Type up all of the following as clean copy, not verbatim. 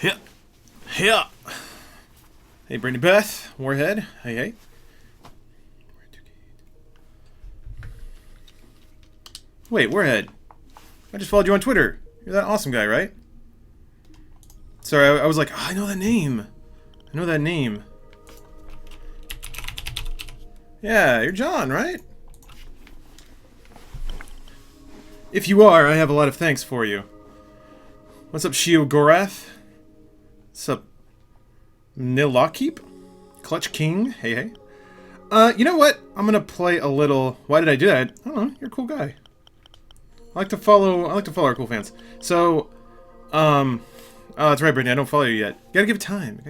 Yeah. Yeah. Hey, Brittany Beth. Warhead. Hey, hey. Wait, Warhead. I just followed you on Twitter. You're that awesome guy, right? Sorry, I was like, oh, I know that name. I know that name. Yeah, you're John, right? If you are, I have a lot of thanks for you. What's up, Shio Gorath? What's up, Nilakip? Clutch King? Hey, hey. You know what? I'm gonna play a little... Why did I do that? I don't know. You're a cool guy. I like to follow our cool fans. So, oh, that's right, Brittany. I don't follow you yet. You gotta give it time.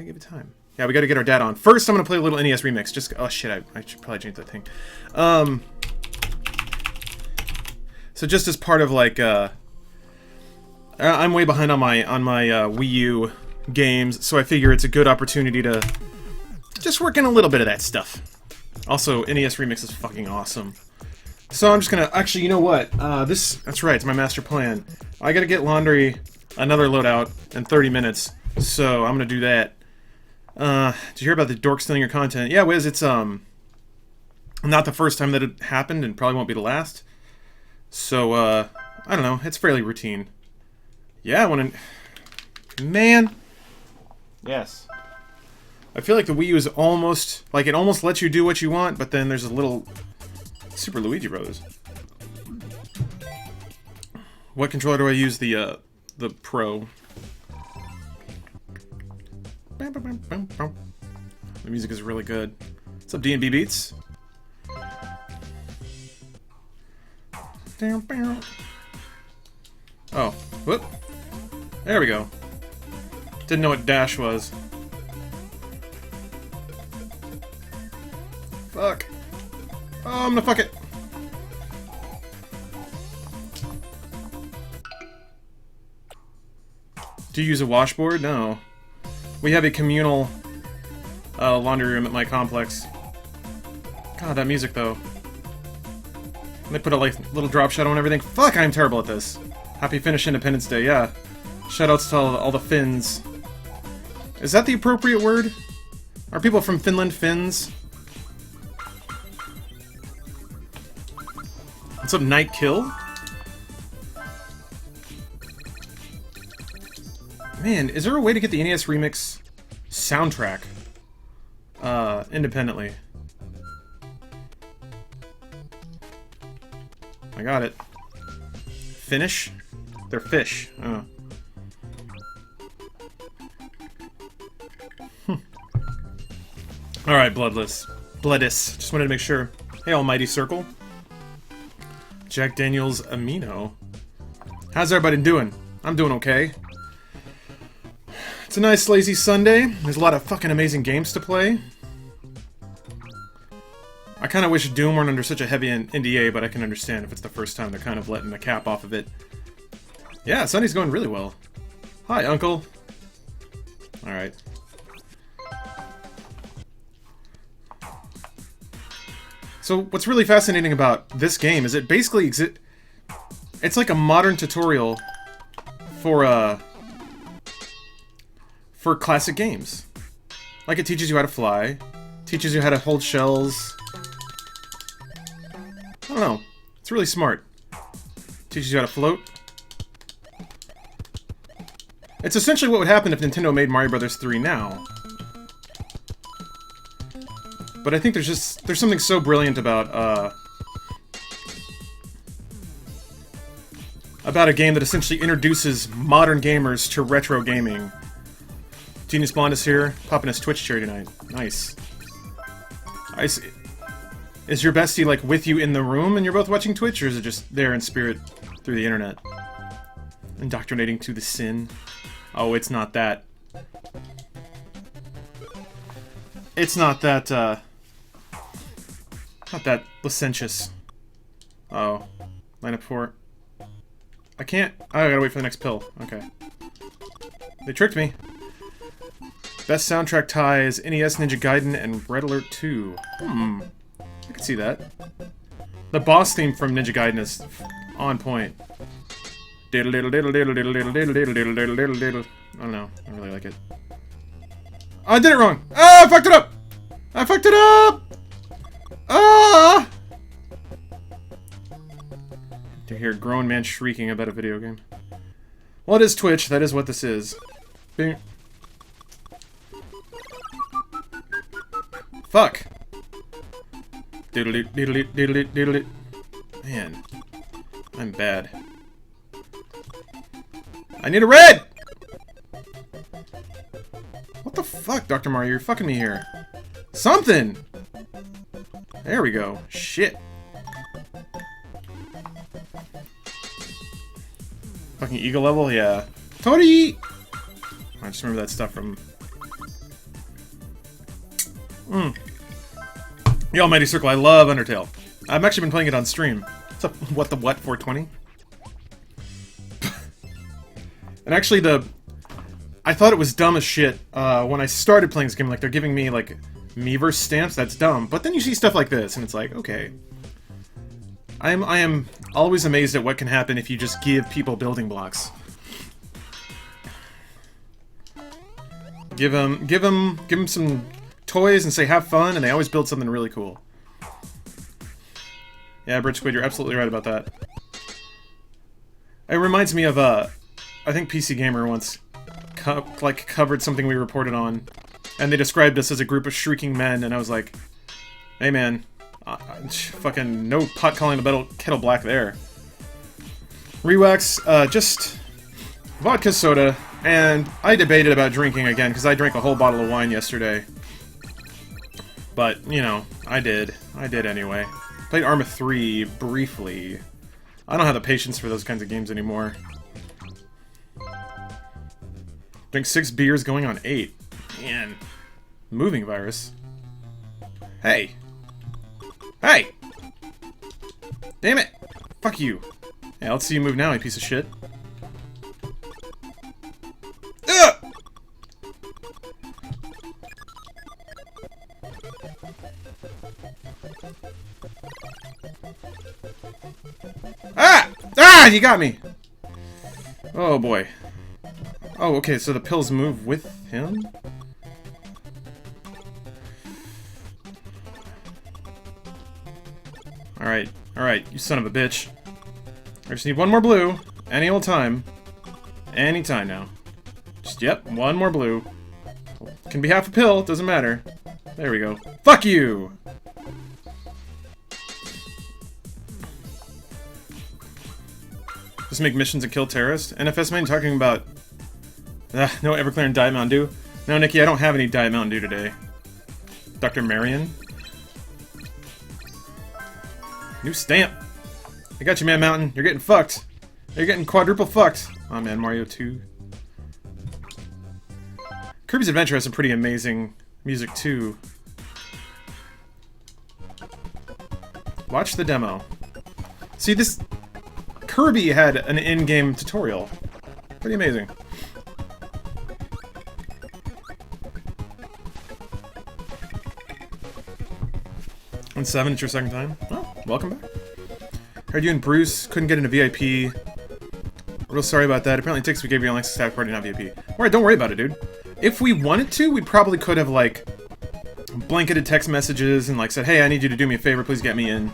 Yeah, we gotta get our dad on. First, I'm gonna play a little NES remix. Just... Oh, shit. I should probably change that thing. So just as part of, like, I'm way behind on my Wii U games, so I figure it's a good opportunity to just work in a little bit of that stuff. Also, NES Remix is fucking awesome. So I'm just gonna... Actually, you know what? That's right, it's my master plan. I gotta get laundry, another loadout, in 30 minutes, so I'm gonna do that. Did you hear about the dork stealing your content? Yeah, Wiz, it's, not the first time that it happened, and probably won't be the last. So, I don't know, it's fairly routine. Yeah, I wanna... Man! Yes. I feel like the Wii U is almost... Like, it almost lets you do what you want, but then there's a little... Super Luigi Bros. What controller do I use? The Pro. The music is really good. What's up, D&B Beats? Oh, whoop. There we go. Didn't know what dash was. Fuck. Oh, I'm gonna fuck it. Do you use a washboard? No. We have a communal laundry room at my complex. God, that music though. They put a like little drop shadow and everything. Fuck, I'm terrible at this. Happy Finnish Independence Day, yeah. Shoutouts to all the Finns. Is that the appropriate word? Are people from Finland Finns? What's up, Night Kill? Man, is there a way to get the NES Remix soundtrack independently? I got it. Finnish? They're fish. Oh. Alright, Bloodless. Bloodless. Just wanted to make sure. Hey, Almighty Circle. Jack Daniels Amino. How's everybody doing? I'm doing okay. It's a nice lazy Sunday. There's a lot of fucking amazing games to play. I kind of wish Doom weren't under such a heavy NDA, but I can understand if it's the first time they're kind of letting the cap off of it. Yeah, Sunday's going really well. Hi, Uncle. Alright. So, what's really fascinating about this game is it basically it's like a modern tutorial for classic games. Like, it teaches you how to fly, teaches you how to hold shells. I don't know. It's really smart. Teaches you how to float. It's essentially what would happen if Nintendo made Mario Bros. 3 now. But I think there's something so brilliant about a game that essentially introduces modern gamers to retro gaming. Genius Blonde is here, popping his Twitch chair tonight. Nice. Is your bestie, like, with you in the room and you're both watching Twitch, or is it just there in spirit through the internet? Indoctrinating to the sin? Oh, it's not that. It's not that, not that licentious. Oh. Line up for... I can't... Oh, I gotta wait for the next pill. Okay. They tricked me. Best soundtrack ties, NES Ninja Gaiden and Red Alert 2. I can see that. The boss theme from Ninja Gaiden is on point. Diddle diddle diddle diddle diddle diddle diddle diddle diddle diddle diddle diddle. I don't know. Remember really like it. Oh, I did it wrong! Ah, I fucked it up! I fucked it up! Ah! To hear a grown man shrieking about a video game. Well, it is Twitch. That is what this is. Bing. Fuck! Doodle-doo, doodle-doo, doodle-doo, doodle-doo. Man. I'm bad. I need a red! What the fuck, Dr. Mario? You're fucking me here. Something! There we go. Shit. Fucking eagle level? Yeah. Tori! I just remember that stuff from... The Almighty Circle. I love Undertale. I've actually been playing it on stream. What's up? What the what? 420? And actually I thought it was dumb as shit when I started playing this game. Like, they're giving me, like, Miiverse stamps. That's dumb. But then you see stuff like this, and it's like, okay. I am always amazed at what can happen if you just give people building blocks. Give them some toys and say have fun, and they always build something really cool. Yeah, Bridge Squid, you're absolutely right about that. It reminds me of I think PC Gamer once covered something we reported on, and they described us as a group of shrieking men, and I was like, hey man, fucking no pot calling the kettle black there. Rewax, just vodka soda, and I debated about drinking again, because I drank a whole bottle of wine yesterday. But, you know, I did anyway. Played Arma 3 briefly. I don't have the patience for those kinds of games anymore. Drink 6 beers going on 8. Man. Moving virus. Hey. Hey! Damn it! Fuck you. Yeah, let's see you move now, you piece of shit. Ugh! Ah! Ah! You got me! Oh boy. Oh, okay, so the pills move with him? Alright, alright, you son of a bitch. I just need one more blue. Any old time. Any time now. Just, yep, one more blue. Can be half a pill, doesn't matter. There we go. Fuck you! Just make missions and kill terrorists? NFS man talking about... no Everclear and Diet Mountain Dew? No, Nikki, I don't have any Diet Mountain Dew today. Dr. Marion? New stamp! I got you, Man Mountain. You're getting fucked. You're getting quadruple fucked. Oh man, Mario 2. Kirby's Adventure has some pretty amazing music too. Watch the demo. See, this... Kirby had an in-game tutorial. Pretty amazing. And 7, it's your second time? Oh, welcome back. Heard you and Bruce couldn't get into VIP. Real sorry about that. Apparently Tix, we gave you an access staff party, not VIP. Alright, don't worry about it, dude. If we wanted to, we probably could have, like, blanketed text messages and, like, said, hey, I need you to do me a favor, please get me in.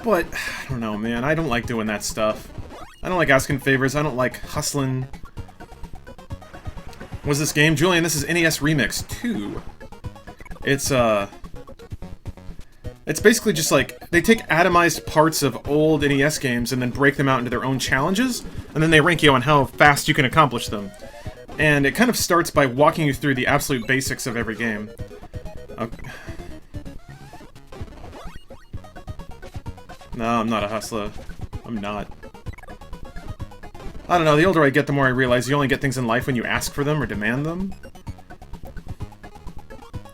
But, I don't know, man. I don't like doing that stuff. I don't like asking favors. I don't like hustling. What's this game? Julian, this is NES Remix 2. It's basically just like, they take atomized parts of old NES games and then break them out into their own challenges, and then they rank you on how fast you can accomplish them. And it kind of starts by walking you through the absolute basics of every game. Okay. No, I'm not a hustler. I'm not. I don't know, the older I get, the more I realize you only get things in life when you ask for them or demand them.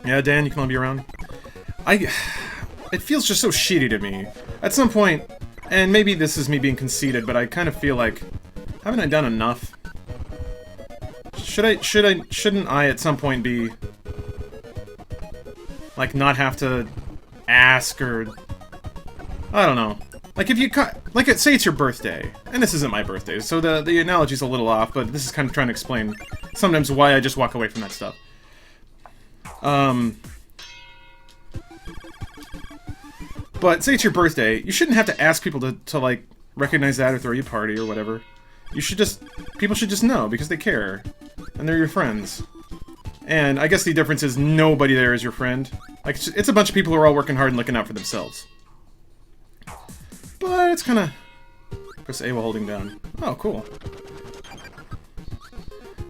Yeah, Dan, you can all be around. It feels just so shitty to me. At some point, and maybe this is me being conceited, but I kind of feel like, haven't I done enough? Shouldn't I at some point be, like, not have to ask or, I don't know. Like, if you like, say it's your birthday, and this isn't my birthday, so the analogy's a little off, but this is kind of trying to explain. sometimes why I just walk away from that stuff. But say it's your birthday, you shouldn't have to ask people to like, recognize that or throw you a party or whatever. People should just know, because they care. And they're your friends. And I guess the difference is nobody there is your friend. Like, it's a bunch of people who are all working hard and looking out for themselves. But it's kinda... Press A while holding down. Oh, cool.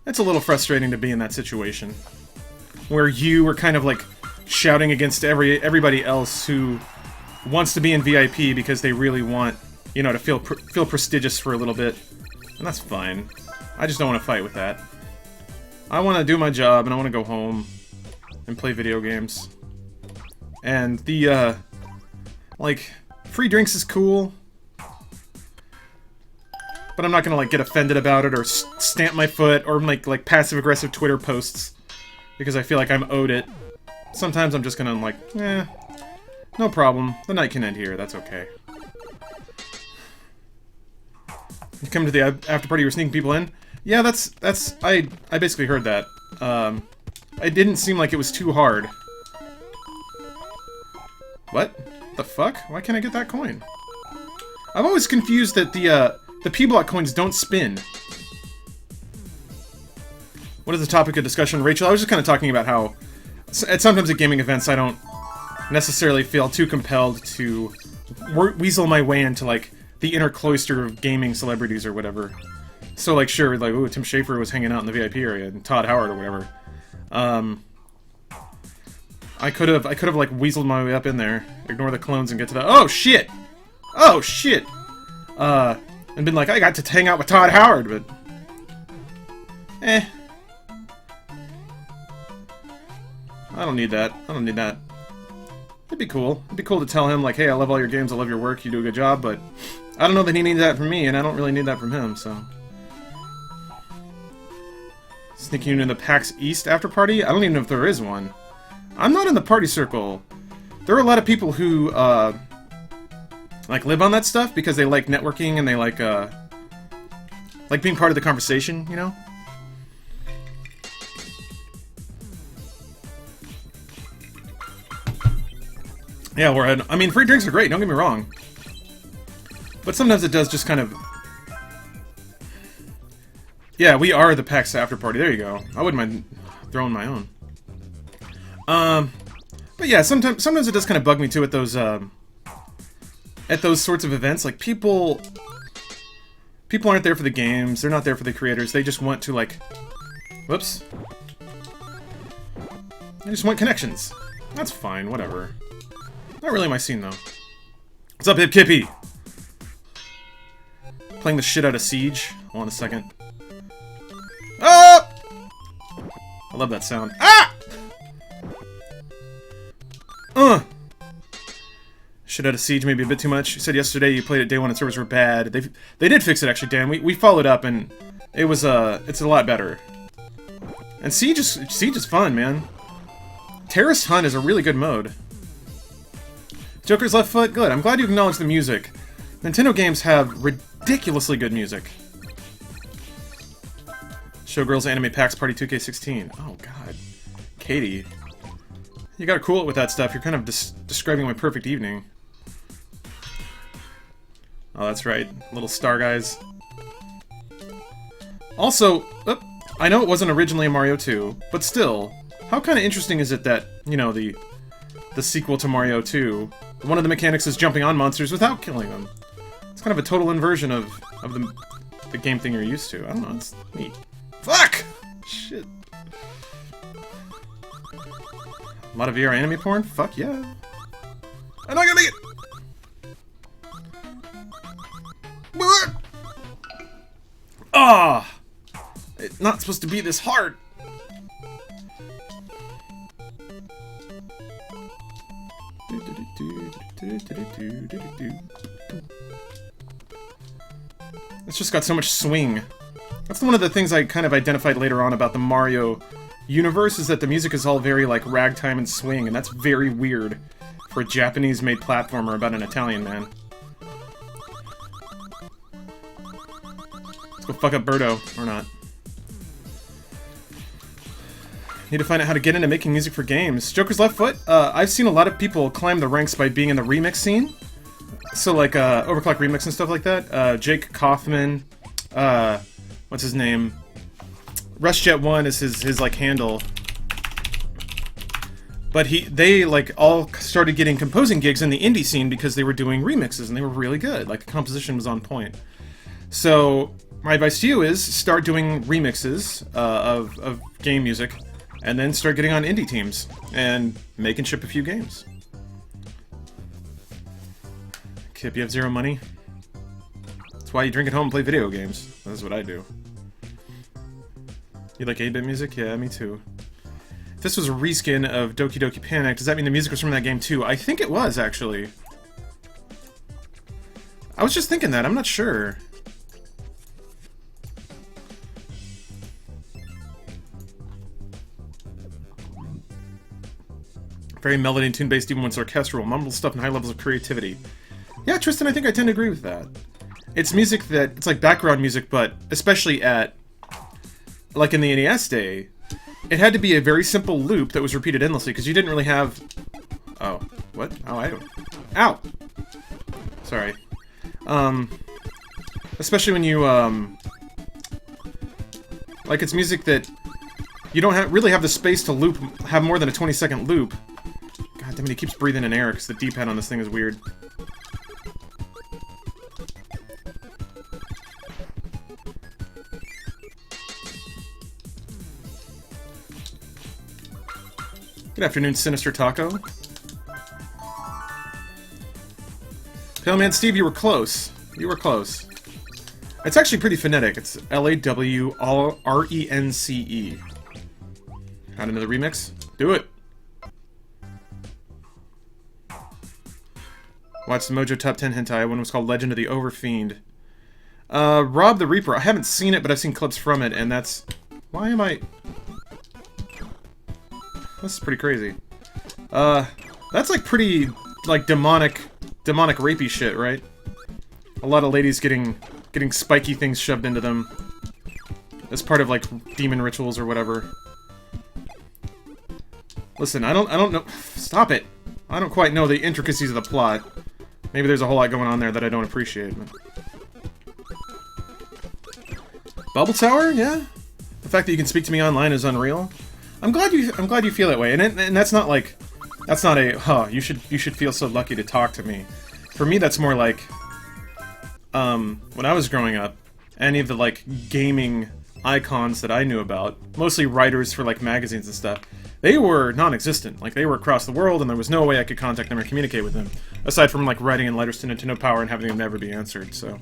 It's a little frustrating to be in that situation. Where you were kind of like shouting against everybody else who wants to be in VIP because they really want, you know, to feel prestigious for a little bit. And that's fine. I just don't want to fight with that. I want to do my job, and I want to go home and play video games. And the, like, free drinks is cool. But I'm not gonna, like, get offended about it or stamp my foot or make, like, passive-aggressive Twitter posts because I feel like I'm owed it. Sometimes I'm just gonna, like, no problem. The night can end here. That's okay. You come to the after party, you were sneaking people in? Yeah, I basically heard that. It didn't seem like it was too hard. What? The fuck? Why can't I get that coin? I'm always confused that the P-block coins don't spin. What is the topic of discussion, Rachel? I was just kind of talking about how sometimes at gaming events I don't necessarily feel too compelled to weasel my way into, like, the inner cloister of gaming celebrities or whatever. So, like, sure, like, ooh, Tim Schafer was hanging out in the VIP area, and Todd Howard or whatever. I could have, like, weaseled my way up in there, ignore the clones and get to the— oh, shit! Oh, shit! And been like, I got to hang out with Todd Howard, but... I don't need that. I don't need that. It'd be cool. It'd be cool to tell him, like, hey, I love all your games, I love your work, you do a good job, but... I don't know that he needs that from me, and I don't really need that from him, so... Sneaking into the PAX East after party? I don't even know if there is one. I'm not in the party circle. There are a lot of people who, like, live on that stuff because they like networking and they like being part of the conversation, you know? Yeah, I mean, free drinks are great, don't get me wrong. But sometimes it does just kind of... Yeah, we are the PAX after party, there you go. I wouldn't mind throwing my own. But yeah, sometimes it does kind of bug me too at those sorts of events. Like, people aren't there for the games, they're not there for the creators, they just want to, like... Whoops. They just want connections. That's fine, whatever. Not really my scene, though. What's up, Hip Kippy? Playing the shit out of Siege. Hold on a second. Ah! I love that sound. Ah! Shit out of Siege, maybe a bit too much. You said yesterday you played it day one and servers were bad. They did fix it, actually, Dan. We followed up, and it was, it's a lot better. And Siege is fun, man. Terrorist Hunt is a really good mode. Joker's left foot? Good. I'm glad you acknowledged the music. Nintendo games have ridiculously good music. Showgirls Anime PAX Party 2K16. Oh, God. Katie. You gotta cool it with that stuff. You're kind of describing my perfect evening. Oh, that's right. Little star guys. Also, I know it wasn't originally a Mario 2, but still, how kind of interesting is it that, you know, the sequel to Mario 2, one of the mechanics is jumping on monsters without killing them. It's kind of a total inversion of the game thing you're used to. I don't know, it's neat. Fuck! Shit. A lot of VR anime porn? Fuck yeah. I'm not gonna make it! Ah! It's not supposed to be this hard! It's just got so much swing. That's one of the things I kind of identified later on about the Mario universe, is that the music is all very, like, ragtime and swing, and that's very weird for a Japanese-made platformer about an Italian man. Let's go fuck up Birdo. Or not. Need to find out how to get into making music for games. Joker's Left Foot? I've seen a lot of people climb the ranks by being in the remix scene. So, like, Overclock Remix and stuff like that. Jake Kaufman, what's his name? RushJet1 is his like, handle. But they, like, all started getting composing gigs in the indie scene because they were doing remixes, and they were really good. Like, the composition was on point. So, my advice to you is start doing remixes of game music, and then start getting on indie teams, and make and ship a few games. Kip, you have zero money? That's why you drink at home and play video games. That's what I do. You like 8-bit music? Yeah, me too. If this was a reskin of Doki Doki Panic, does that mean the music was from that game too? I think it was, actually. I was just thinking that, I'm not sure. Very melody and tune-based even when it's orchestral. Mumble stuff and high levels of creativity. Yeah, Tristan, I think I tend to agree with that. It's music that... It's like background music, but especially at... Like in the NES day, it had to be a very simple loop that was repeated endlessly, because you didn't really have... Oh. What? Oh, I don't... Ow! Sorry. Especially when you, Like, it's music that... You don't really have the space to loop... Have more than a 20-second loop. God damn it, he keeps breathing in air because the D-pad on this thing is weird. Good afternoon, Sinister Taco. Paleman Steve, you were close. You were close. It's actually pretty phonetic. It's Lawrence. Got another remix? Do it! Watched the Mojo Top 10 hentai. One was called Legend of the Overfiend. Rob the Reaper. I haven't seen it, but I've seen clips from it, and that's... Why am I... This is pretty crazy. That's like pretty, like, demonic rapey shit, right? A lot of ladies getting spiky things shoved into them. As part of, like, demon rituals or whatever. Listen, I don't know... Stop it! I don't quite know the intricacies of the plot. Maybe there's a whole lot going on there that I don't appreciate. But... Bubble Tower? Yeah? The fact that you can speak to me online is unreal. I'm glad you feel that way, and that's not like... That's not a, huh, you should feel so lucky to talk to me. For me, that's more like... when I was growing up, any of the, like, gaming icons that I knew about, mostly writers for, like, magazines and stuff, they were non-existent. Like, they were across the world, and there was no way I could contact them or communicate with them. Aside from, like, writing in letters to Nintendo Power and having them never be answered, so...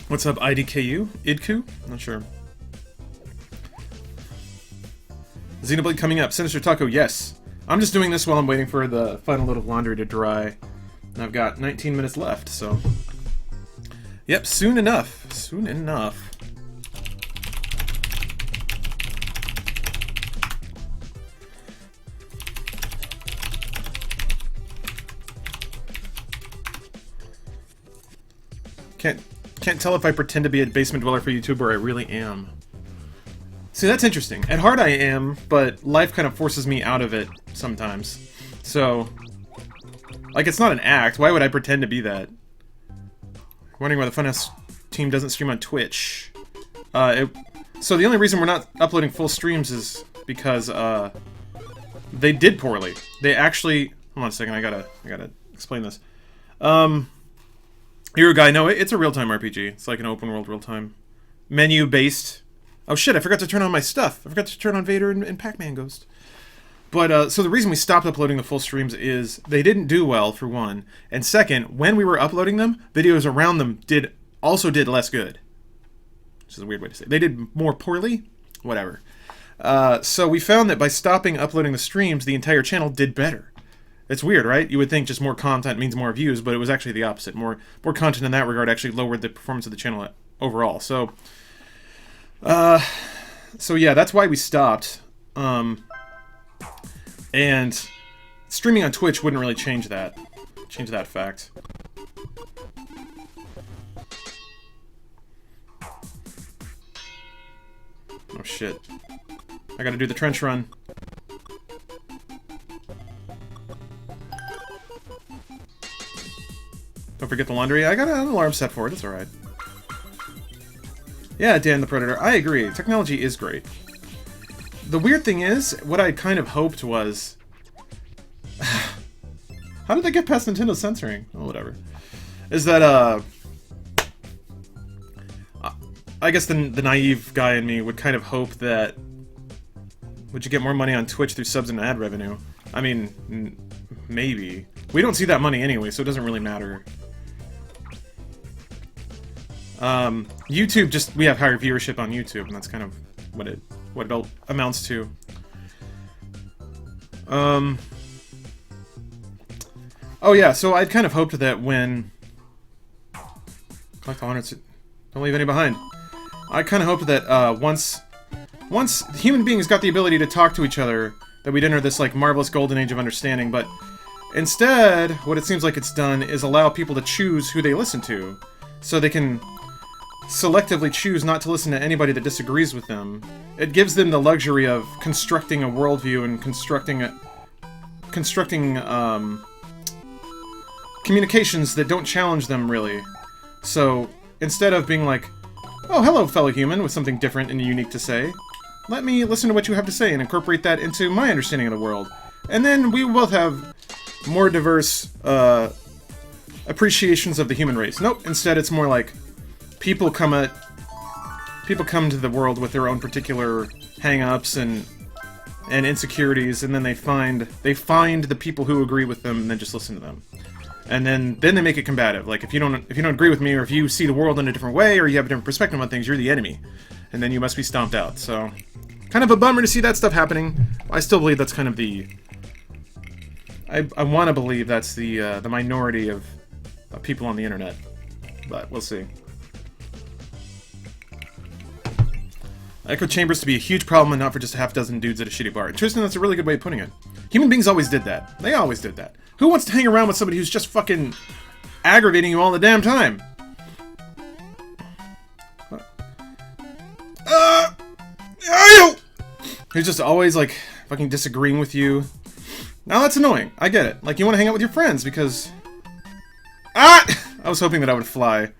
What's up, IDKU? IDKU? Not sure. Xenoblade coming up. Sinister Taco, yes. I'm just doing this while I'm waiting for the final load of laundry to dry. And I've got 19 minutes left, so... Yep, soon enough. Soon enough. Can't tell if I pretend to be a basement dweller for YouTube or I really am. See, that's interesting. At heart I am, but life kind of forces me out of it sometimes. So, like, it's not an act. Why would I pretend to be that? Wondering why the Funhouse team doesn't stream on Twitch. So the only reason we're not uploading full streams is because, they did poorly. They actually... Hold on a second, I gotta explain this. Hero Guy, no, it's a real-time RPG. It's like an open-world real-time. Menu-based. Oh shit, I forgot to turn on my stuff. I forgot to turn on Vader and Pac-Man Ghost. But, so the reason we stopped uploading the full streams is they didn't do well, for one. And second, when we were uploading them, videos around them also did less good. Which is a weird way to say it. They did more poorly? Whatever. So we found that by stopping uploading the streams, the entire channel did better. It's weird, right? You would think just more content means more views, but it was actually the opposite. More content in that regard actually lowered the performance of the channel overall. So yeah, that's why we stopped. And streaming on Twitch wouldn't really change that fact. shit. I gotta do the trench run. Don't forget the laundry. I got an alarm set for it. It's alright. Yeah, Dan the Predator. I agree. Technology is great. The weird thing is, what I kind of hoped was... How did they get past Nintendo censoring? Oh, whatever. Is that, I guess the naive guy in me would kind of hope that... Would you get more money on Twitch through subs and ad revenue? I mean, maybe. We don't see that money anyway, so it doesn't really matter. YouTube, just, we have higher viewership on YouTube, and that's kind of what it amounts to. Oh yeah, so I'd kind of hoped that when... Collect all 100... Don't leave any behind. I kind of hoped that, once human beings got the ability to talk to each other, that we'd enter this, like, marvelous golden age of understanding, but instead, what it seems like it's done is allow people to choose who they listen to, so they can selectively choose not to listen to anybody that disagrees with them. It gives them the luxury of constructing a worldview and constructing communications that don't challenge them, really. So, instead of being like, oh, hello, fellow human, with something different and unique to say, let me listen to what you have to say and incorporate that into my understanding of the world. And then we both have more diverse appreciations of the human race. Nope, instead it's more like people come to the world with their own particular hang-ups and insecurities, and then they find the people who agree with them and then just listen to them. And then they make it combative. Like, if you don't agree with me, or if you see the world in a different way, or you have a different perspective on things, you're the enemy. And then you must be stomped out. So, kind of a bummer to see that stuff happening. I still believe that's kind of the... I want to believe that's the minority of people on the internet. But, we'll see. Echo chambers to be a huge problem and not for just a half dozen dudes at a shitty bar. Tristan, that's a really good way of putting it. Human beings always did that. They always did that. Who wants to hang around with somebody who's just fucking aggravating you all the damn time? Who's just always, like, fucking disagreeing with you. Now that's annoying. I get it. Like, you want to hang out with your friends because... I was hoping that I would fly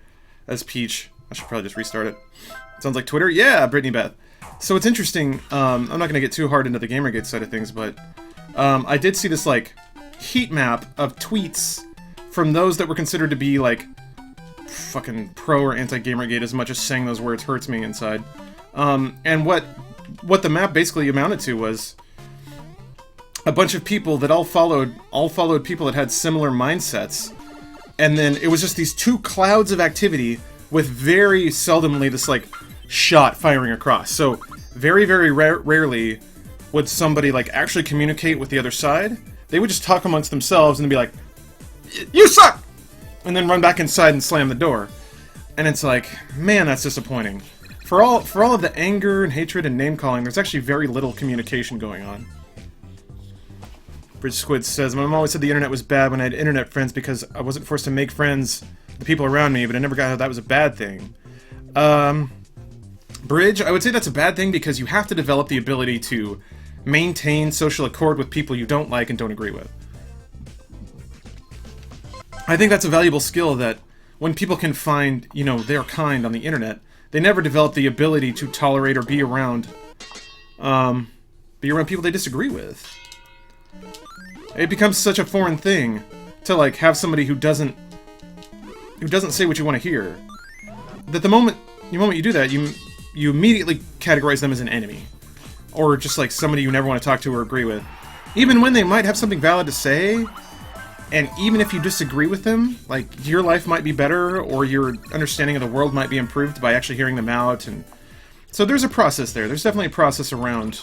as Peach. I should probably just restart it. Sounds like Twitter? Yeah, Brittany Beth. So it's interesting, I'm not going to get too hard into the Gamergate side of things, but I did see this, like, heat map of tweets from those that were considered to be, like, fucking pro or anti-Gamergate, as much as saying those words hurts me inside. And what the map basically amounted to was a bunch of people that all followed people that had similar mindsets, and then it was just these two clouds of activity with very seldomly this, like, shot firing across. So, very, very rarely would somebody, like, actually communicate with the other side. They would just talk amongst themselves and be like, "You suck!" And then run back inside and slam the door. And it's like, man, that's disappointing. For all of the anger and hatred and name-calling, there's actually very little communication going on. Bridge Squid says, "My mom always said the internet was bad when I had internet friends because I wasn't forced to make friends with the people around me, but I never got how that was a bad thing." Bridge, I would say that's a bad thing because you have to develop the ability to maintain social accord with people you don't like and don't agree with. I think that's a valuable skill that when people can find, you know, their kind on the internet, they never develop the ability to tolerate or be around people they disagree with. It becomes such a foreign thing to, like, have somebody who doesn't say what you want to hear, that the moment you do that, you immediately categorize them as an enemy. Or just, like, somebody you never want to talk to or agree with. Even when they might have something valid to say, and even if you disagree with them, like, your life might be better, or your understanding of the world might be improved by actually hearing them out, and... So there's a process there. There's definitely a process around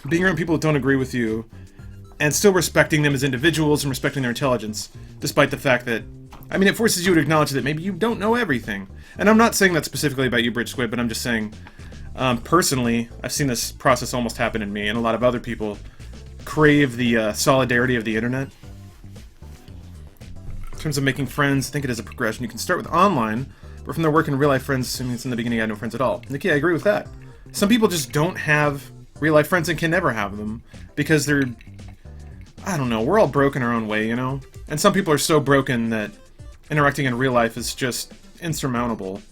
being around people that don't agree with you, and still respecting them as individuals and respecting their intelligence, despite the fact that, I mean, it forces you to acknowledge that maybe you don't know everything. And I'm not saying that specifically about you, Bridge Squid, but I'm just saying, personally, I've seen this process almost happen in me, and a lot of other people crave the solidarity of the internet. In terms of making friends, I think it is a progression. You can start with online, but from their work and real-life friends, assuming it's in the beginning I had no friends at all. Nikki, I agree with that. Some people just don't have real-life friends and can never have them, because they're... I don't know, we're all broken our own way, you know? And some people are so broken that interacting in real life is just insurmountable.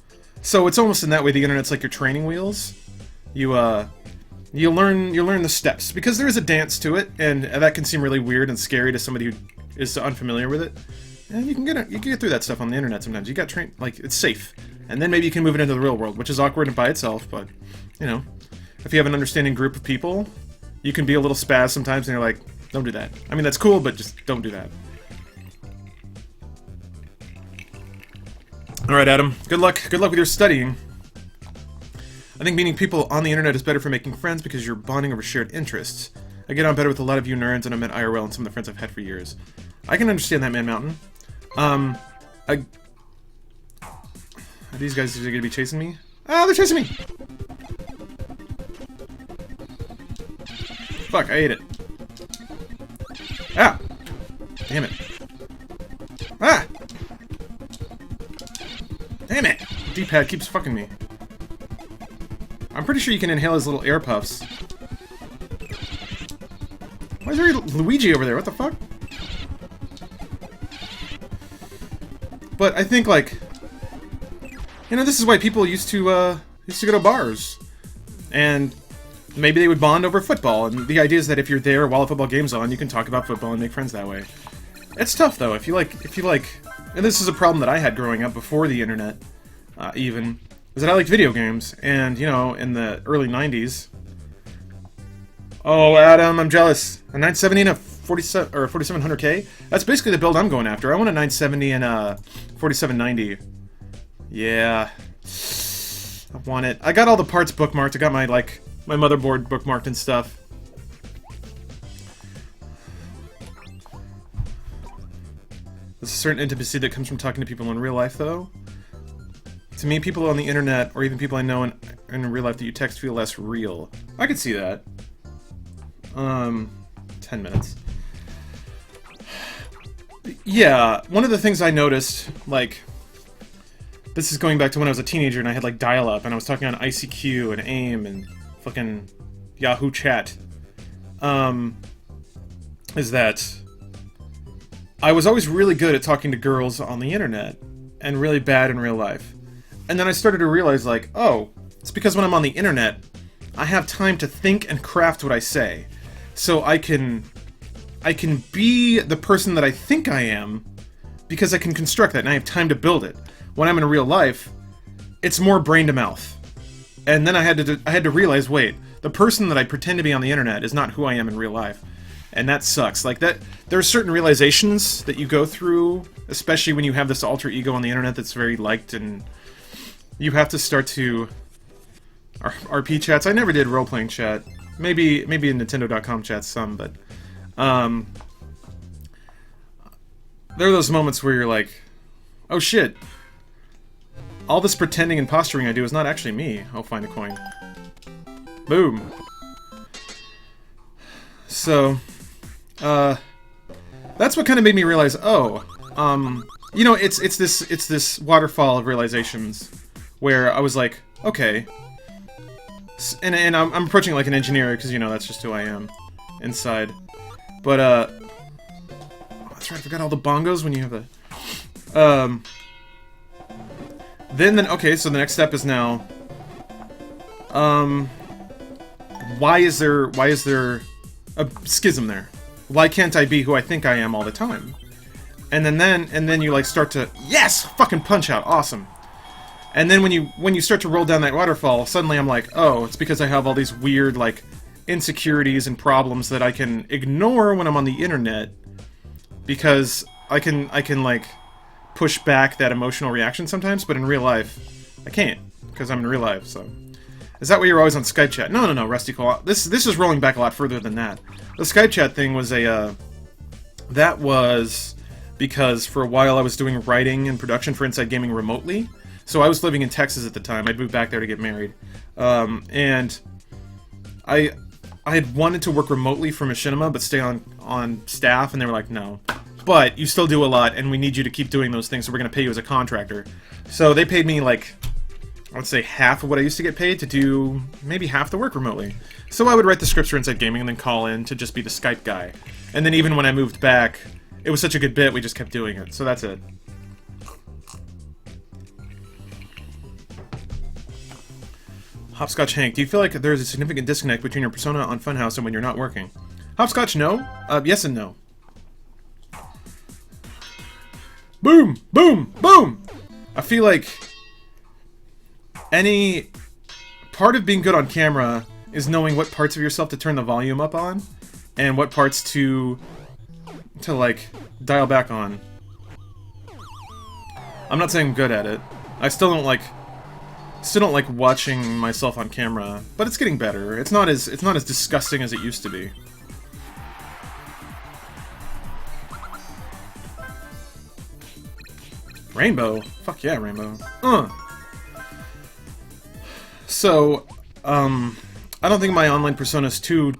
So it's almost in that way the internet's like your training wheels. You learn the steps, because there is a dance to it, and that can seem really weird and scary to somebody who is unfamiliar with it. And you can get through that stuff on the internet sometimes. You got trained, like, it's safe. And then maybe you can move it into the real world, which is awkward by itself, but, you know, if you have an understanding group of people, you can be a little spaz sometimes, and you're like, don't do that. I mean, that's cool, but just don't do that. Alright, Adam. Good luck. Good luck with your studying. I think meeting people on the internet is better for making friends because you're bonding over shared interests. I get on better with a lot of you nerds, and I met IRL and some of the friends I've had for years. I can understand that, Man Mountain. Are these guys gonna be chasing me? Ah, they're chasing me! Fuck, I ate it. Ah! Damn it. Ah! Damn it! D-pad keeps fucking me. I'm pretty sure you can inhale his little air puffs. Why is there Luigi over there? What the fuck? But I think, like... You know, this is why people used to go to bars. And maybe they would bond over football. And the idea is that if you're there while a football game's on, you can talk about football and make friends that way. It's tough, though. If you like... And this is a problem that I had growing up before the internet, even, is that I liked video games. And, you know, in the early 90s... Oh, Adam, I'm jealous. A 970 and a 4700K? That's basically the build I'm going after. I want a 970 and a 4790. Yeah. I want it. I got all the parts bookmarked. I got my, like, my motherboard bookmarked and stuff. There's a certain intimacy that comes from talking to people in real life, though. To me, people on the internet, or even people I know in real life that you text feel less real. I could see that. 10 minutes. Yeah, one of the things I noticed, like, this is going back to when I was a teenager and I had, like, dial-up, and I was talking on ICQ and AIM and fucking Yahoo Chat, is that I was always really good at talking to girls on the internet, and really bad in real life. And then I started to realize, like, oh, it's because when I'm on the internet, I have time to think and craft what I say. So I can be the person that I think I am, because I can construct that, and I have time to build it. When I'm in real life, it's more brain to mouth. And then I had to realize, wait, the person that I pretend to be on the internet is not who I am in real life. And that sucks. Like, that, there are certain realizations that you go through, especially when you have this alter ego on the internet that's very liked, and you have to start to... RP chats? I never did role-playing chat. Maybe in Nintendo.com chats some, but... there are those moments where you're like, oh shit, all this pretending and posturing I do is not actually me. I'll find a coin. Boom. So, that's what kind of made me realize, oh, you know, it's this waterfall of realizations where I was like, okay, and I'm approaching it like an engineer, because, you know, that's just who I am inside. But, that's right, I forgot all the bongos when you have the, then, okay, so the next step is now, why is there a schism there? Why can't I be who I think I am all the time? And then you, like, start to, yes! Fucking Punch-Out! Awesome! And then when you start to roll down that waterfall, suddenly I'm like, oh, it's because I have all these weird, like, insecurities and problems that I can ignore when I'm on the internet, because I can like, push back that emotional reaction sometimes, but in real life, I can't, because I'm in real life, so... Is that why you're always on Skype chat? No, Rusty Cole. This is rolling back a lot further than that. The Skype chat thing was that was because for a while I was doing writing and production for Inside Gaming remotely. So I was living in Texas at the time. I'd moved back there to get married. And I had wanted to work remotely for Machinima, but stay on staff, and they were like, no. but you still do a lot, and we need you to keep doing those things, so we're going to pay you as a contractor. So they paid me, like, I would say half of what I used to get paid to do maybe half the work remotely. So I would write the scripts for Inside Gaming and then call in to just be the Skype guy. And then even when I moved back, it was such a good bit, we just kept doing it. So that's it. Hopscotch Hank, do you feel like there's a significant disconnect between your persona on Funhouse and when you're not working? Hopscotch, no. Yes and no. Boom! Boom! Boom! I feel like any part of being good on camera is knowing what parts of yourself to turn the volume up on and what parts to like dial back on. I'm not saying I'm good at it. I still don't like watching myself on camera, but it's getting better. It's not as disgusting as it used to be. Rainbow? Fuck yeah, Rainbow. So, I don't think my online persona is too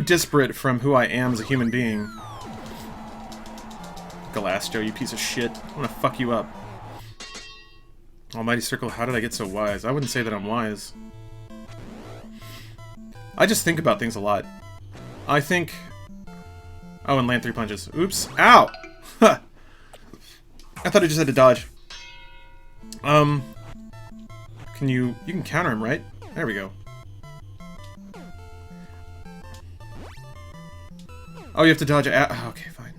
disparate from who I am as a human being. Galastro, you piece of shit. I'm gonna fuck you up. Almighty Circle, how did I get so wise? I wouldn't say that I'm wise. I just think about things a lot. I think... Oh, and land 3 punches. Oops. Ow! Huh. I thought I just had to dodge. You can counter him, right? There we go. Oh, you have to dodge it. Oh, okay, fine.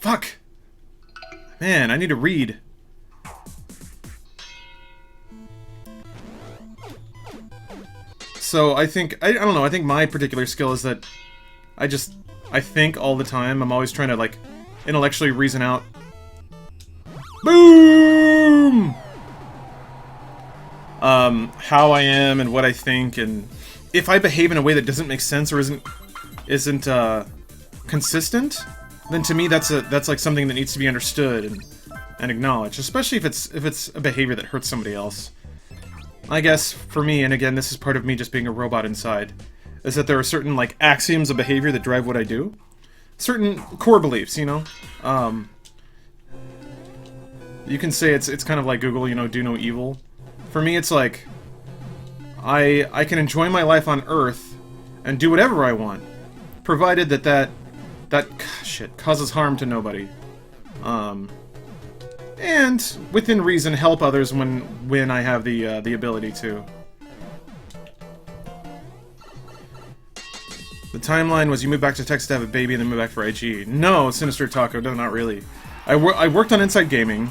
Fuck! Man, I need to read. So, I think... I don't know, I think my particular skill is that I think all the time. I'm always trying to, like, intellectually reason out. Boom! How I am and what I think, and if I behave in a way that doesn't make sense or isn't consistent, then to me that's like something that needs to be understood and acknowledged, especially if it's a behavior that hurts somebody else. I guess for me, and again, this is part of me just being a robot inside, is that there are certain like axioms of behavior that drive what I do, certain core beliefs, you know. You can say it's kind of like Google, you know, do no evil. For me, it's like I can enjoy my life on Earth and do whatever I want, provided that shit causes harm to nobody, and within reason help others when I have the ability to. The timeline was you moved back to Texas to have a baby and then moved back for IG. No, Sinister Taco, no, not really. I worked on Inside Gaming.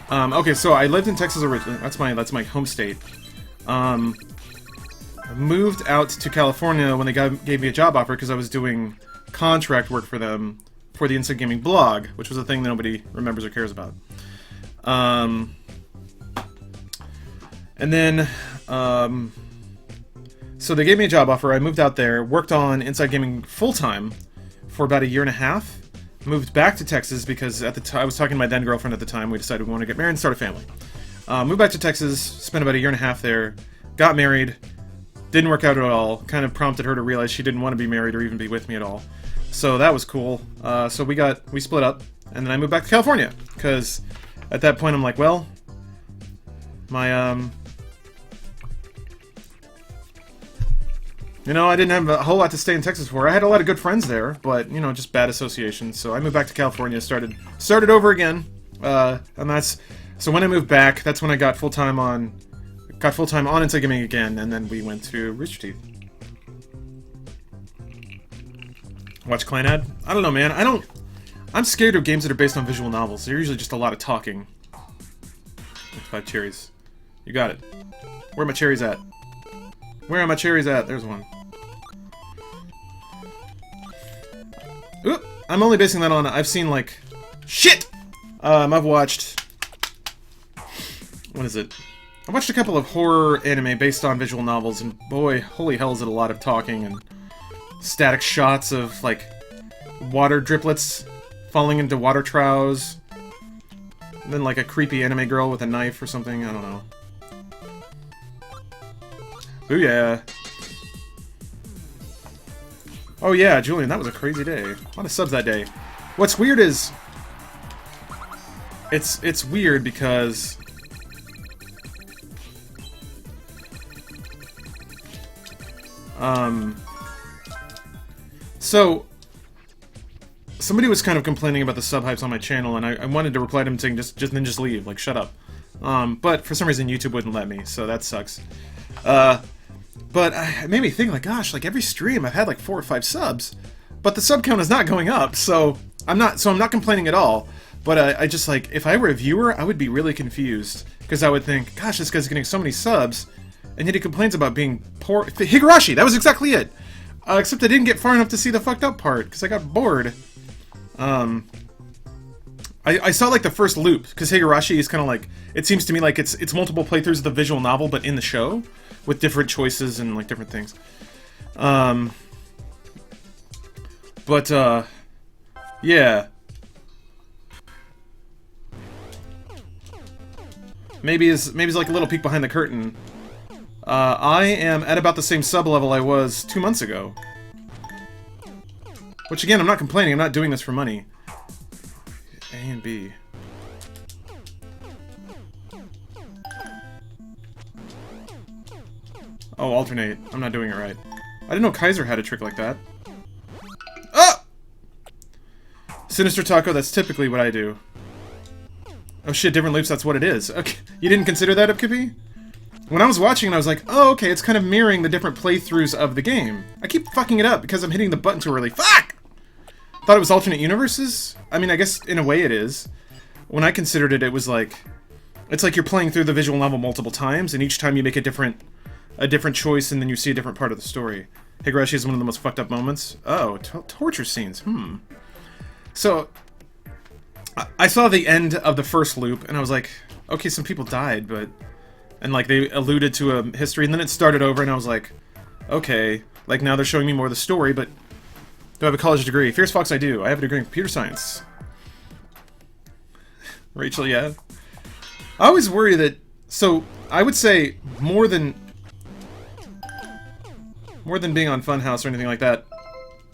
Okay, so I lived in Texas originally. That's my home state. I moved out to California when they gave me a job offer because I was doing contract work for them for the Inside Gaming blog, which was a thing that nobody remembers or cares about. And then, so they gave me a job offer. I moved out there, worked on Inside Gaming full-time for about a year and a half. Moved back to Texas because at the time I was talking to my then girlfriend at the time. We decided we wanted to get married and start a family. Moved back to Texas, spent about a year and a half there, got married, didn't work out at all. Kind of prompted her to realize she didn't want to be married or even be with me at all. So that was cool. So we split up, and then I moved back to California because at that point I'm like, well, my you know, I didn't have a whole lot to stay in Texas for. I had a lot of good friends there, but, you know, just bad associations. So I moved back to California, started over again. And that's... So when I moved back, that's when I got full-time on Inside Gaming again, and then we went to Rooster Teeth. Watch Clan Ad? I don't know, man. I'm scared of games that are based on visual novels. They're usually just a lot of talking. 5 cherries. You got it. Where are my cherries at? Where are my cherries at? There's one. Oop! I'm only basing that on... I've seen, like... Shit! I've watched... What is it? I watched a couple of horror anime based on visual novels, and boy, holy hell is it a lot of talking and static shots of, like, water driplets falling into water troughs. And then, like, a creepy anime girl with a knife or something. I don't know. Booyah! Oh yeah, Julian, that was a crazy day. A lot of subs that day. What's weird is... It's weird because... So... Somebody was kind of complaining about the sub hypes on my channel, and I wanted to reply to him saying, just leave, like, shut up. But for some reason YouTube wouldn't let me, so that sucks. But it made me think, like, gosh, like, every stream I've had, like, 4 or 5 subs, but the sub count is not going up, so I'm not complaining at all. But I just, like, if I were a viewer, I would be really confused, because I would think, gosh, this guy's getting so many subs, and yet he complains about being poor. Higurashi, that was exactly it! Except I didn't get far enough to see the fucked up part, because I got bored. I saw, like, the first loop, because Higurashi is kind of like, it seems to me like it's multiple playthroughs of the visual novel, but in the show, with different choices and, like, different things. Yeah. Maybe it's like a little peek behind the curtain. I am at about the same sub level I was 2 months ago. Which, again, I'm not complaining, I'm not doing this for money. A and B. Oh, alternate. I'm not doing it right. I didn't know Kaiser had a trick like that. Ah! Sinister Taco, that's typically what I do. Oh shit, different loops, that's what it is. Okay, you didn't consider that, Upkippy? When I was watching it, I was like, oh, okay, it's kind of mirroring the different playthroughs of the game. I keep fucking it up because I'm hitting the button too early. Fuck! Thought it was alternate universes? I mean, I guess in a way it is. When I considered it, it was like... It's like you're playing through the visual novel multiple times, and each time you make a different choice, and then you see a different part of the story. Higurashi is one of the most fucked up moments. Oh, torture scenes. So, I saw the end of the first loop, and I was like, okay, some people died, but... And, like, they alluded to a history, and then it started over, and I was like, okay, like, now they're showing me more of the story, but do I have a college degree? Fierce Fox, I do. I have a degree in computer science. Rachel, yeah. I always worry that... So, I would say more than being on Funhouse or anything like that.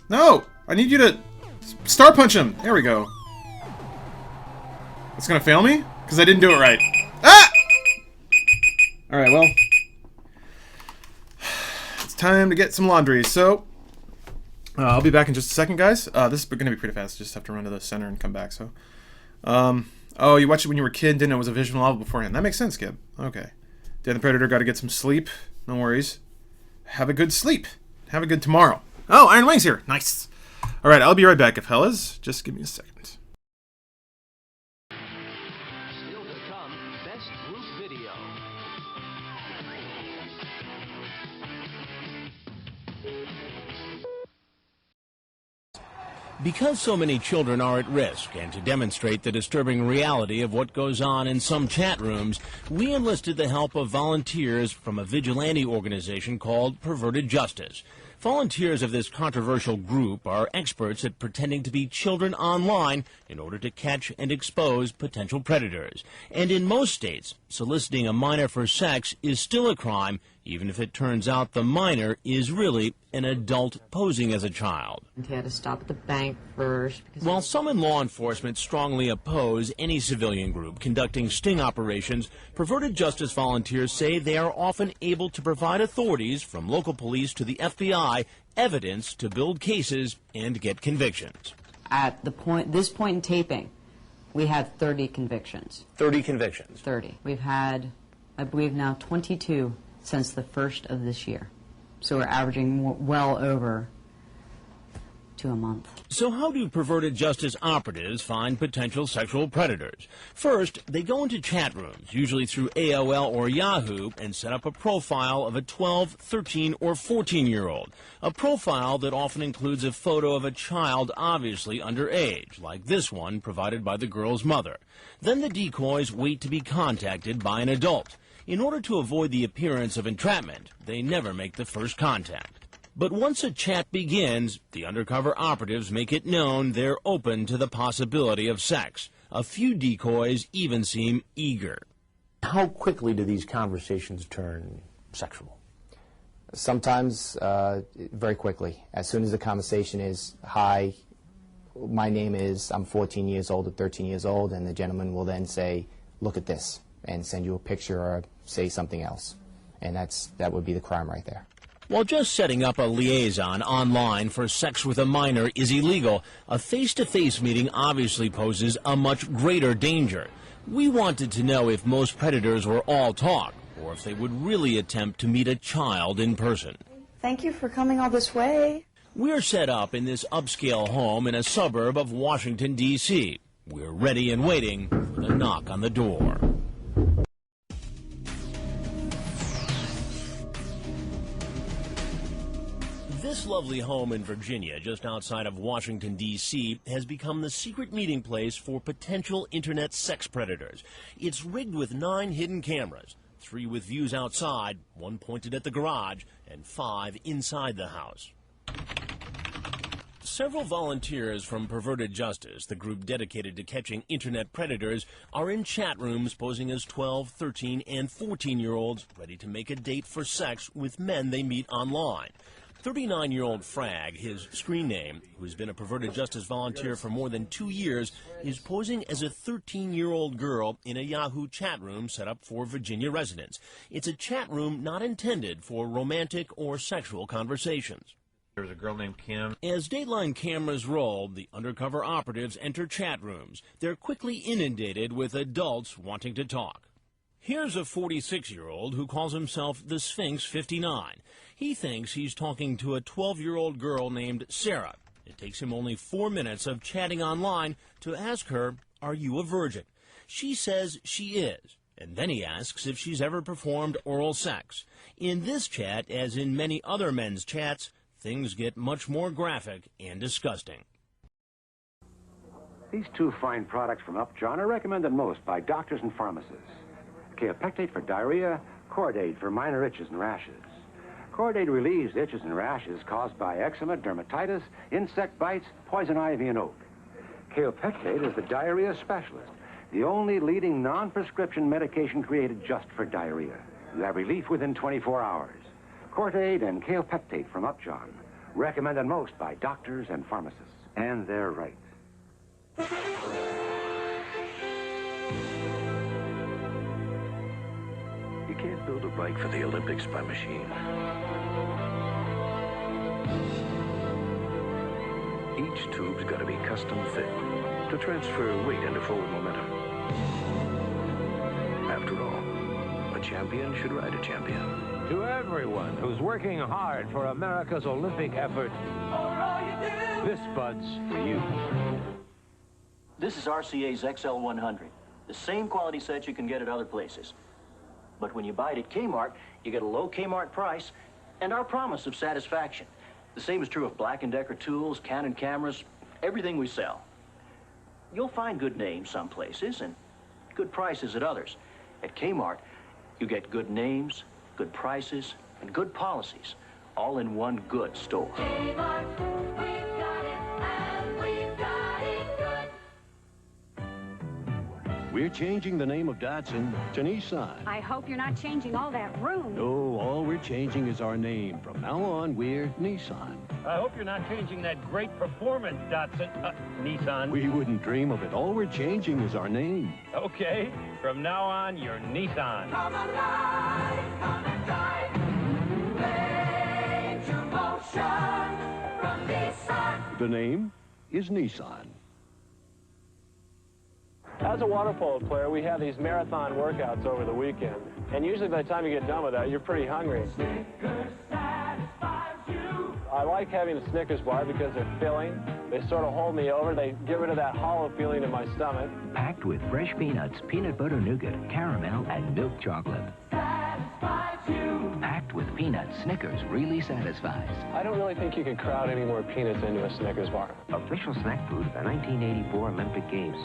No! I need you to... Star Punch him! There we go. It's gonna fail me? Because I didn't do it right. Ah! Alright, well. It's time to get some laundry, so... I'll be back in just a second, guys. This is going to be pretty fast. Just have to run to the center and come back, so... oh, you watched it when you were a kid, didn't know it was a visual novel beforehand. That makes sense, Gib. Okay. Dan the Predator got to get some sleep. No worries. Have a good sleep. Have a good tomorrow. Oh, Iron Wing's here. Nice. Alright, I'll be right back, fellas. Just give me a second. Still to come, best group video. Because so many children are at risk, and to demonstrate the disturbing reality of what goes on in some chat rooms, we enlisted the help of volunteers from a vigilante organization called Perverted Justice. Volunteers of this controversial group are experts at pretending to be children online in order to catch and expose potential predators. And in most states, soliciting a minor for sex is still a crime, even if it turns out the minor is really an adult posing as a child. He had to stop at the bank first. While some in law enforcement strongly oppose any civilian group conducting sting operations, Perverted Justice volunteers say they are often able to provide authorities, from local police to the FBI, evidence to build cases and get convictions. At this point in taping, we had 30 convictions. 30 convictions? 30. We've had, I believe now, 22 since the first of this year. So we're averaging well over 2 a month. So how do Perverted Justice operatives find potential sexual predators? First, they go into chat rooms, usually through AOL or Yahoo, and set up a profile of a 12, 13, or 14-year-old. A profile that often includes a photo of a child obviously underage, like this one provided by the girl's mother. Then the decoys wait to be contacted by an adult. In order to avoid the appearance of entrapment, they never make the first contact. But once a chat begins, the undercover operatives make it known they're open to the possibility of sex. A few decoys even seem eager. How quickly do these conversations turn sexual? Sometimes very quickly. As soon as the conversation is, hi, my name is, I'm 14 years old or 13 years old, and the gentleman will then say, look at this, and send you a picture or say something else. And that would be the crime right there. While just setting up a liaison online for sex with a minor is illegal, a face-to-face meeting obviously poses a much greater danger. We wanted to know if most predators were all talk, or if they would really attempt to meet a child in person. Thank you for coming all this way. We're set up in this upscale home in a suburb of Washington, D.C. We're ready and waiting for the knock on the door. This lovely home in Virginia, just outside of Washington, D.C., has become the secret meeting place for potential internet sex predators. It's rigged with 9 hidden cameras, 3 with views outside, 1 pointed at the garage, and 5 inside the house. Several volunteers from Perverted Justice, the group dedicated to catching internet predators, are in chat rooms posing as 12, 13, and 14-year-olds ready to make a date for sex with men they meet online. 39-year-old Frag, his screen name, who's been a Perverted Justice volunteer for more than 2 years, is posing as a 13-year-old girl in a Yahoo chat room set up for Virginia residents. It's a chat room not intended for romantic or sexual conversations. There's a girl named Kim. As Dateline cameras roll, the undercover operatives enter chat rooms. They're quickly inundated with adults wanting to talk. Here's a 46-year-old who calls himself the Sphinx 59. He thinks he's talking to a 12-year-old girl named Sarah. It takes him only 4 minutes of chatting online to ask her, "Are you a virgin?" She says she is, and then he asks if she's ever performed oral sex. In this chat, as in many other men's chats, things get much more graphic and disgusting. These 2 fine products from Upjohn are recommended most by doctors and pharmacists. Kaopectate for diarrhea, Cordade for minor itches and rashes. Cordade relieves itches and rashes caused by eczema, dermatitis, insect bites, poison ivy, and oak. Kaopectate is the diarrhea specialist, the only leading non-prescription medication created just for diarrhea. You have relief within 24 hours. Cordade and Kaopectate from Upjohn, recommended most by doctors and pharmacists. And they're right. You can't build a bike for the Olympics by machine. Each tube's got to be custom fit to transfer weight into forward momentum. After all, a champion should ride a champion. To everyone who's working hard for America's Olympic effort, this Bud's for you. This is RCA's XL100, the same quality set you can get at other places. But when you buy it at Kmart, you get a low Kmart price and our promise of satisfaction. The same is true of Black & Decker tools, Canon cameras, everything we sell. You'll find good names some places and good prices at others. At Kmart, you get good names, good prices, and good policies, all in one good store. Kmart, we've got it, and we've got it good. We're changing the name of Datsun to Nissan. I hope you're not changing all that room. No, all we're changing is our name. From now on, we're Nissan. I hope you're not changing that great performance, Nissan. We wouldn't dream of it. All we're changing is our name. Okay, from now on, you're Nissan. Come alive, come and drive. Major motion from Nissan. The name is Nissan. As a water polo player, we have these marathon workouts over the weekend. And usually by the time you get done with that, you're pretty hungry. Snickers satisfies you. I like having a Snickers bar because they're filling. They sort of hold me over. They get rid of that hollow feeling in my stomach. Packed with fresh peanuts, peanut butter nougat, caramel, and milk chocolate. Satisfies you. Packed with peanuts, Snickers really satisfies. I don't really think you can crowd any more peanuts into a Snickers bar. Official snack food of the 1984 Olympic Games.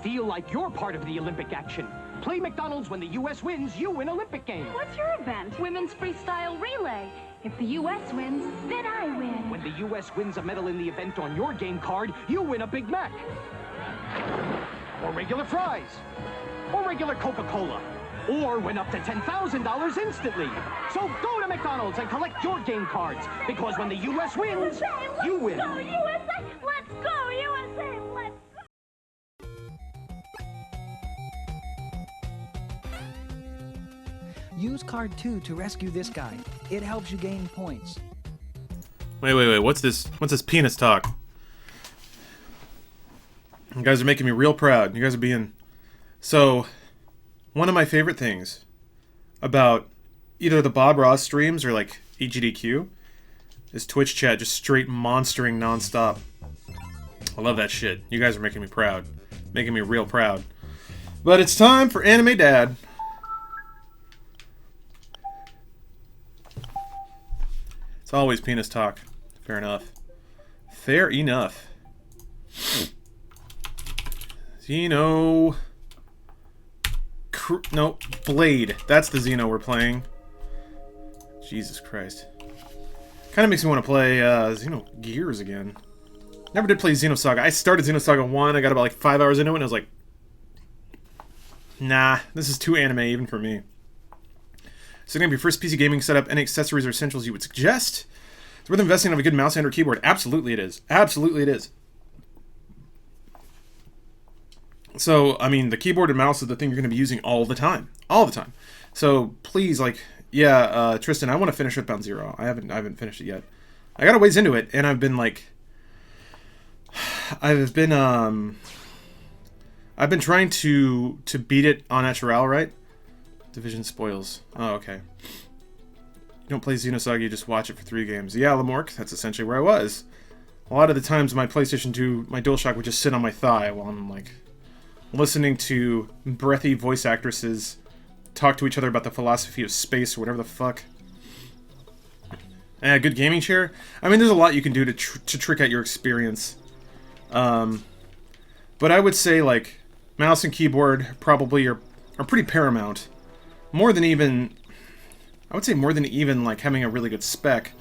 Feel like you're part of the Olympic action. Play McDonald's when the U.S. wins, you win Olympic Games. What's your event? Women's freestyle relay. If the U.S. wins, then I win. When the U.S. wins a medal in the event on your game card, you win a Big Mac. Or regular fries. Or regular Coca-Cola. or win up to $10,000 instantly. So go to McDonald's and collect your game cards, because when the U.S. wins, you win. Let's go, USA! Let's go, USA! Let's Use card 2 to rescue this guy. It helps you gain points. Wait. What's this penis talk? You guys are making me real proud. You guys are being... So, one of my favorite things about either the Bob Ross streams or like EGDQ is Twitch chat just straight monstering nonstop. I love that shit. You guys are making me proud. Making me real proud. But it's time for Anime Dad. It's always penis talk. Fair enough. Fair enough. Xeno... No, Blade. That's the Xeno we're playing. Jesus Christ. Kind of makes me want to play Xeno Gears again. Never did play Xenosaga. I started Xenosaga 1, I got about like 5 hours into it, and I was like... Nah, this is too anime even for me. So gonna be your first PC gaming setup, any accessories or essentials you would suggest? It's worth investing in a good mouse and or keyboard. Absolutely it is. Absolutely it is. So, I mean, the keyboard and mouse is the thing you're going to be using all the time. All the time. So, please, like, yeah, Tristan, I want to finish Earthbound Zero. I haven't finished it yet. I got a ways into it, and I've been, like... I've been trying to beat it on Natural, right? Division spoils. Oh, okay. You don't play Xenosaga, you just watch it for 3 games. Yeah, Lamork, that's essentially where I was. A lot of the times my PlayStation 2, my DualShock would just sit on my thigh while I'm, like... listening to breathy voice actresses talk to each other about the philosophy of space or whatever the fuck. And a good gaming chair? I mean, there's a lot you can do to trick out your experience. But I would say, like, mouse and keyboard probably are pretty paramount. More than even... I would say more than even, like, having a really good spec.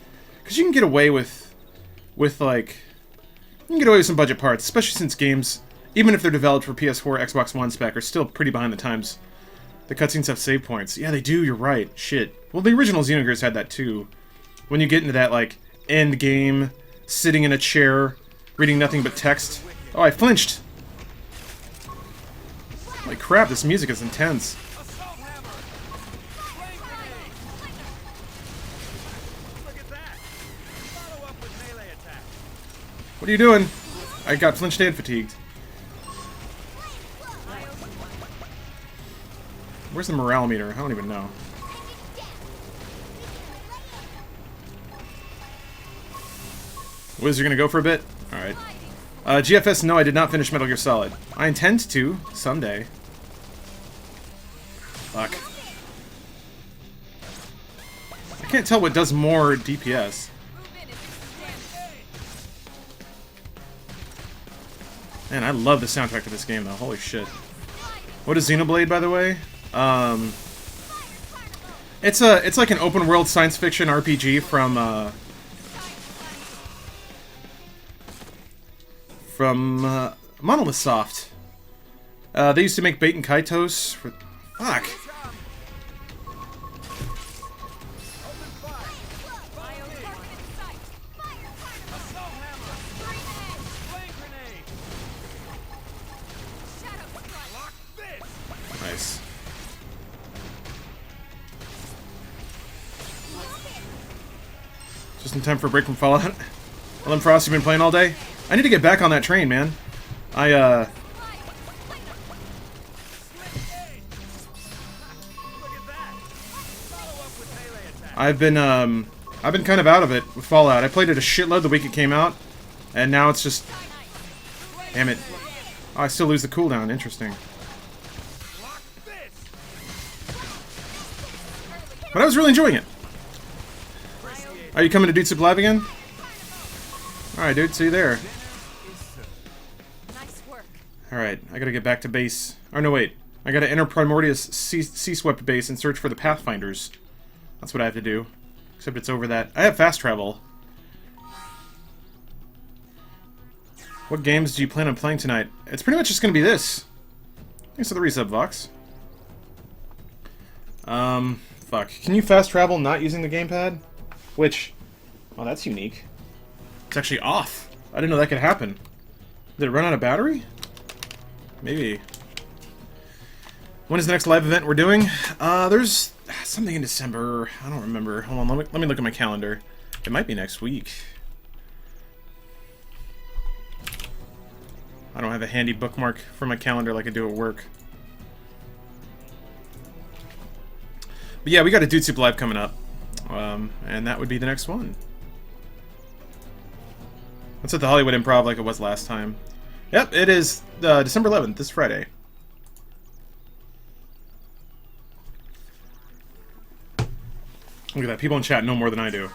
Because you can get away with like... You can get away with some budget parts, especially since games... Even if they're developed for PS4, Xbox One spec, are still pretty behind the times. The cutscenes have save points. Yeah, they do, you're right. Shit. Well, the original Xenogears had that too. When you get into that, like, end game, sitting in a chair, reading nothing but text. Oh, I flinched! Holy crap, this music is intense. What are you doing? I got flinched and fatigued. Where's the morale meter? I don't even know. Wiz, you're gonna go for a bit? Alright. GFS, no, I did not finish Metal Gear Solid. I intend to, someday. Fuck. I can't tell what does more DPS. Man, I love the soundtrack to this game, though. Holy shit. What is Xenoblade, by the way? It's like an open world science fiction RPG from Monolith Soft. They used to make Bait and Kaitos for... Fuck! Nice. Just in time for a break from Fallout. Well, then Frost, you've been playing all day? I need to get back on that train, man. I've been kind of out of it with Fallout. I played it a shitload the week it came out, and now it's just... Damn it. Oh, I still lose the cooldown. Interesting. But I was really enjoying it. Are you coming to Dude Soup Live again? Alright, dude. See you there. Alright, I gotta get back to base. Oh, no, wait. I gotta enter Primordia's Sea-Swept base and search for the Pathfinders. That's what I have to do. Except it's over that. I have fast travel. What games do you plan on playing tonight? It's pretty much just gonna be this. Thanks for the resub, Vox. Fuck. Can you fast travel not using the gamepad? Which... Oh, that's unique. It's actually off. I didn't know that could happen. Did it run out of battery? Maybe. When is the next live event we're doing? There's something in December. I don't remember. Hold on, let me look at my calendar. It might be next week. I don't have a handy bookmark for my calendar like I do at work. But yeah, we got a Dude Soup Live coming up. And that would be the next one. It's at the Hollywood Improv like it was last time. Yep, it is December 11th, this Friday. Look at that, people in chat know more than I do.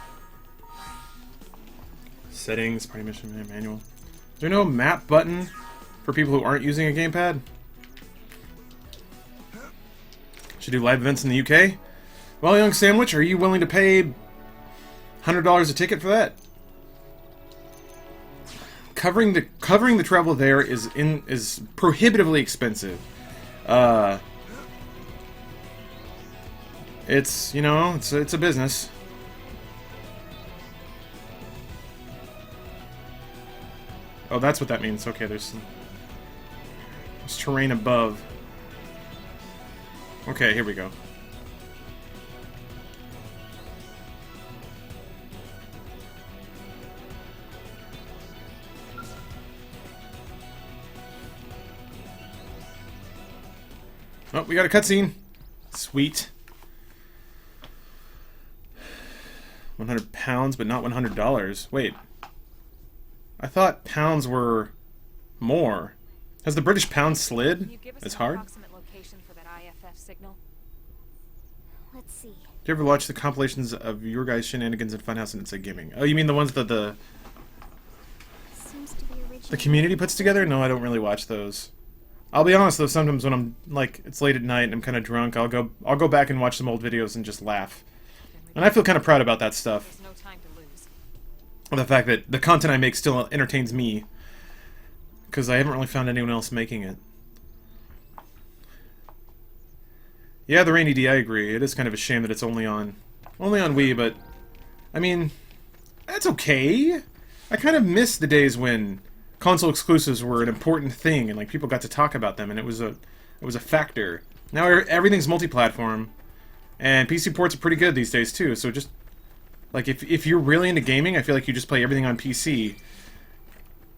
Settings, party mission manual. Is there no map button for people who aren't using a gamepad? Should do live events in the UK? Well, Young Sandwich, are you willing to pay $100 a ticket for that? Covering the travel there is prohibitively expensive. It's, you know, it's a business. Oh, that's what that means. Okay, there's terrain above. Okay, here we go. Oh, we got a cutscene. Sweet. 100 pounds, but not $100. Wait. I thought pounds were more. Has the British pound slid? It's hard? Location for that IFF signal? Let's see. Do you ever watch the compilations of your guys' shenanigans in Funhouse and It's a Gaming? Oh, you mean the ones that the community puts together? No, I don't really watch those. I'll be honest though, sometimes when I'm like it's late at night and I'm kind of drunk, I'll go back and watch some old videos and just laugh. And I feel kind of proud about that stuff. There's no time to lose. The fact that the content I make still entertains me, because I haven't really found anyone else making it. Yeah, the Rainy D, I agree. It is kind of a shame that it's only on Wii, but I mean, that's okay. I kind of miss the days when console exclusives were an important thing and like people got to talk about them and it was a factor. Now everything's multi-platform, and PC ports are pretty good these days too. So just like if you're really into gaming, I feel like you just play everything on PC.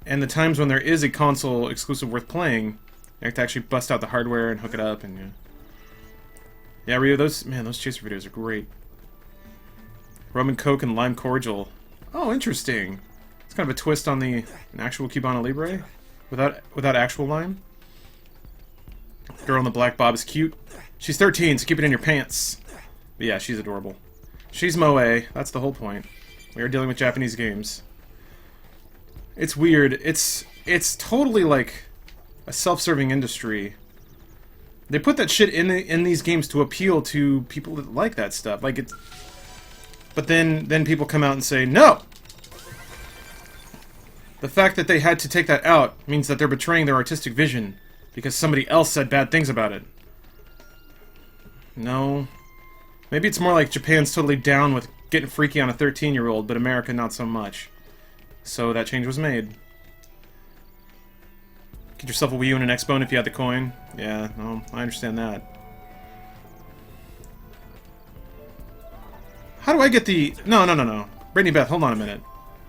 And the times when there is a console exclusive worth playing, you have to actually bust out the hardware and hook it up and yeah, Rio, those chaser videos are great. Rum and Coke and lime cordial. Oh, interesting. It's kind of a twist on an actual Cubano Libre without actual lime. Girl in the black bob is cute. She's 13, so keep it in your pants. But yeah, she's adorable. She's moe. That's the whole point. We are dealing with Japanese games. It's weird. It's totally like a self-serving industry. They put that shit in these games to appeal to people that like that stuff. Like it's, but then people come out and say no. The fact that they had to take that out means that they're betraying their artistic vision because somebody else said bad things about it. No. Maybe it's more like Japan's totally down with getting freaky on a 13-year-old, but America not so much. So that change was made. Get yourself a Wii U and an X-Bone if you had the coin. Yeah, no, I understand that. How do I get the... No. Brittany Beth, hold on a minute.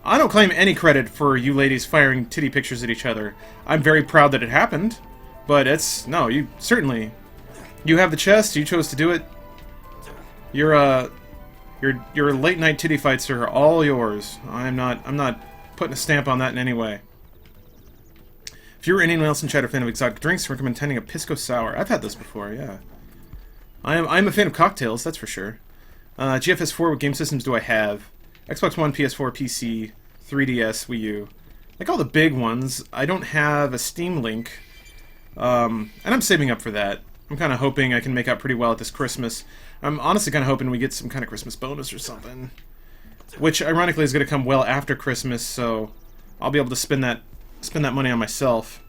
I don't claim any credit for you ladies firing titty pictures at each other. I'm very proud that it happened. But it's... No, you... Certainly. You have the chest, you chose to do it. Your late-night titty fights are all yours. I'm not putting a stamp on that in any way. If you're anyone else in chat or fan of exotic drinks, recommend tending a Pisco Sour. I've had those before, yeah. I'm a fan of cocktails, that's for sure. GFS4, what game systems do I have? Xbox One, PS4, PC, 3DS, Wii U. Like all the big ones, I don't have a Steam Link. And I'm saving up for that. I'm kind of hoping I can make out pretty well at this Christmas. I'm honestly kind of hoping we get some kind of Christmas bonus or something. Which, ironically, is going to come well after Christmas, so I'll be able to spend that money on myself.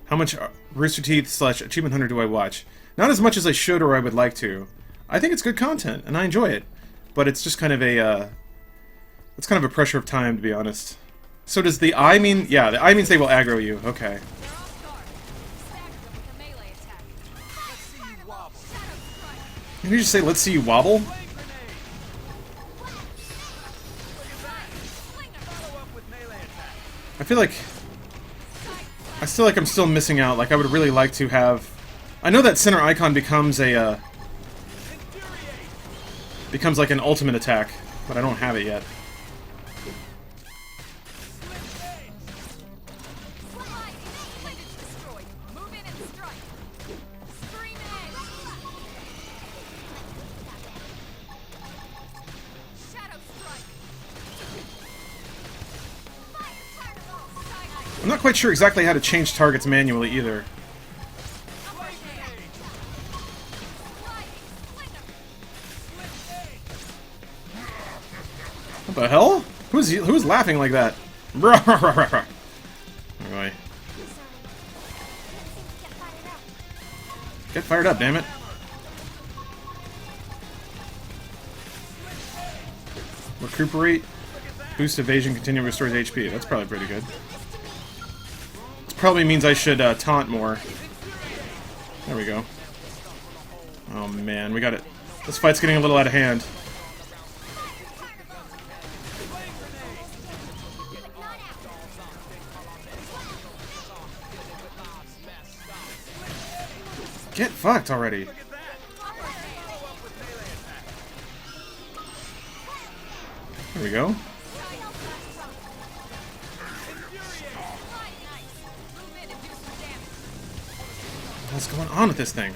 How much Rooster Teeth / Achievement Hunter do I watch? Not as much as I should or I would like to. I think it's good content, and I enjoy it. But it's just kind of a, it's kind of a pressure of time, to be honest. So does the eye mean... Yeah, the eye means they will aggro you. Okay. Can you just say, let's see you wobble? I feel like... I feel like I'm still missing out. Like, I would really like to have... I know that center icon becomes a, becomes like an ultimate attack, but I don't have it yet. I'm not quite sure exactly how to change targets manually either. What the hell? Who's laughing like that? Anyway. Get fired up, damn it. Recuperate. Boost evasion, continue restores HP. That's probably pretty good. This probably means I should taunt more. There we go. Oh man, we got it. This fight's getting a little out of hand. Get fucked already. There we go. What's going on with this thing?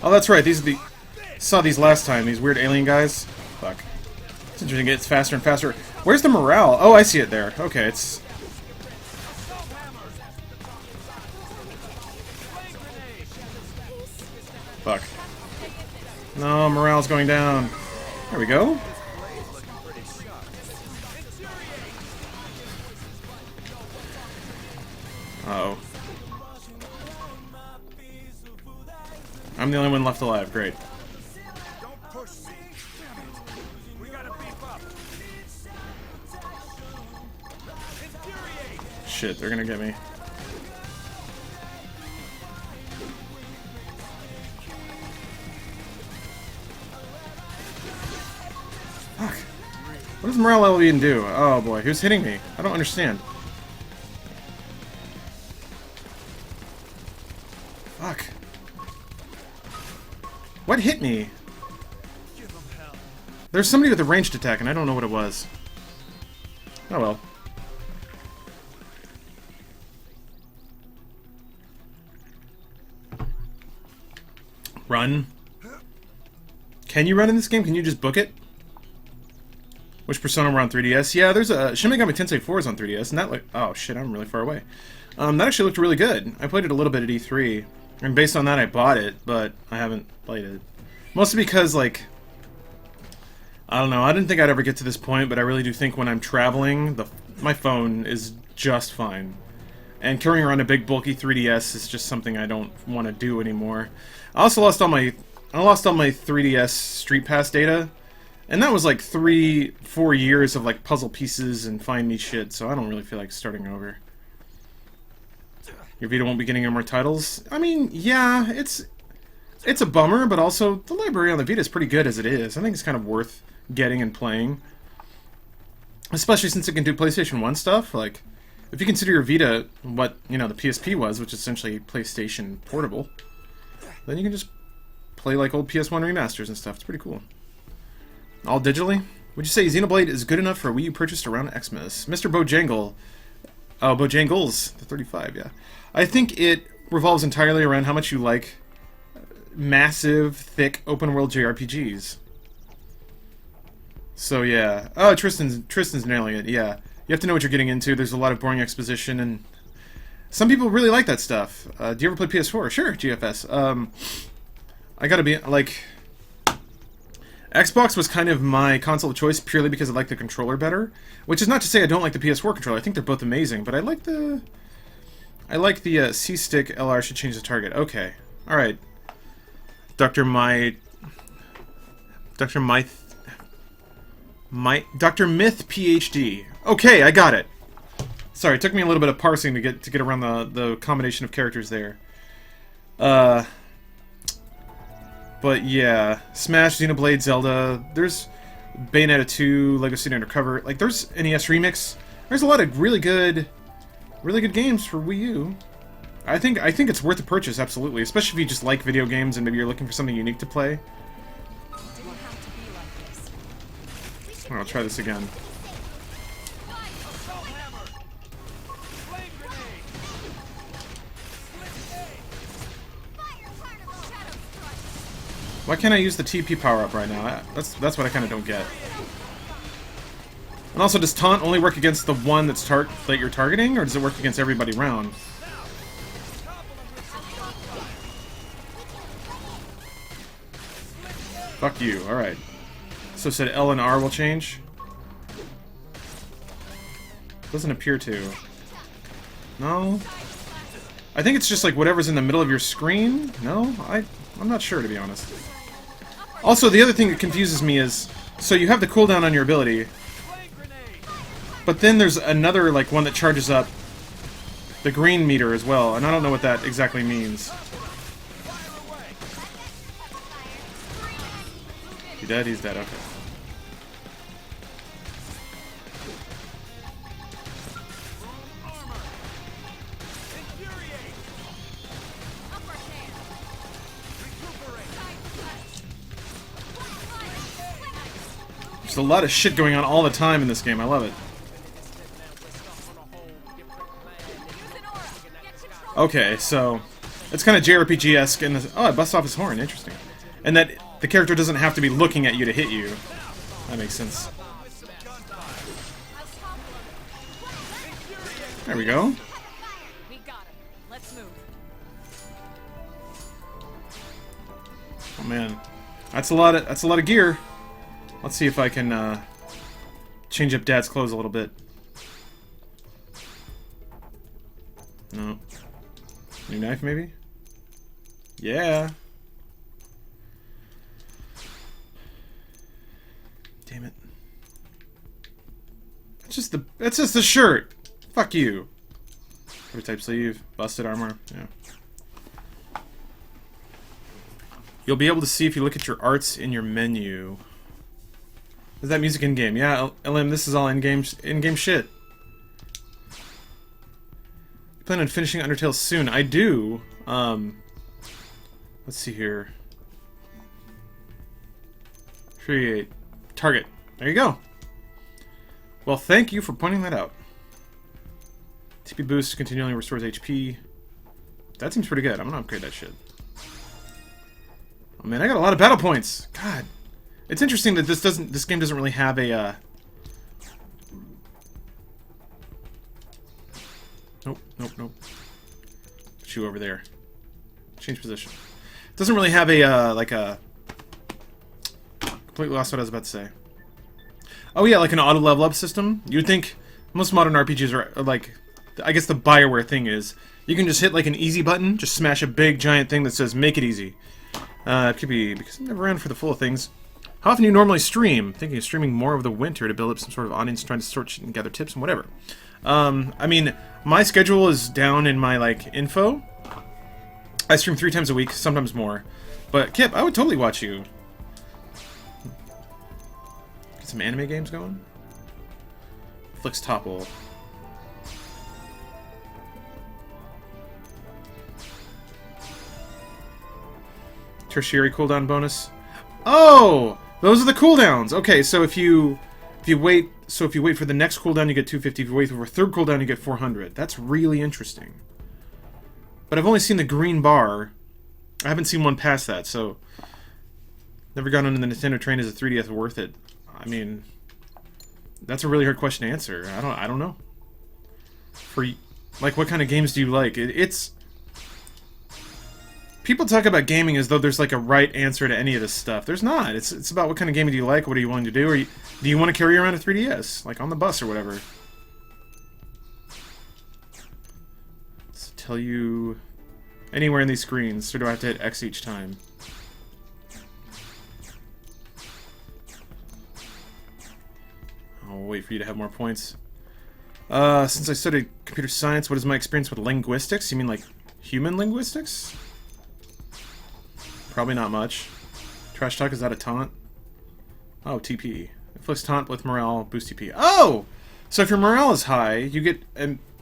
Oh, that's right. These are the... Saw these last time. These weird alien guys. Fuck. It's interesting. It gets faster and faster. Where's the morale? Oh, I see it there. Okay, it's... Fuck. No, morale's going down. There we go. Uh-oh. I'm the only one left alive. Great. Shit, they're gonna get me. Fuck. What does morale even do? Oh boy, who's hitting me? I don't understand. Fuck. What hit me? There's somebody with a ranged attack and I don't know what it was. Oh well. Run. Can you run in this game? Can you just book it? Which Persona were on 3DS? Yeah, there's a Shin Megami Tensei 4 is on 3DS, and that like, oh shit, I'm really far away. That actually looked really good. I played it a little bit at E3, and based on that, I bought it, but I haven't played it. Mostly because, like, I don't know. I didn't think I'd ever get to this point, but I really do think when I'm traveling, my phone is just fine. And carrying around a big bulky 3DS is just something I don't want to do anymore. I also lost all my 3DS Street Pass data, and that was like 3-4 years of like puzzle pieces and find me shit, so I don't really feel like starting over. Your Vita won't be getting any more titles? I mean, yeah, it's a bummer, but also the library on the Vita is pretty good as it is. I think it's kind of worth getting and playing. Especially since it can do PlayStation 1 stuff. Like, if you consider your Vita what, you know, the PSP was, which is essentially PlayStation Portable, then you can just play like old PS1 remasters and stuff. It's pretty cool. All digitally? Would you say Xenoblade is good enough for a Wii U purchased around Xmas? Mr. Bojangle. Oh, Bojangles. The 35, yeah. I think it revolves entirely around how much you like massive, thick, open-world JRPGs. So, yeah. Oh, Tristan's nailing it, yeah. You have to know what you're getting into. There's a lot of boring exposition, and some people really like that stuff. Do you ever play PS4? Sure, GFS. I gotta be, like... Xbox was kind of my console of choice purely because I like the controller better. Which is not to say I don't like the PS4 controller. I think they're both amazing, but I like the I like the C-stick LR should change the target. Okay. Alright. Dr. Myth PhD. Okay, I got it. Sorry, it took me a little bit of parsing to get around the combination of characters there. But yeah, Smash, Xenoblade, Zelda. There's Bayonetta 2, Lego City Undercover. Like, there's NES Remix. There's a lot of really good games for Wii U. I think it's worth a purchase, absolutely, especially if you just like video games and maybe you're looking for something unique to play. I'll try this again. Why can't I use the TP power-up right now? That's what I kind of don't get. And also, does taunt only work against the one that you're targeting, or does it work against everybody round? Fuck you, alright. So it said L and R will change? Doesn't appear to. No? I think it's just like whatever's in the middle of your screen? No? I'm not sure, to be honest. Also, the other thing that confuses me is, so you have the cooldown on your ability, but then there's another, like, one that charges up the green meter as well, and I don't know what that exactly means. He dead? He's dead, okay. There's a lot of shit going on all the time in this game. I love it. Okay, so it's kind of JRPG-esque in this. Oh, I bust off his horn. Interesting. And that the character doesn't have to be looking at you to hit you. That makes sense. There we go. Oh man, that's a lot of gear. Let's see if I can change up Dad's clothes a little bit. No. New knife, maybe? Yeah. Damn it. It's just the shirt. Fuck you. Every type sleeve, busted armor. Yeah. You'll be able to see if you look at your arts in your menu. Is that music in game? Yeah, LM. This is all in-game shit. You plan on finishing Undertale soon? I do. Let's see here. Create target. There you go. Well, thank you for pointing that out. TP boost continually restores HP. That seems pretty good. I'm gonna upgrade that shit. Oh man, I got a lot of battle points. God. It's interesting that this game doesn't really have a Nope. Put you over there. Change position. It doesn't really have a like a completely lost what I was about to say. Oh yeah, like an auto level up system. You'd think most modern RPGs are like, I guess the BioWare thing is you can just hit like an easy button, just smash a big giant thing that says make it easy. It could be because I'm never around for the full of things. How often do you normally stream? Thinking of streaming more over the winter to build up some sort of audience, trying to sort and gather tips and whatever. I mean, my schedule is down in my, like, info. I stream 3 times a week, sometimes more. But, Kip, I would totally watch you. Get some anime games going? Flicks topple. Tertiary cooldown bonus. Oh! Those are the cooldowns. Okay, so if you wait for the next cooldown, you get 250. If you wait for a third cooldown, you get 400. That's really interesting. But I've only seen the green bar. I haven't seen one past that, so never got on the Nintendo train. Is a 3DS worth it? I mean, that's a really hard question to answer. I don't know. For like, what kind of games do you like? It's people talk about gaming as though there's like a right answer to any of this stuff. There's not. It's about what kind of gaming do you like, what are you willing to do, or do you want to carry around a 3DS, like on the bus or whatever. Let's tell you anywhere in these screens, or do I have to hit X each time? I'll wait for you to have more points. Since I studied computer science, what is my experience with linguistics? You mean like human linguistics? Probably not much. Trash talk, is that a taunt? Oh, TP. Inflicts taunt with morale, boost TP. Oh! So if your morale is high, you get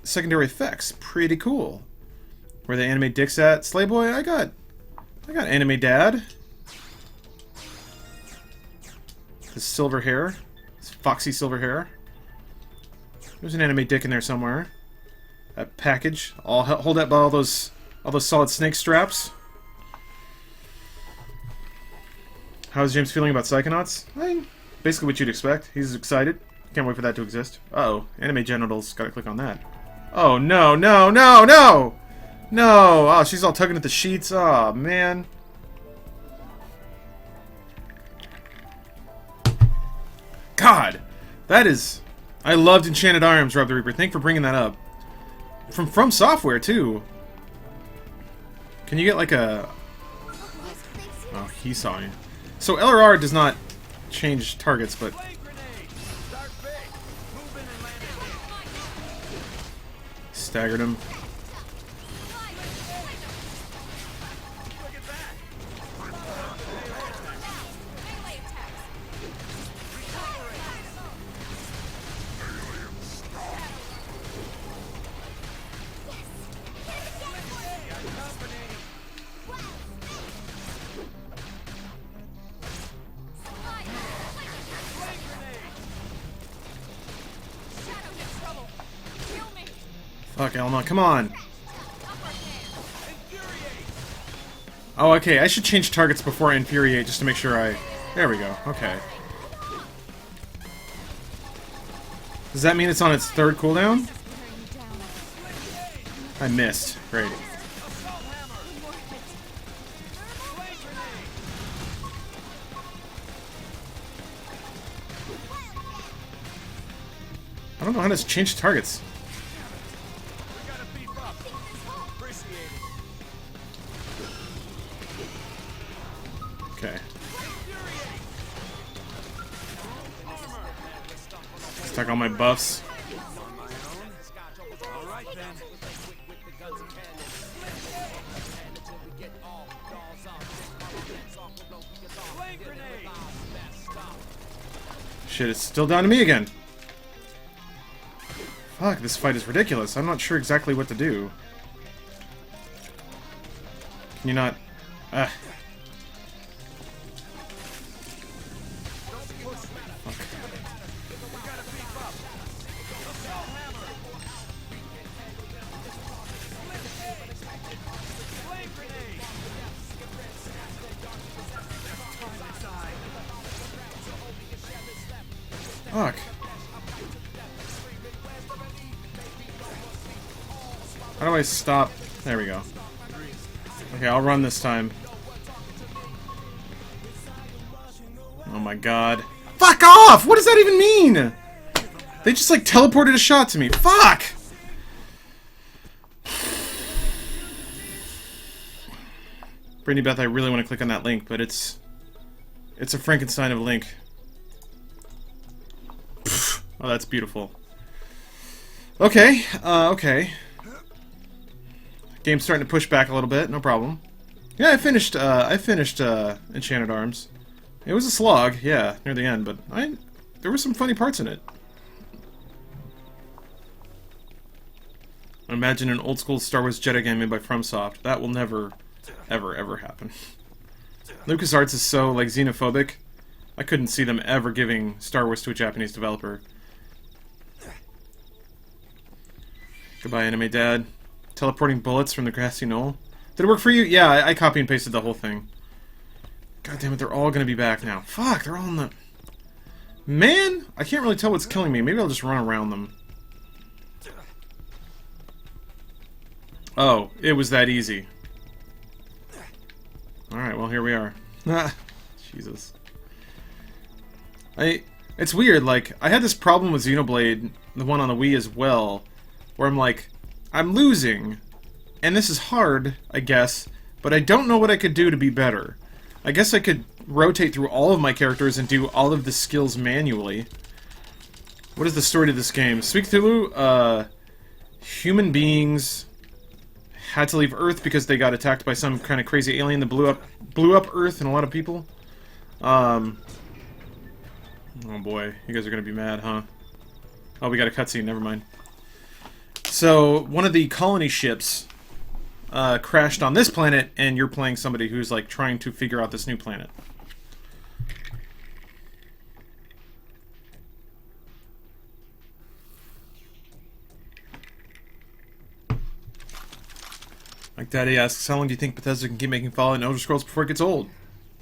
secondary effects. Pretty cool. Where the anime dicks at? Slayboy, I got anime dad. His silver hair. His foxy silver hair. There's an anime dick in there somewhere. That package. I'll hold up by all those solid snake straps. How's James feeling about Psychonauts? Basically what you'd expect. He's excited. Can't wait for that to exist. Uh-oh. Anime genitals. Gotta click on that. Oh, no, no, no, no! No! Oh, she's all tugging at the sheets. Oh, man. God! That is... I loved Enchanted Arms, Rob the Reaper. Thank you for bringing that up. From Software, too. Can you get, like, a... Oh, he saw me. So LRR does not change targets, but... Staggered him. Fuck, Elma, come on! Oh, okay, I should change targets before I Infuriate just to make sure I... There we go, okay. Does that mean it's on its third cooldown? I missed. Great. I don't know how to change targets. Okay. Stuck all my buffs. Shit, it's still down to me again. Fuck, this fight is ridiculous. I'm not sure exactly what to do. Can you not... Fuck. How do I stop? There we go. Okay, I'll run this time. Oh my god. Fuck off! What does that even mean? They just like teleported a shot to me. Fuck! Brittany Beth, I really want to click on that link, but it's a Frankenstein of a link. Oh, that's beautiful. Okay, okay. Game's starting to push back a little bit, no problem. Yeah, I finished Enchanted Arms. It was a slog, yeah, near the end, but there were some funny parts in it. Imagine an old-school Star Wars Jedi game made by FromSoft. That will never, ever, ever happen. LucasArts is so, like, xenophobic. I couldn't see them ever giving Star Wars to a Japanese developer. Goodbye, Anime Dad. Teleporting bullets from the grassy knoll. Did it work for you? Yeah, I copy and pasted the whole thing. God damn it, they're all gonna be back now. Fuck, they're all in the... Man! I can't really tell what's killing me. Maybe I'll just run around them. Oh, it was that easy. Alright, well, here we are. Jesus. It's weird, like, I had this problem with Xenoblade, the one on the Wii as well, where I'm like, I'm losing, and this is hard, I guess, but I don't know what I could do to be better. I guess I could rotate through all of my characters and do all of the skills manually. What is the story to this game? Speak Cthulhu, human beings had to leave Earth because they got attacked by some kind of crazy alien that blew up Earth and a lot of people. Oh boy, you guys are gonna be mad, huh? Oh, we got a cutscene, never mind. So, one of the colony ships crashed on this planet, and you're playing somebody who's, like, trying to figure out this new planet. Like Daddy asks, how long do you think Bethesda can keep making Fallout and Elder Scrolls before it gets old?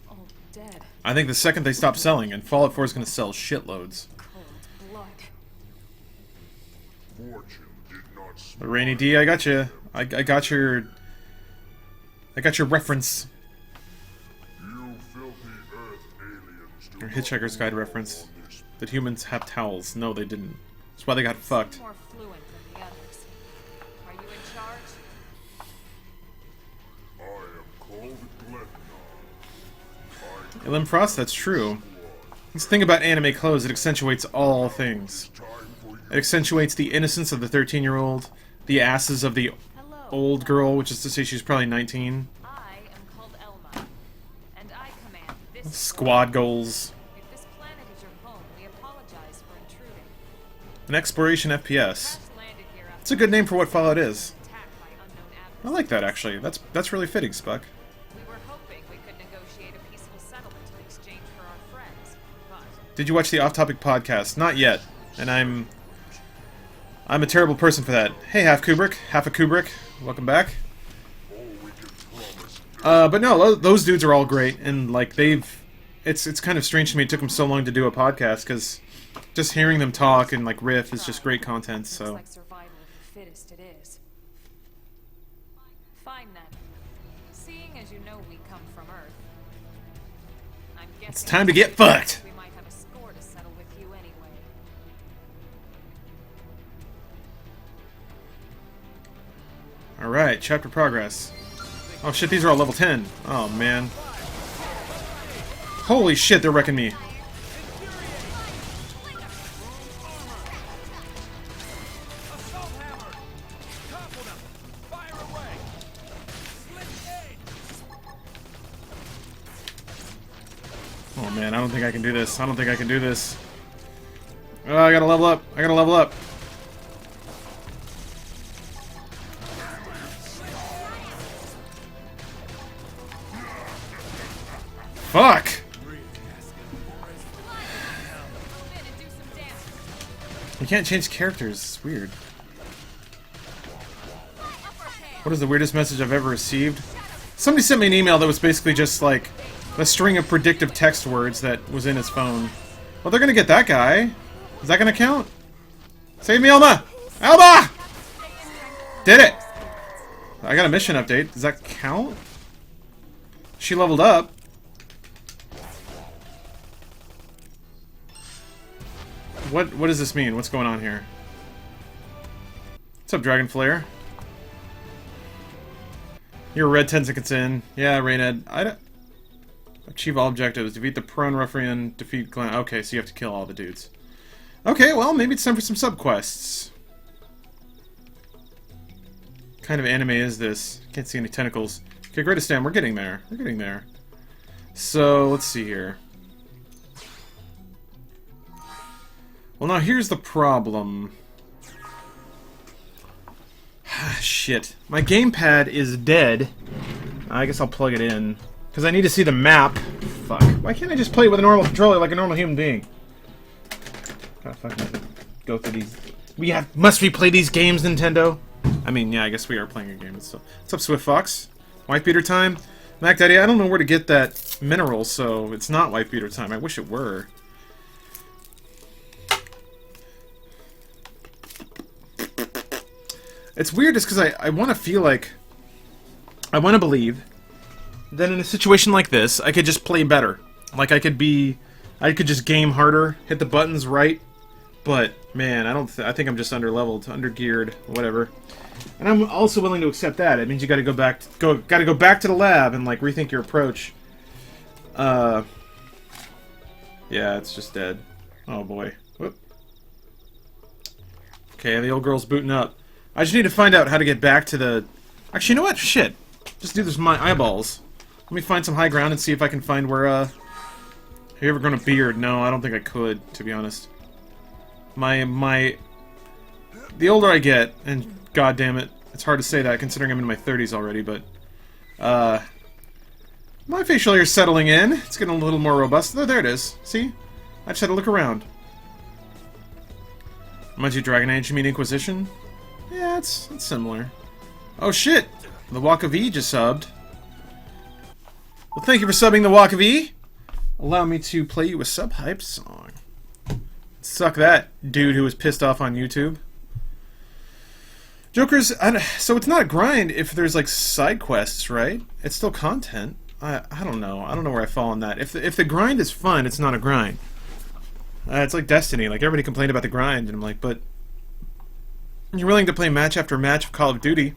All dead. I think the second they stop selling, and Fallout 4 is going to sell shitloads. Cold blood. But Rainy D, I got you. I got your reference. Your Hitchhiker's Guide reference. Did humans have towels? No, they didn't. That's why they got fucked. More fluent than the others. Are you in charge? Elim Frost, that's true. This thing about anime clothes, it accentuates all things. It accentuates the innocence of the 13-year-old, the asses of the old girl, which is to say she's probably 19. I am called Elma, and I command this Squad goals. If this planet is your home, we apologize for intruding. An exploration FPS. It's a good name for what Fallout is. I like that, actually. That's really fitting, Spuck. We were hoping we could negotiate a peaceful settlement in exchange for our friends, but Did you watch the Off-Topic podcast? Not yet. And I'm a terrible person for that. Hey, Half a Kubrick. Welcome back. But no, those dudes are all great, and like it's kind of strange to me it took them so long to do a podcast, because just hearing them talk and like riff is just great content. So like survival of the fittest it is. Fine then. Seeing as you know we come from Earth, I'm guessing it's time to get fucked. we might have a score to settle with you anyway. Alright, chapter progress. Oh shit, these are all level 10. Oh man. Holy shit, they're wrecking me. Oh man, I don't think I can do this. I don't think I can do this. Oh, I gotta level up. I gotta level up. Fuck! You can't change characters. It's weird. What is the weirdest message I've ever received? Somebody sent me an email that was basically just like a string of predictive text words that was in his phone. Well, they're gonna get that guy. Is that gonna count? Save me, Elma! Elma! Did it! I got a mission update. Does that count? She leveled up. What does this mean? What's going on here? What's up, Dragon Flare? You're red 10 seconds in. Yeah, Rayned. I don't... Achieve all objectives. Defeat the prone ruffian. Defeat clan. Okay, so you have to kill all the dudes. Okay, well, maybe it's time for some subquests. What kind of anime is this? Can't see any tentacles. Okay, greatest stem. We're getting there. We're getting there. So, let's see here. Well, now here's the problem. Shit. My gamepad is dead. I guess I'll plug it in. Because I need to see the map. Fuck. Why can't I just play it with a normal controller like a normal human being? Gotta fucking go through these... Must we play these games, Nintendo? I mean, yeah, I guess we are playing a game. So, what's up, Swift Fox? Wife beater time? Mac Daddy, I don't know where to get that mineral, so it's not wife beater time. I wish it were. It's weird just because I want to feel like... I want to believe that in a situation like this, I could just play better. Like, I could just game harder, hit the buttons right. But, man, I think I'm just under-leveled, under-geared, whatever. And I'm also willing to accept that. It means you got to go back to the lab and like rethink your approach. Yeah, it's just dead. Oh boy. Whoop. Okay, the old girl's booting up. I just need to find out how to get back to the... Actually, you know what? Shit. Just do this with my eyeballs. Let me find some high ground and see if I can find where, Have you ever grown a beard? No, I don't think I could, to be honest. The older I get, and god damn it, it's hard to say that considering I'm in my 30s already, but, my facial hair is settling in. It's getting a little more robust. Oh, there it is. See? I just had to look around. Reminds you of Dragon Age, you mean Inquisition? Yeah, it's similar. Oh shit! The Walk of E just subbed. Well, thank you for subbing the Walk of E. Allow me to play you a sub-hype song. Suck that, dude who was pissed off on YouTube. Joker's... so it's not a grind if there's, like, side quests, right? It's still content. I don't know. I don't know where I fall on that. If the grind is fun, it's not a grind. It's like Destiny. Like, everybody complained about the grind, and I'm like, but... You're willing to play match after match of Call of Duty.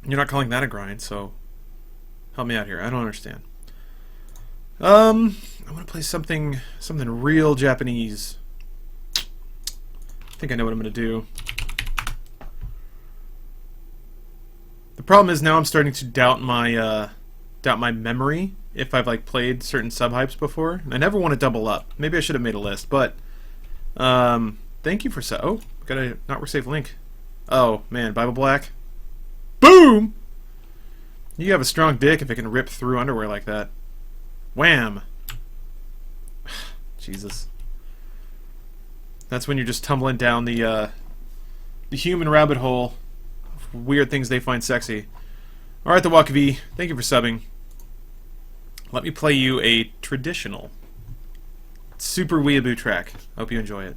You're not calling that a grind, so... Help me out here. I don't understand. I want to play something real Japanese. I think I know what I'm going to do. The problem is now I'm starting to doubt my memory if I've like played certain sub-hypes before. I never want to double up. Maybe I should have made a list, but thank you for oh, got a not resave link. Oh man, Bible Black. Boom! You have a strong dick if it can rip through underwear like that. Wham! Jesus. That's when you're just tumbling down the human rabbit hole of weird things they find sexy. Alright, the Walk V, thank you for subbing. Let me play you a traditional, super weeaboo track. Hope you enjoy it.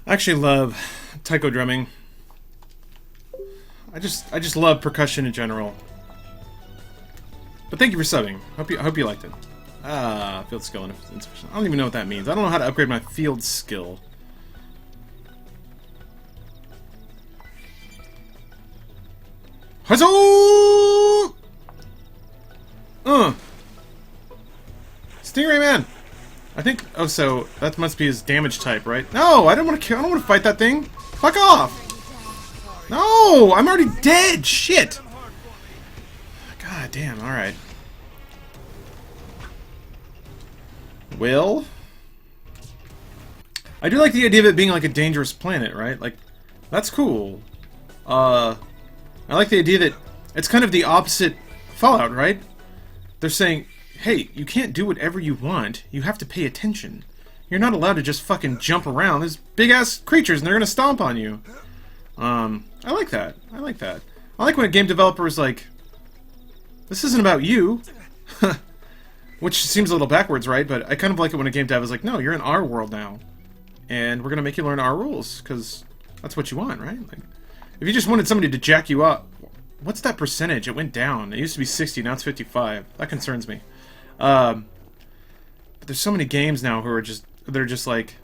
I actually love taiko drumming. I just love percussion in general. But thank you for subbing. Hope you liked it. Field skill and insufficient. I don't even know what that means. I don't know how to upgrade my field skill. Huzzle! Stingray Man. I think. Oh, so that must be his damage type, right? No, I don't want to kill. I don't want to fight that thing. Fuck off! No, I'm already dead. Shit. God damn. All right. Will. I do like the idea of it being like a dangerous planet, right? Like, that's cool. I like the idea that it's kind of the opposite Fallout, right? They're saying, hey, you can't do whatever you want. You have to pay attention. You're not allowed to just fucking jump around. There's big-ass creatures, and they're gonna stomp on you. I like that. I like that. I like when a game developer is like, This isn't about you. Which seems a little backwards, right? But I kind of like it when a game dev is like, no, you're in our world now. And we're going to make you learn our rules, because that's what you want, right? Like, if you just wanted somebody to jack you up... What's that percentage? It went down. It used to be 60, now it's 55. That concerns me. But there's so many games now who are just... They're just like...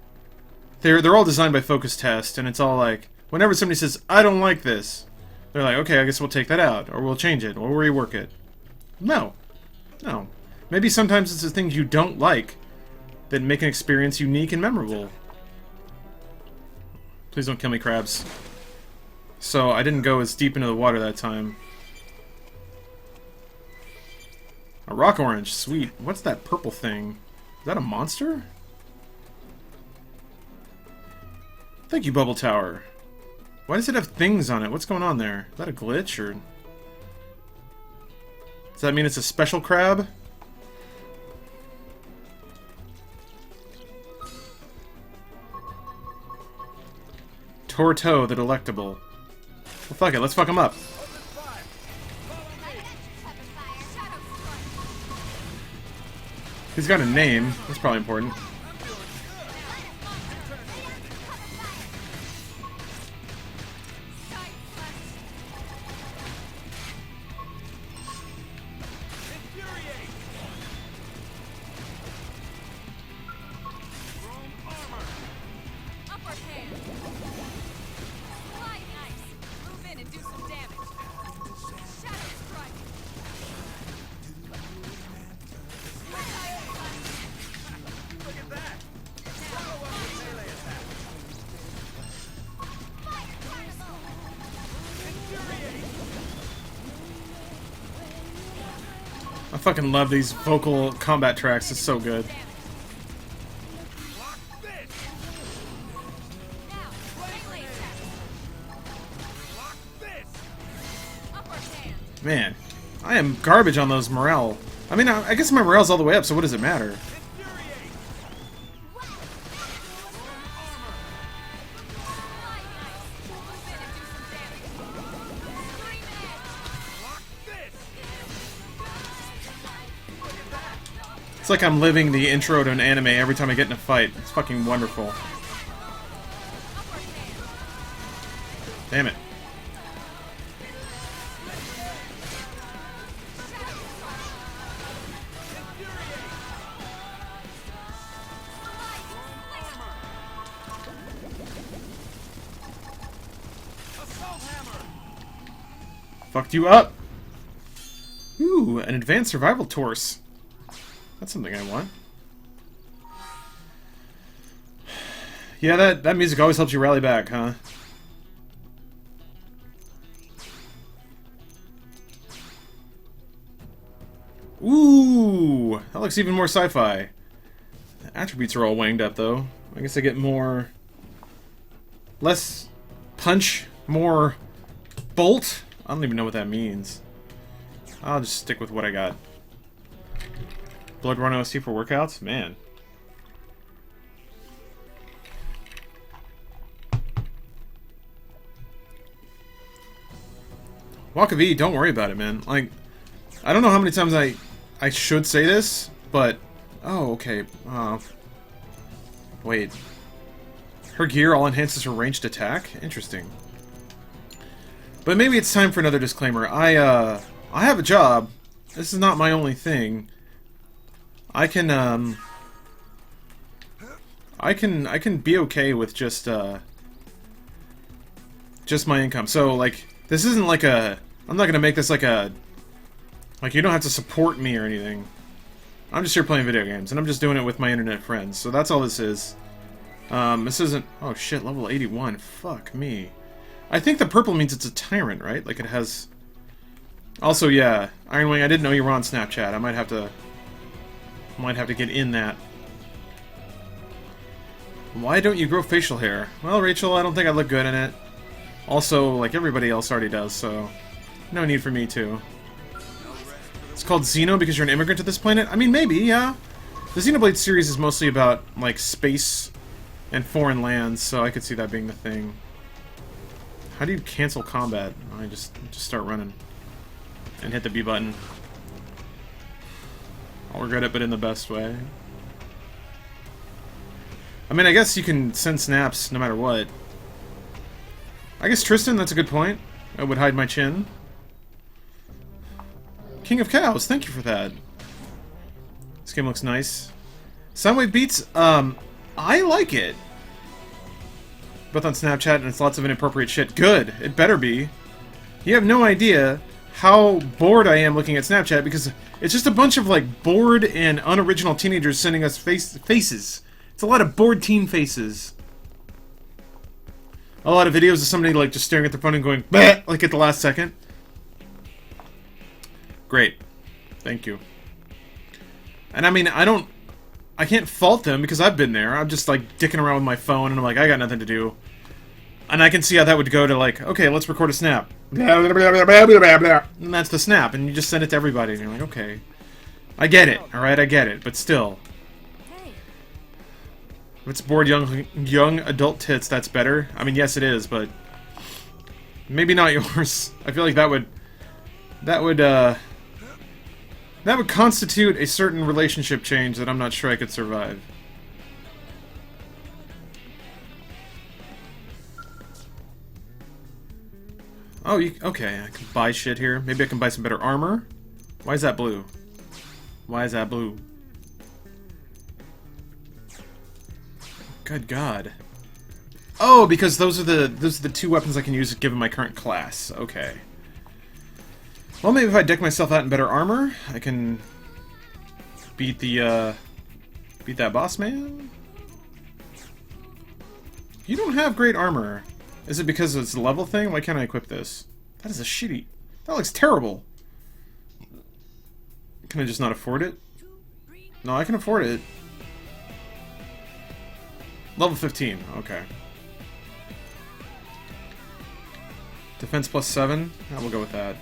They're all designed by Focus Test, and it's all like... Whenever somebody says, I don't like this, they're like, okay, I guess we'll take that out, or we'll change it, or we'll rework it. No. No. Maybe sometimes it's the things you don't like that make an experience unique and memorable. Please don't kill me, crabs. So, I didn't go as deep into the water that time. A rock orange, sweet. What's that purple thing? Is that a monster? Thank you, Bubble Tower. Why does it have things on it? What's going on there? Is that a glitch, or... Does that mean it's a special crab? Torto the Delectable. Well, fuck it, let's fuck him up. He's got a name. That's probably important. I fucking love these vocal combat tracks, it's so good. Man, I am garbage on those morale. I mean, I guess my morale's all the way up, so what does it matter? It's like I'm living the intro to an anime every time I get in a fight. It's fucking wonderful. Damn it. Fucked you up! Ooh, an advanced survival torse. That's something I want. Yeah, that music always helps you rally back, huh? Ooh! That looks even more sci-fi. The attributes are all wanged up, though. I guess I get more... less punch, more bolt? I don't even know what that means. I'll just stick with what I got. Blood Run OST for workouts? Man. Walk of E, don't worry about it, man. Like, I don't know how many times I should say this, but... Oh, okay. Wait. Her gear all enhances her ranged attack? Interesting. But maybe it's time for another disclaimer. I have a job. This is not my only thing. I can be okay with just my income. So, like, this isn't like a... I'm not gonna make this like a... Like, you don't have to support me or anything. I'm just here playing video games, and I'm just doing it with my internet friends. So that's all this is. This isn't... Oh shit, level 81. Fuck me. I think the purple means it's a tyrant, right? Like, it has... Also, yeah, Ironwing, I didn't know you were on Snapchat. I might have to get in that. Why don't you grow facial hair? Well, Rachel, I don't think I look good in it. Also, like everybody else already does, so... No need for me to. It's called Xeno because you're an immigrant to this planet? I mean, maybe, yeah. The Xenoblade series is mostly about, like, space and foreign lands, so I could see that being the thing. How do you cancel combat? I just start running. And hit the B button. I'll regret it, but in the best way. I mean, I guess you can send snaps no matter what. I guess Tristan, that's a good point. I would hide my chin. King of Cows, thank you for that. This game looks nice. Soundwave Beats, I like it. Both on Snapchat, and it's lots of inappropriate shit. Good, it better be. You have no idea how bored I am looking at Snapchat, because it's just a bunch of, like, bored and unoriginal teenagers sending us faces. It's a lot of bored teen faces. A lot of videos of somebody, like, just staring at their phone and going, bleh, like, at the last second. Great. Thank you. And, I mean, I can't fault them, because I've been there. I'm just, like, dicking around with my phone, and I'm like, I got nothing to do. And I can see how that would go to, like, okay, let's record a snap. And that's the snap, and you just send it to everybody, and you're like, okay. I get it, alright, I get it, but still. If it's bored young adult tits, that's better. I mean, yes it is, but maybe not yours. I feel like that would constitute a certain relationship change that I'm not sure I could survive. Oh, okay, I can buy shit here. Maybe I can buy some better armor. Why is that blue? Why is that blue? Good God. Oh, because those are the two weapons I can use given my current class. Okay. Well, maybe if I deck myself out in better armor, I can beat that boss man. You don't have great armor. Is it because it's a level thing? Why can't I equip this? That is a shitty. That looks terrible. Can I just not afford it? No, I can afford it. Level 15, okay. Defense plus 7? I will go with that.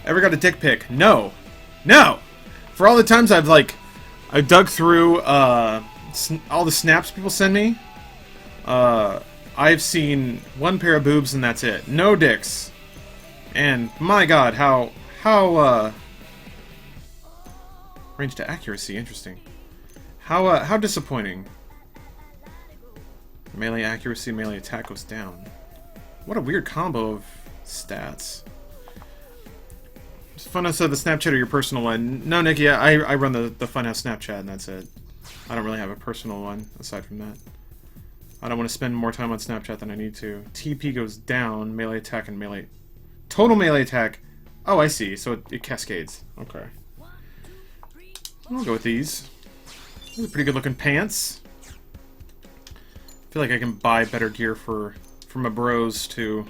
Ever got a dick pic? No! No! For all the times I've dug through all the snaps people send me, I've seen one pair of boobs and that's it. No dicks. And my God, how range to accuracy, interesting. How disappointing. Melee accuracy, melee attack goes down. What a weird combo of stats. It's Funhouse said the Snapchat or your personal one. No, Nick, yeah, I run the Funhouse Snapchat and that's it. I don't really have a personal one, aside from that. I don't want to spend more time on Snapchat than I need to. TP goes down, melee attack and melee... Total melee attack. Oh, I see, so it cascades. Okay. I'll go with these. These are pretty good looking pants. I feel like I can buy better gear for my bros too.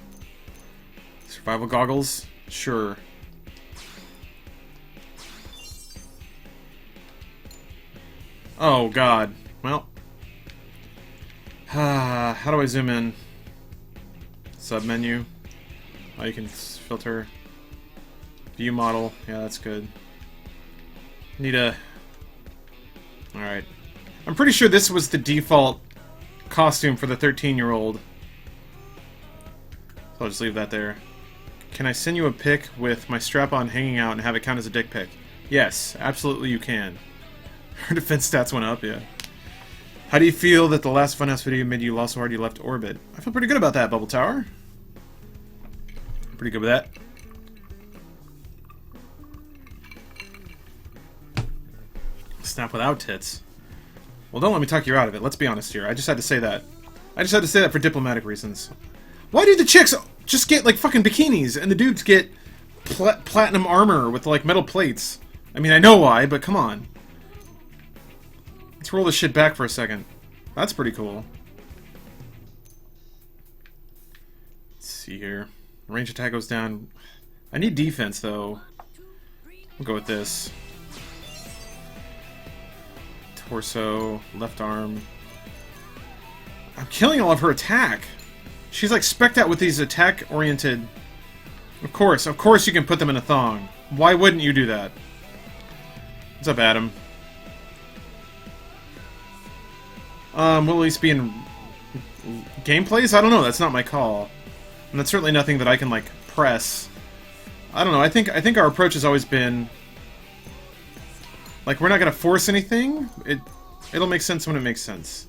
Survival goggles? Sure. Oh God. Well. How do I zoom in? Sub menu. Oh, you can filter. View model. Yeah, that's good. Need a... Alright. I'm pretty sure this was the default costume for the 13-year-old. So I'll just leave that there. Can I send you a pic with my strap-on hanging out and have it count as a dick pic? Yes, absolutely you can. Her defense stats went up, yeah. How do you feel that the last Funhouse video made you lost so hard you left orbit? I feel pretty good about that, Bubble Tower. Pretty good with that. Snap without tits. Well, don't let me talk you out of it. Let's be honest here. I just had to say that. I just had to say that for diplomatic reasons. Why do the chicks just get, like, fucking bikinis, and the dudes get platinum armor with, like, metal plates? I mean, I know why, but come on. Let's roll this shit back for a second. That's pretty cool. Let's see here. Range attack goes down. I need defense, though. We'll go with this. Torso, left arm. I'm killing all of her attack. She's like spec'd out with these attack-oriented... Of course you can put them in a thong. Why wouldn't you do that? What's up, Adam? Will at least be in gameplays? I don't know, that's not my call. And that's certainly nothing that I can, like, press I don't know. I think our approach has always been like we're not gonna force anything. It'll make sense when it makes sense.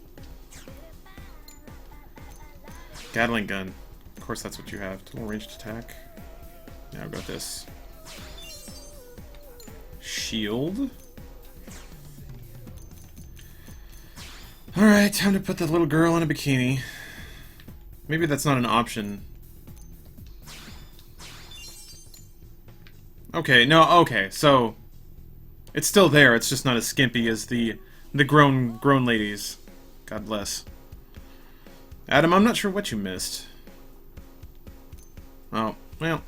Gatling gun. Of course, that's what you have. Total ranged attack. Now I've got this. Shield. Alright, time to put the little girl in a bikini. Maybe that's not an option. Okay, no, okay, so it's still there, it's just not as skimpy as the grown ladies. God bless. Adam, I'm not sure what you missed. Oh, well.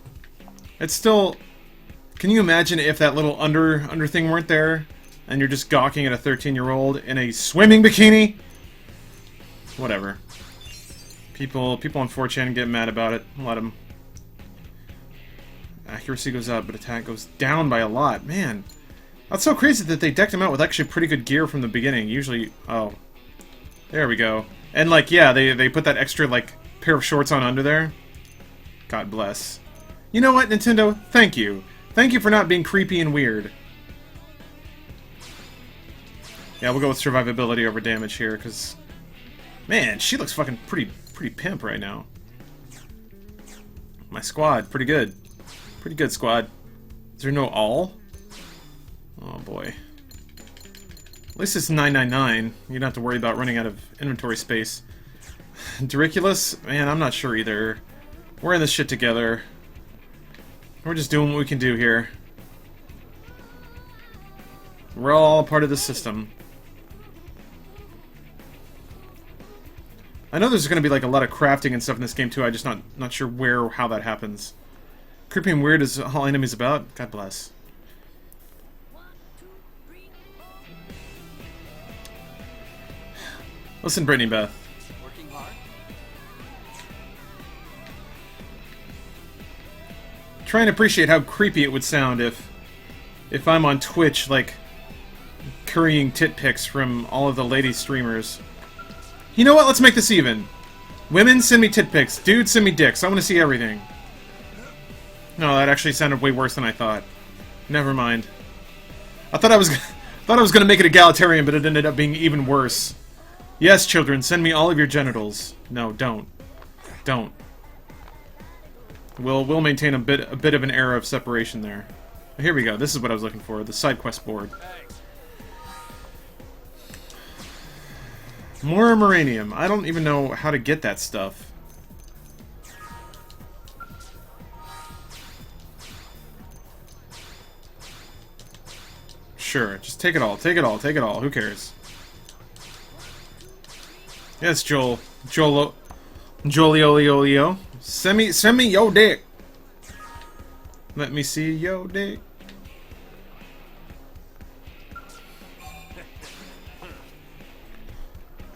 It's still... Can you imagine if that little under thing weren't there? And you're just gawking at a 13-year-old in a swimming bikini? Whatever. People on 4chan get mad about it. Let them. Accuracy goes up, but attack goes down by a lot. Man, that's so crazy that they decked him out with actually pretty good gear from the beginning. Usually... Oh. There we go. And, like, yeah, they put that extra, like, pair of shorts on under there. God bless. You know what, Nintendo? Thank you. Thank you for not being creepy and weird. Yeah, we'll go with survivability over damage here, because... Man, she looks fucking pretty pimp right now. My squad, pretty good. Pretty good, squad. Is there no all? Oh, boy. At least it's 999. You don't have to worry about running out of inventory space. Dericulous? Man, I'm not sure either. We're in this shit together. We're just doing what we can do here. We're all part of the system. I know there's going to be like a lot of crafting and stuff in this game too. I'm just not sure where or how that happens. Creepy and weird is all enemies about. God bless. Listen, Brittany Beth. Working hard. Try and appreciate how creepy it would sound if I'm on Twitch, like, currying tit pics from all of the lady streamers. You know what? Let's make this even. Women, send me tit pics. Dudes, send me dicks. I want to see everything. No, that actually sounded way worse than I thought. Never mind. I thought I was gonna make it egalitarian, but it ended up being even worse. Yes, children, send me all of your genitals. No, don't. Don't. We'll maintain a bit of an era of separation there. Here we go. This is what I was looking for. The side quest board. More Moranium. I don't even know how to get that stuff. Sure, just take it all. Take it all. Take it all. Who cares? Yes, Joel. Joliolio. Send me yo dick. Let me see yo dick.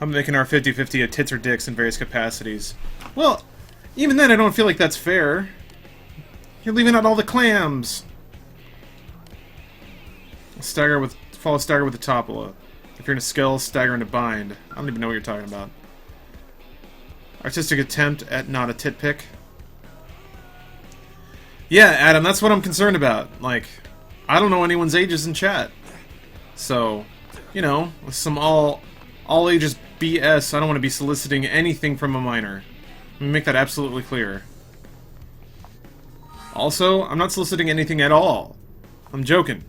I'm making our 50-50 of tits or dicks in various capacities. Well, even then I don't feel like that's fair. You're leaving out all the clams. Follow stagger with the topola. If you're in a skill, stagger into bind. I don't even know what you're talking about. Artistic attempt at not a tit pic. Yeah, Adam, that's what I'm concerned about. Like, I don't know anyone's ages in chat. So, you know, with some all ages BS, I don't want to be soliciting anything from a minor. Let me make that absolutely clear. Also, I'm not soliciting anything at all. I'm joking.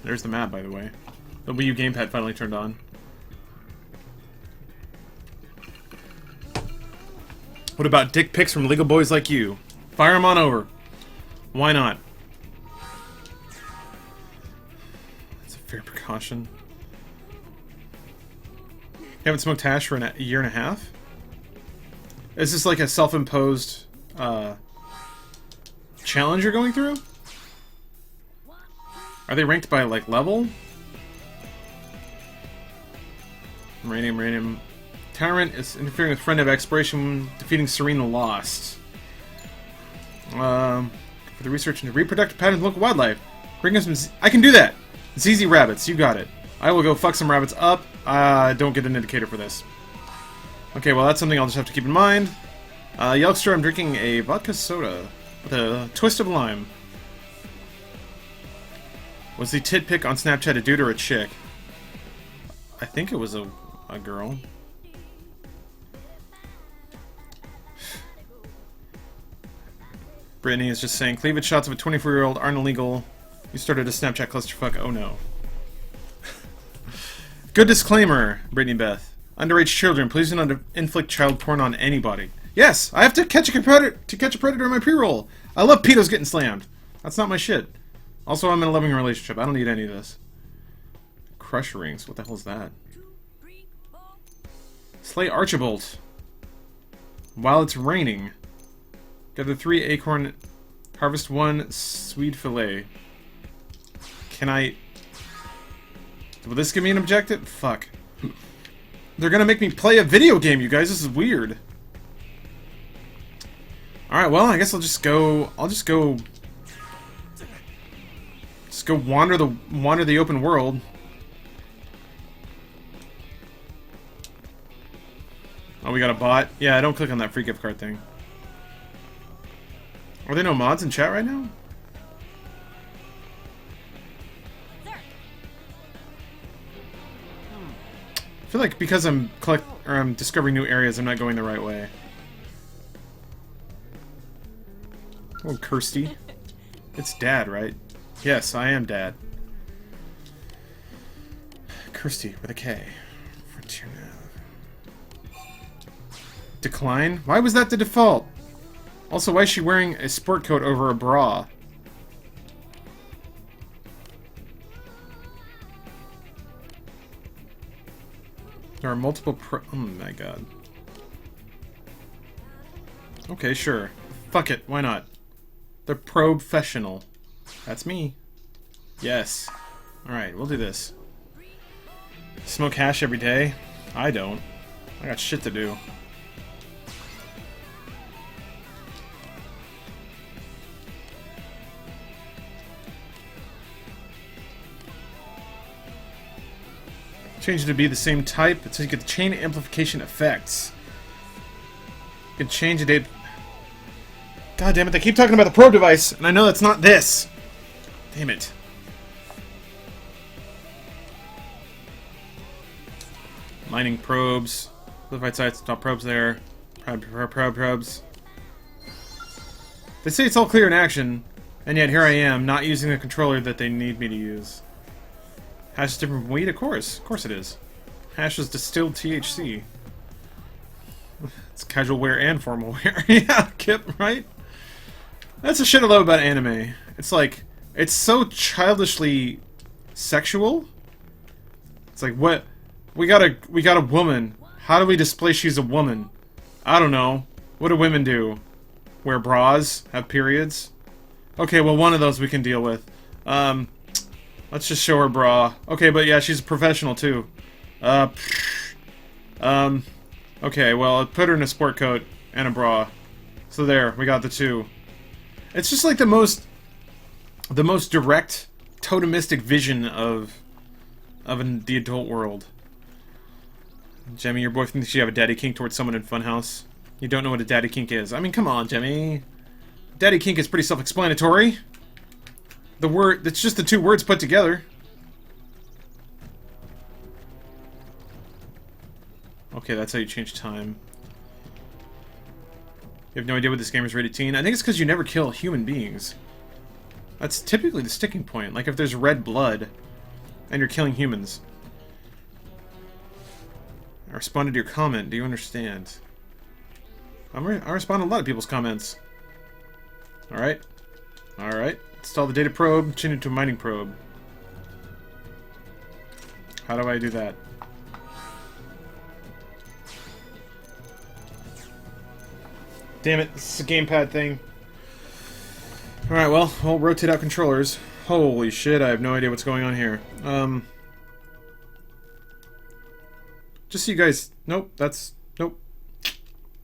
There's the map, by the way. The Wii U gamepad finally turned on. What about dick pics from legal boys like you? Fire them on over. Why not? That's a fair precaution. You haven't smoked hash for a year and a half? Is this like a self-imposed challenge you're going through? Are they ranked by, like, level? Random. Tyrant is interfering with friend of exploration, defeating Serena Lost. For the research into reproductive patterns of local wildlife. Bring us some... I can do that! ZZ rabbits, you got it. I will go fuck some rabbits up. Don't get an indicator for this. Okay, well, that's something I'll just have to keep in mind. Youngster, I'm drinking a vodka soda with a twist of lime. Was the tit pic on Snapchat a dude or a chick? I think it was a girl. Brittany is just saying, cleavage shots of a 24-year-old aren't illegal. You started a Snapchat clusterfuck. Oh no. Good disclaimer, Brittany Beth. Underage children, please do not inflict child porn on anybody. Yes, I have to catch a predator in my pre-roll. I love pedos getting slammed. That's not my shit. Also, I'm in a loving relationship. I don't need any of this. Crush rings. What the hell is that? Slay Archibald. While it's raining. Gather 3 acorn. Harvest 1 swede fillet. Can I... Will this give me an objective? Fuck. They're gonna make me play a video game, you guys. This is weird. Alright, well, I guess I'll just go wander the open world. Oh, we got a bot? Yeah, don't click on that free gift card thing. Are there no mods in chat right now? I feel like because I'm discovering new areas, I'm not going the right way. Oh, Kirsty. It's Dad, right? Yes, I am Dad. Kirsty with a K. Frontier Nav. Decline? Why was that the default? Also, why is she wearing a sport coat over a bra? There are multiple oh my god. Okay, sure. Fuck it, why not? The professional. That's me. Yes. Alright, we'll do this. Smoke hash every day? I don't. I got shit to do. Change it to be the same type, so you get the chain amplification effects. You can change it. God damn it, they keep talking about the probe device, and I know that's not this. Damn it. Mining probes. Left, right side, stop probes there. Probes. They say it's all clear in action, and yet here I am, not using the controller that they need me to use. Hash is different from weed? Of course it is. Hash is distilled THC. It's casual wear and formal wear. Yeah, Kip, right? That's the shit I love about anime. It's like, it's so childishly sexual. It's like, what? We got a woman. How do we display she's a woman? I don't know. What do women do? Wear bras? Have periods? Okay, well, one of those we can deal with. Let's just show her bra. Okay, but yeah, she's a professional too. Okay, well, I'll put her in a sport coat and a bra. So there, we got the two. It's just like the most direct, totemistic vision of the adult world. Jemmy, your boyfriend thinks you have a daddy kink towards someone in Funhouse. You don't know what a daddy kink is. I mean, come on, Jemmy. Daddy kink is pretty self-explanatory. It's just the two words put together. Okay, that's how you change time. You have no idea what this game is rated teen? I think it's because you never kill human beings. That's typically the sticking point. Like if there's red blood and you're killing humans. I responded to your comment. Do you understand? I respond to a lot of people's comments. Alright. Alright. Install the data probe, change it to a mining probe. How do I do that? Damn it, this is a gamepad thing. Alright, well, I'll rotate out controllers. Holy shit, I have no idea what's going on here. Just so you guys... Nope, that's... Nope.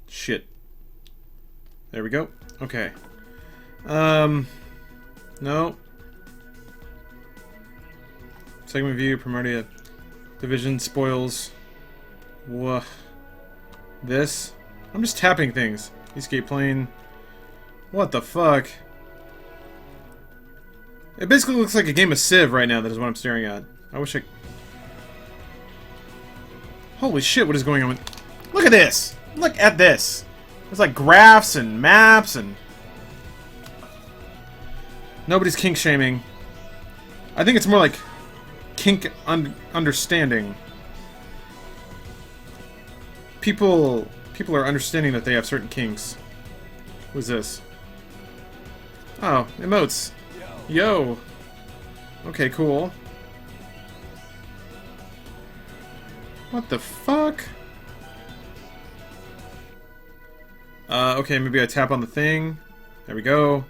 Shit. There we go. Okay. No. Segment view, Primordia. Division, spoils. Whoa. This? I'm just tapping things. Escape plane. What the fuck? It basically looks like a game of Civ right now, that is what I'm staring at. I wish I... Holy shit, what is going on with... Look at this! Look at this! There's like graphs and maps and... Nobody's kink shaming. I think it's more like kink understanding. People are understanding that they have certain kinks. Who's this? Oh, emotes. Yo. Okay, cool. What the fuck? Okay, maybe I tap on the thing. There we go.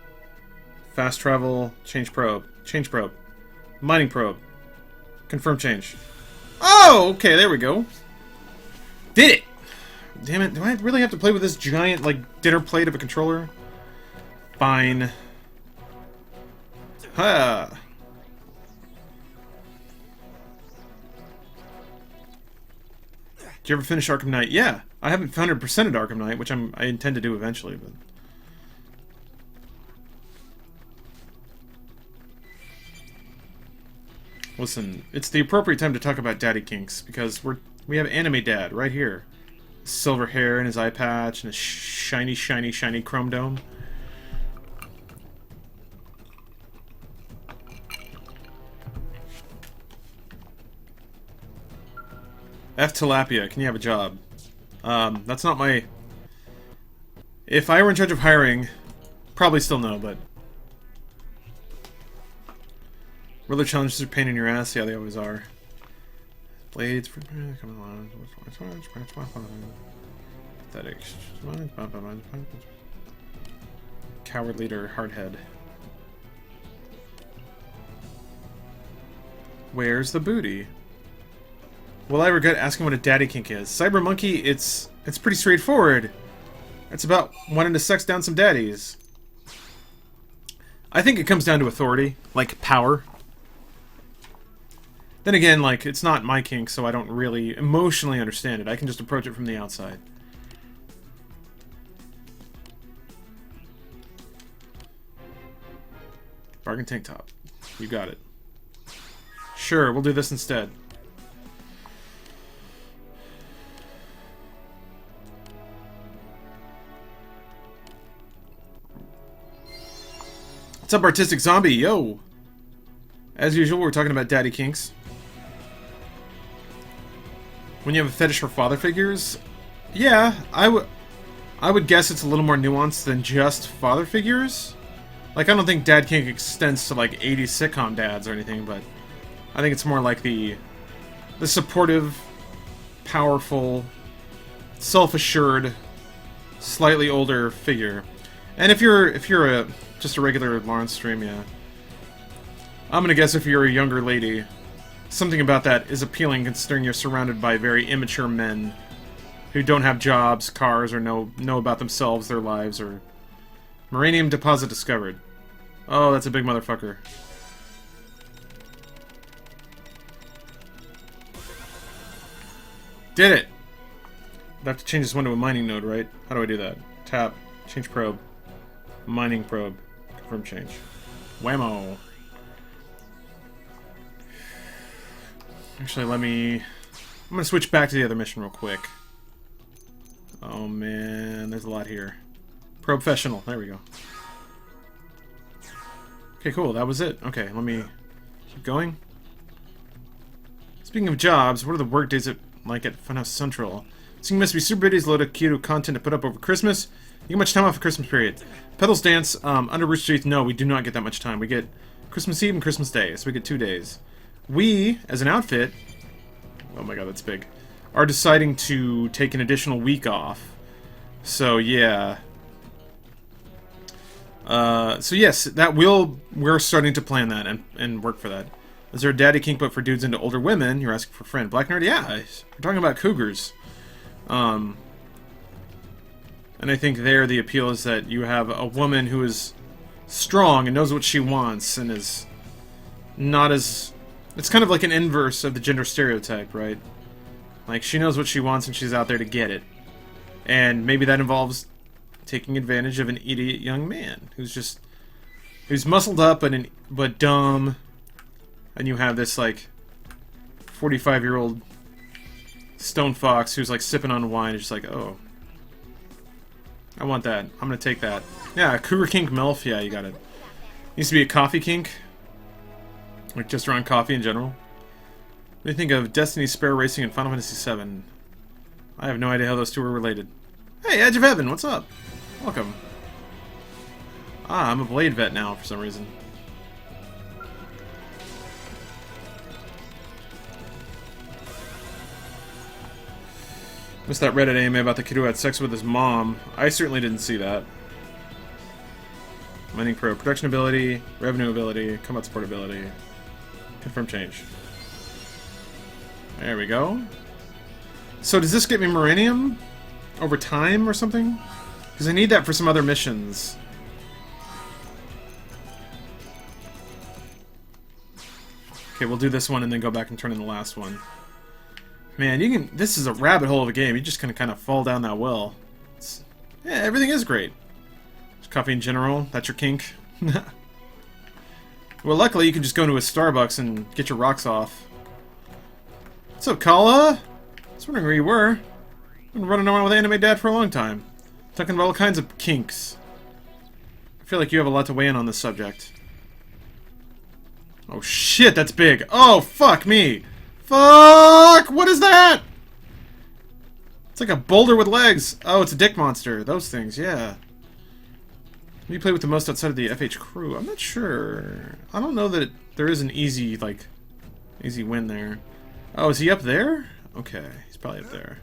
Fast travel. Change probe. Change probe. Mining probe. Confirm change. Oh, okay, there we go. Did it! Damn it, do I really have to play with this giant, like, dinner plate of a controller? Fine. Ha! Did you ever finish Arkham Knight? Yeah, I haven't 100%ed Arkham Knight, which I intend to do eventually, but... Listen, it's the appropriate time to talk about daddy kinks, because we have Anime Dad right here. Silver hair and his eye patch and his shiny, shiny, shiny chrome dome. F. Tilapia, can you have a job? That's not my... If I were in charge of hiring, probably still no, but... Ruler challenges are a pain in your ass? Yeah, they always are. Blades for... Come on. Pathetic. Coward leader, hardhead. Where's the booty? Will I regret asking what a daddy kink is? Cyber Monkey, it's pretty straightforward. It's about wanting to sex down some daddies. I think it comes down to authority, like power. Then again, like, it's not my kink, so I don't really emotionally understand it. I can just approach it from the outside. Bargain tank top. You got it. Sure, we'll do this instead. What's up, Artistic Zombie? Yo! As usual, we're talking about daddy kinks. When you have a fetish for father figures? Yeah, I would guess it's a little more nuanced than just father figures. Like, I don't think dad kink extends to, like, 80s sitcom dads or anything, but I think it's more like the supportive, powerful, self-assured, slightly older figure. And if you're just a regular Lawrence stream, yeah. I'm gonna guess if you're a younger lady, something about that is appealing considering you're surrounded by very immature men who don't have jobs, cars, or know about themselves, their lives, or... Uranium deposit discovered. Oh, that's a big motherfucker. Did it! I have to change this one to a mining node, right? How do I do that? Tap. Change probe. Mining probe. Confirm change. Whammo! Actually, I'm gonna switch back to the other mission real quick. Oh man, there's a lot here. Professional, there we go. Okay, cool, that was it. Okay, let me keep going. Speaking of jobs, what are the work days like at Funhouse Central? So you must be super busy, load of cute content to put up over Christmas. You get much time off the Christmas period. Pedals Dance, under Rooster Teeth, no, we do not get that much time. We get Christmas Eve and Christmas Day, so we get 2 days. We, as an outfit, oh my god, that's big, are deciding to take an additional week off. So, yeah. So yes, we're starting to plan that and work for that. Is there a daddy kink but for dudes into older women? You're asking for a friend. Black Nerd, yeah, we're talking about cougars. And I think there the appeal is that you have a woman who is strong and knows what she wants and is not as... It's kind of like an inverse of the gender stereotype, right? Like, she knows what she wants and she's out there to get it. And maybe that involves taking advantage of an idiot young man who's muscled up but dumb, and you have this like 45-year-old stone fox who's like sipping on wine. It's just like, oh, I want that. I'm gonna take that. Yeah, Cougar Kink MILF. Yeah, you got it. Used to be a coffee kink, like just around coffee in general. What do you think of Destiny, Spare Racing, and Final Fantasy VII? I have no idea how those two are related. Hey, Edge of Heaven, what's up? Welcome. Ah, I'm a Blade vet now for some reason. Missed that Reddit AMA about the kid who had sex with his mom. I certainly didn't see that. Mining Pro. Production ability, revenue ability, combat support ability. Confirm change. There we go. So does this get me Millennium over time or something? Because I need that for some other missions. Okay, we'll do this one and then go back and turn in the last one. Man, you can. This is a rabbit hole of a game. You just kind of fall down that well. Yeah, everything is great. Just coffee in general. That's your kink. Well, luckily you can just go into a Starbucks and get your rocks off. What's up, Kala? I was wondering where you were. I've been running around with Anime Dad for a long time, talking about all kinds of kinks. I feel like you have a lot to weigh in on this subject. Oh shit, that's big. Oh, fuck me. Fuck! What is that? It's like a boulder with legs. Oh, it's a dick monster. Those things, yeah. Who do you play with the most outside of the FH crew? I'm not sure. I don't know that there is an easy, like, easy win there. Oh, is he up there? Okay, he's probably up there.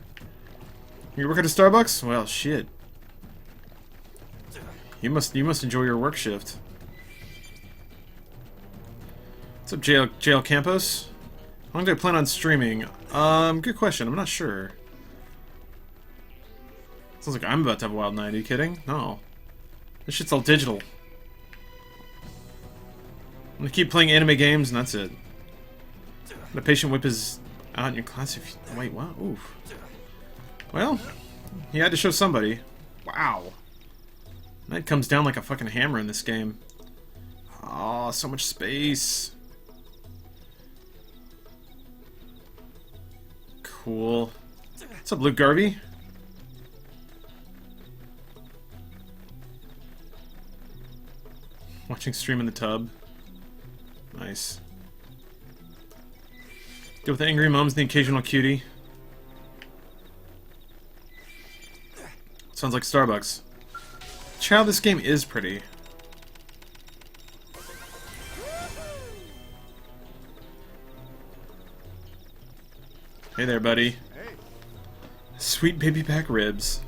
You work at a Starbucks? Well, shit. You must enjoy your work shift. What's up, JL Campos? How long do I plan on streaming? Good question. I'm not sure. Sounds like I'm about to have a wild night. Are you kidding? No. This shit's all digital. I'm gonna keep playing anime games and that's it. The patient whip is out in your class if you... Wait, what? Oof. Well, he had to show somebody. Wow. That comes down like a fucking hammer in this game. Oh, so much space. Cool. What's up, Luke Garvey? Watching stream in the tub. Nice. Deal with the angry moms and the occasional cutie. Sounds like Starbucks. Child, this game is pretty. Hey there, buddy. Hey. Sweet baby back ribs.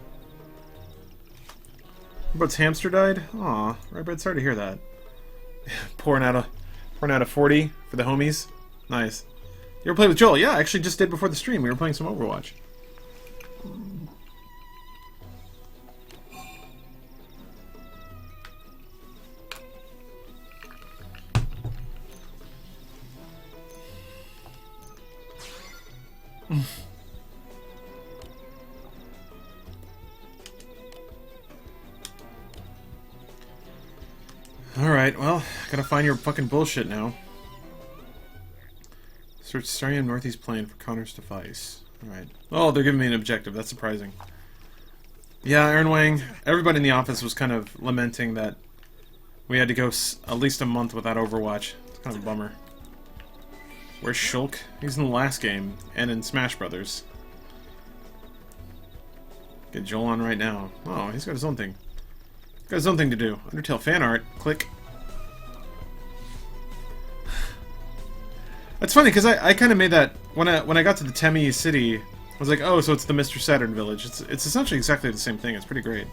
Robert's hamster died? Aw, Robert, sorry to hear that. pouring out a 40 for the homies. Nice. You ever play with Joel? Yeah, I actually just did before the stream. We were playing some Overwatch. Alright, well, gotta find your fucking bullshit now. Search Starium Northeast Plain for Connor's device. Alright. Oh, they're giving me an objective. That's surprising. Yeah, Aaron Wang, everybody in the office was kind of lamenting that we had to go at least a month without Overwatch. It's kind of a bummer. Where's Shulk? He's in the last game, and in Smash Brothers. Get Joel on right now. Oh, he's got his own thing. Got his own thing to do. Undertale fan art. Click. That's funny because I kind of made that when I got to the Temmie city. I was like, oh, so it's the Mr. Saturn village. It's essentially exactly the same thing. It's pretty great.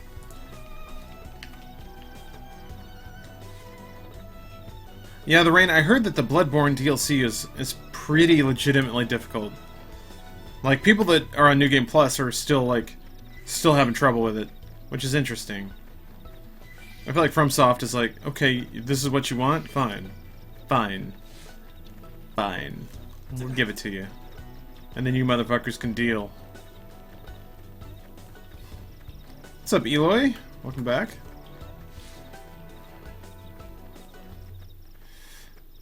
Yeah, the Rain. I heard that the Bloodborne DLC is pretty legitimately difficult. Like people that are on New Game Plus are still having trouble with it, which is interesting. I feel like FromSoft is like, okay, this is what you want? Fine. Fine. Fine. We'll give it to you. And then you motherfuckers can deal. What's up, Eloy? welcome back.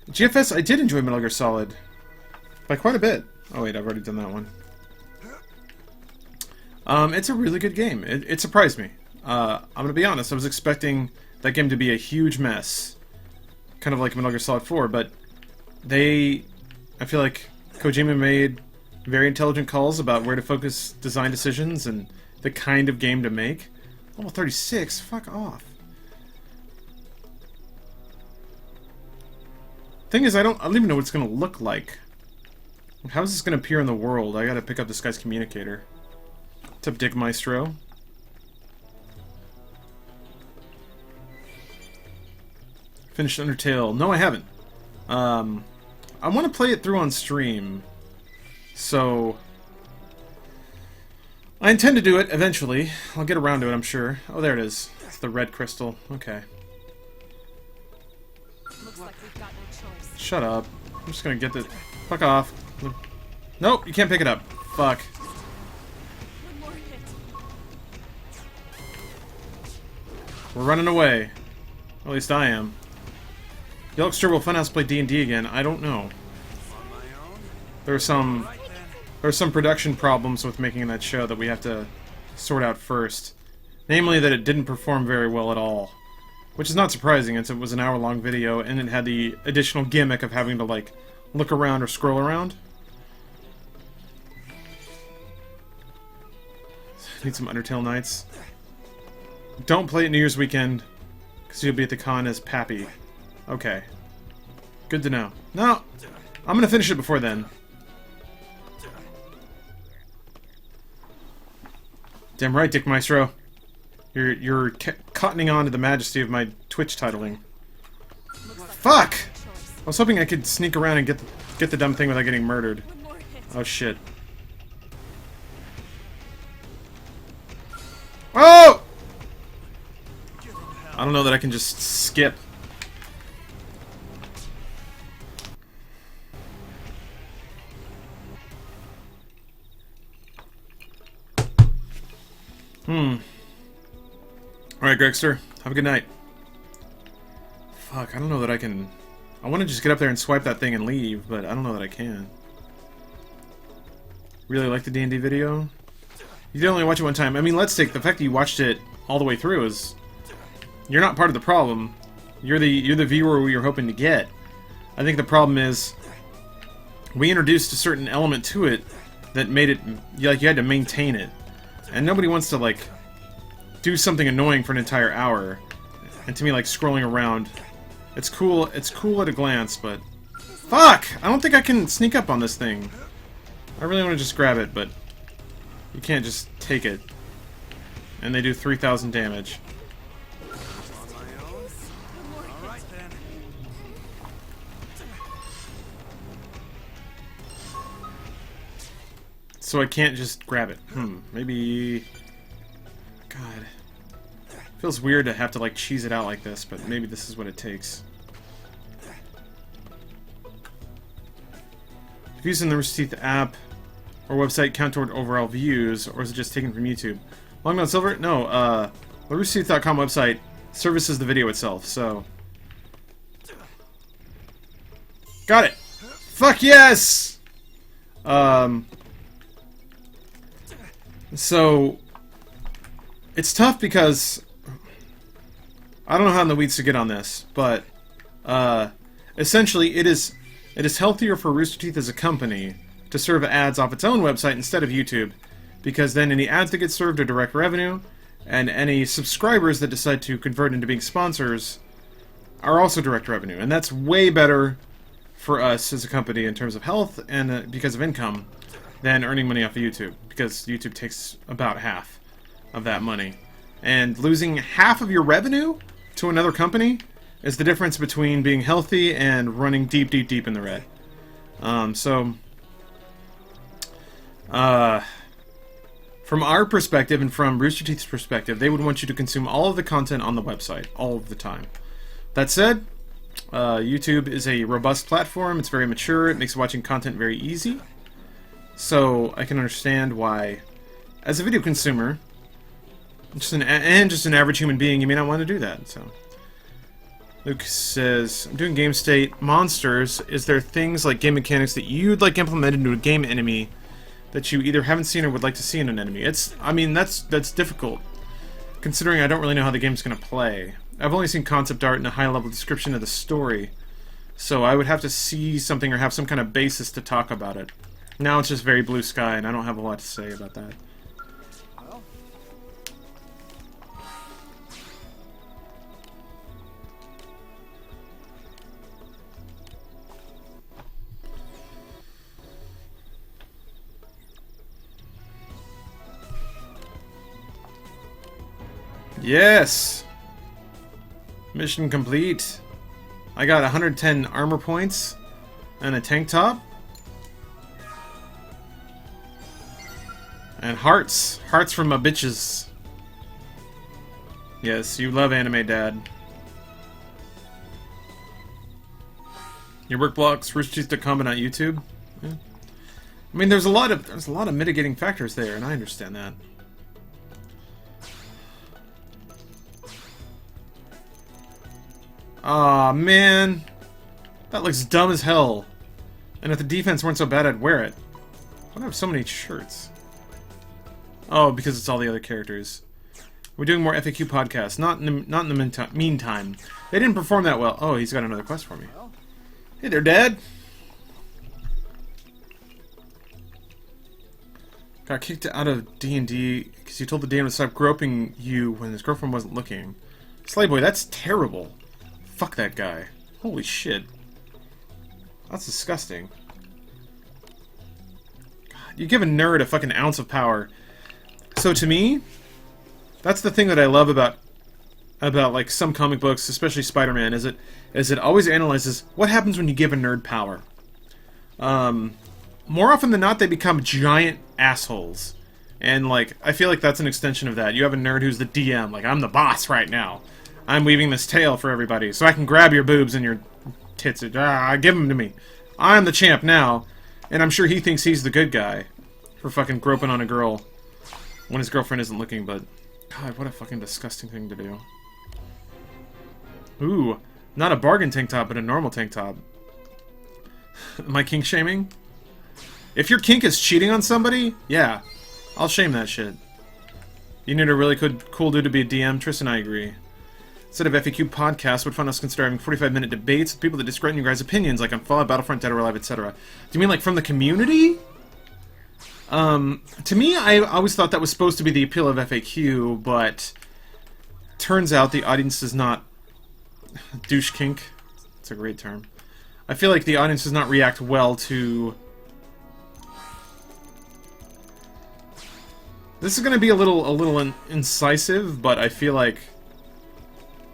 GFS, I did enjoy Metal Gear Solid. By quite a bit. Oh wait, I've already done that one. It's a really good game. It surprised me. I'm gonna be honest, I was expecting that game to be a huge mess. Kind of like Metal Gear Solid 4, but I feel like Kojima made very intelligent calls about where to focus design decisions and the kind of game to make. Level 36? Fuck off. Thing is, I don't even know what it's gonna look like. How is this gonna appear in the world? I gotta pick up this guy's communicator. What's up, Dick Maestro? Finished Undertale. No, I haven't. I want to play it through on stream. So I intend to do it eventually. I'll get around to it, I'm sure. Oh, there it is. It's the red crystal. Okay. Looks like we've got no choice. Shut up. I'm just gonna get the... Fuck off. Nope, you can't pick it up. Fuck. One more hit. We're running away. At least I am. Yelkster will Funhouse play D&D again. I don't know. There are some production problems with making that show that we have to sort out first. Namely that it didn't perform very well at all. Which is not surprising, since it was an hour-long video and it had the additional gimmick of having to, like, look around or scroll around. Need some Undertale nights. Don't play it New Year's weekend, because you'll be at the con as Pappy. Okay. Good to know. No! I'm gonna finish it before then. Damn right, Dick Maestro. You're cottoning on to the majesty of my Twitch titling. Fuck! I was hoping I could sneak around and get the dumb thing without getting murdered. Oh shit. Oh! I don't know that I can just skip. Alright, Gregster. Have a good night. Fuck, I don't know that I can... I want to just get up there and swipe that thing and leave, but I don't know that I can. Really like the D&D video? You did only watch it one time. I mean, let's take the fact that you watched it all the way through is... You're not part of the problem. You're the viewer we were hoping to get. I think the problem is... We introduced a certain element to it that made it... Like, you had to maintain it. And nobody wants to, like... do something annoying for an entire hour. And to me, like, scrolling around... It's cool at a glance, but... Fuck! I don't think I can sneak up on this thing. I really want to just grab it, but... You can't just take it. And they do 3,000 damage. So I can't just grab it. Maybe... God. Feels weird to have to, like, cheese it out like this, but maybe this is what it takes. Views in the Rooster Teeth app or website count toward overall views, or is it just taken from YouTube? Long Gone Silver? No, the roosterteeth.com website services the video itself, so... Got it! Fuck yes! So... It's tough because... I don't know how in the weeds to get on this, but... essentially, it is healthier for Rooster Teeth as a company to serve ads off its own website instead of YouTube, because then any ads that get served are direct revenue, and any subscribers that decide to convert into being sponsors are also direct revenue, and that's way better for us as a company in terms of health and because of income than earning money off of YouTube, because YouTube takes about half of that money. And losing half of your revenue to another company is the difference between being healthy and running deep, deep, deep in the red. From our perspective and from Rooster Teeth's perspective, they would want you to consume all of the content on the website, all of the time. That said, YouTube is a robust platform, it's very mature, it makes watching content very easy. So I can understand why, as a video consumer, just an average human being, you may not want to do that. So, Luke says, I'm doing game state monsters. Is there things like game mechanics that you'd like implemented into a game enemy that you either haven't seen or would like to see in an enemy? I mean, that's difficult, considering I don't really know how the game's going to play. I've only seen concept art and a high-level description of the story, so I would have to see something or have some kind of basis to talk about it. Now it's just very blue sky, and I don't have a lot to say about that. Yes! Mission complete. I got 110 armor points and a tank top. And hearts. Hearts from my bitches. Yes, you love anime, Dad. Your work blocks, roosterteeth.com and on YouTube. Yeah. I mean, there's a lot of mitigating factors there, and I understand that. Aw, man. That looks dumb as hell. And if the defense weren't so bad, I'd wear it. Why do I have so many shirts? Oh, because it's all the other characters. We're doing more FAQ podcasts. Not in the meantime. They didn't perform that well. Oh, he's got another quest for me. Hey there, Dad. Got kicked out of D&D because you told the DM to stop groping you when his girlfriend wasn't looking. Slayboy, that's terrible. Fuck that guy. Holy shit. That's disgusting. God, you give a nerd a fucking ounce of power. So to me, that's the thing that I love about like some comic books, especially Spider-Man, is it always analyzes what happens when you give a nerd power. More often than not, they become giant assholes. And like, I feel like that's an extension of that. You have a nerd who's the DM, like, I'm the boss right now. I'm weaving this tale for everybody, so I can grab your boobs and your tits. Give them to me. I'm the champ now, and I'm sure he thinks he's the good guy for fucking groping on a girl when his girlfriend isn't looking, but... God, what a fucking disgusting thing to do. Ooh, not a bargain tank top, but a normal tank top. Am I kink shaming? If your kink is cheating on somebody, yeah, I'll shame that shit. You need a really cool dude to be a DM. Tristan, I agree. Instead of FAQ podcasts, would fun us consider having 45-minute debates with people that discredit your guys' opinions, like on Fallout, Battlefront, Dead or Alive, etc. Do you mean like from the community? To me, I always thought that was supposed to be the appeal of FAQ, but turns out the audience does not... douche kink. It's a great term. I feel like the audience does not react well to... This is going to be a little incisive, but I feel like...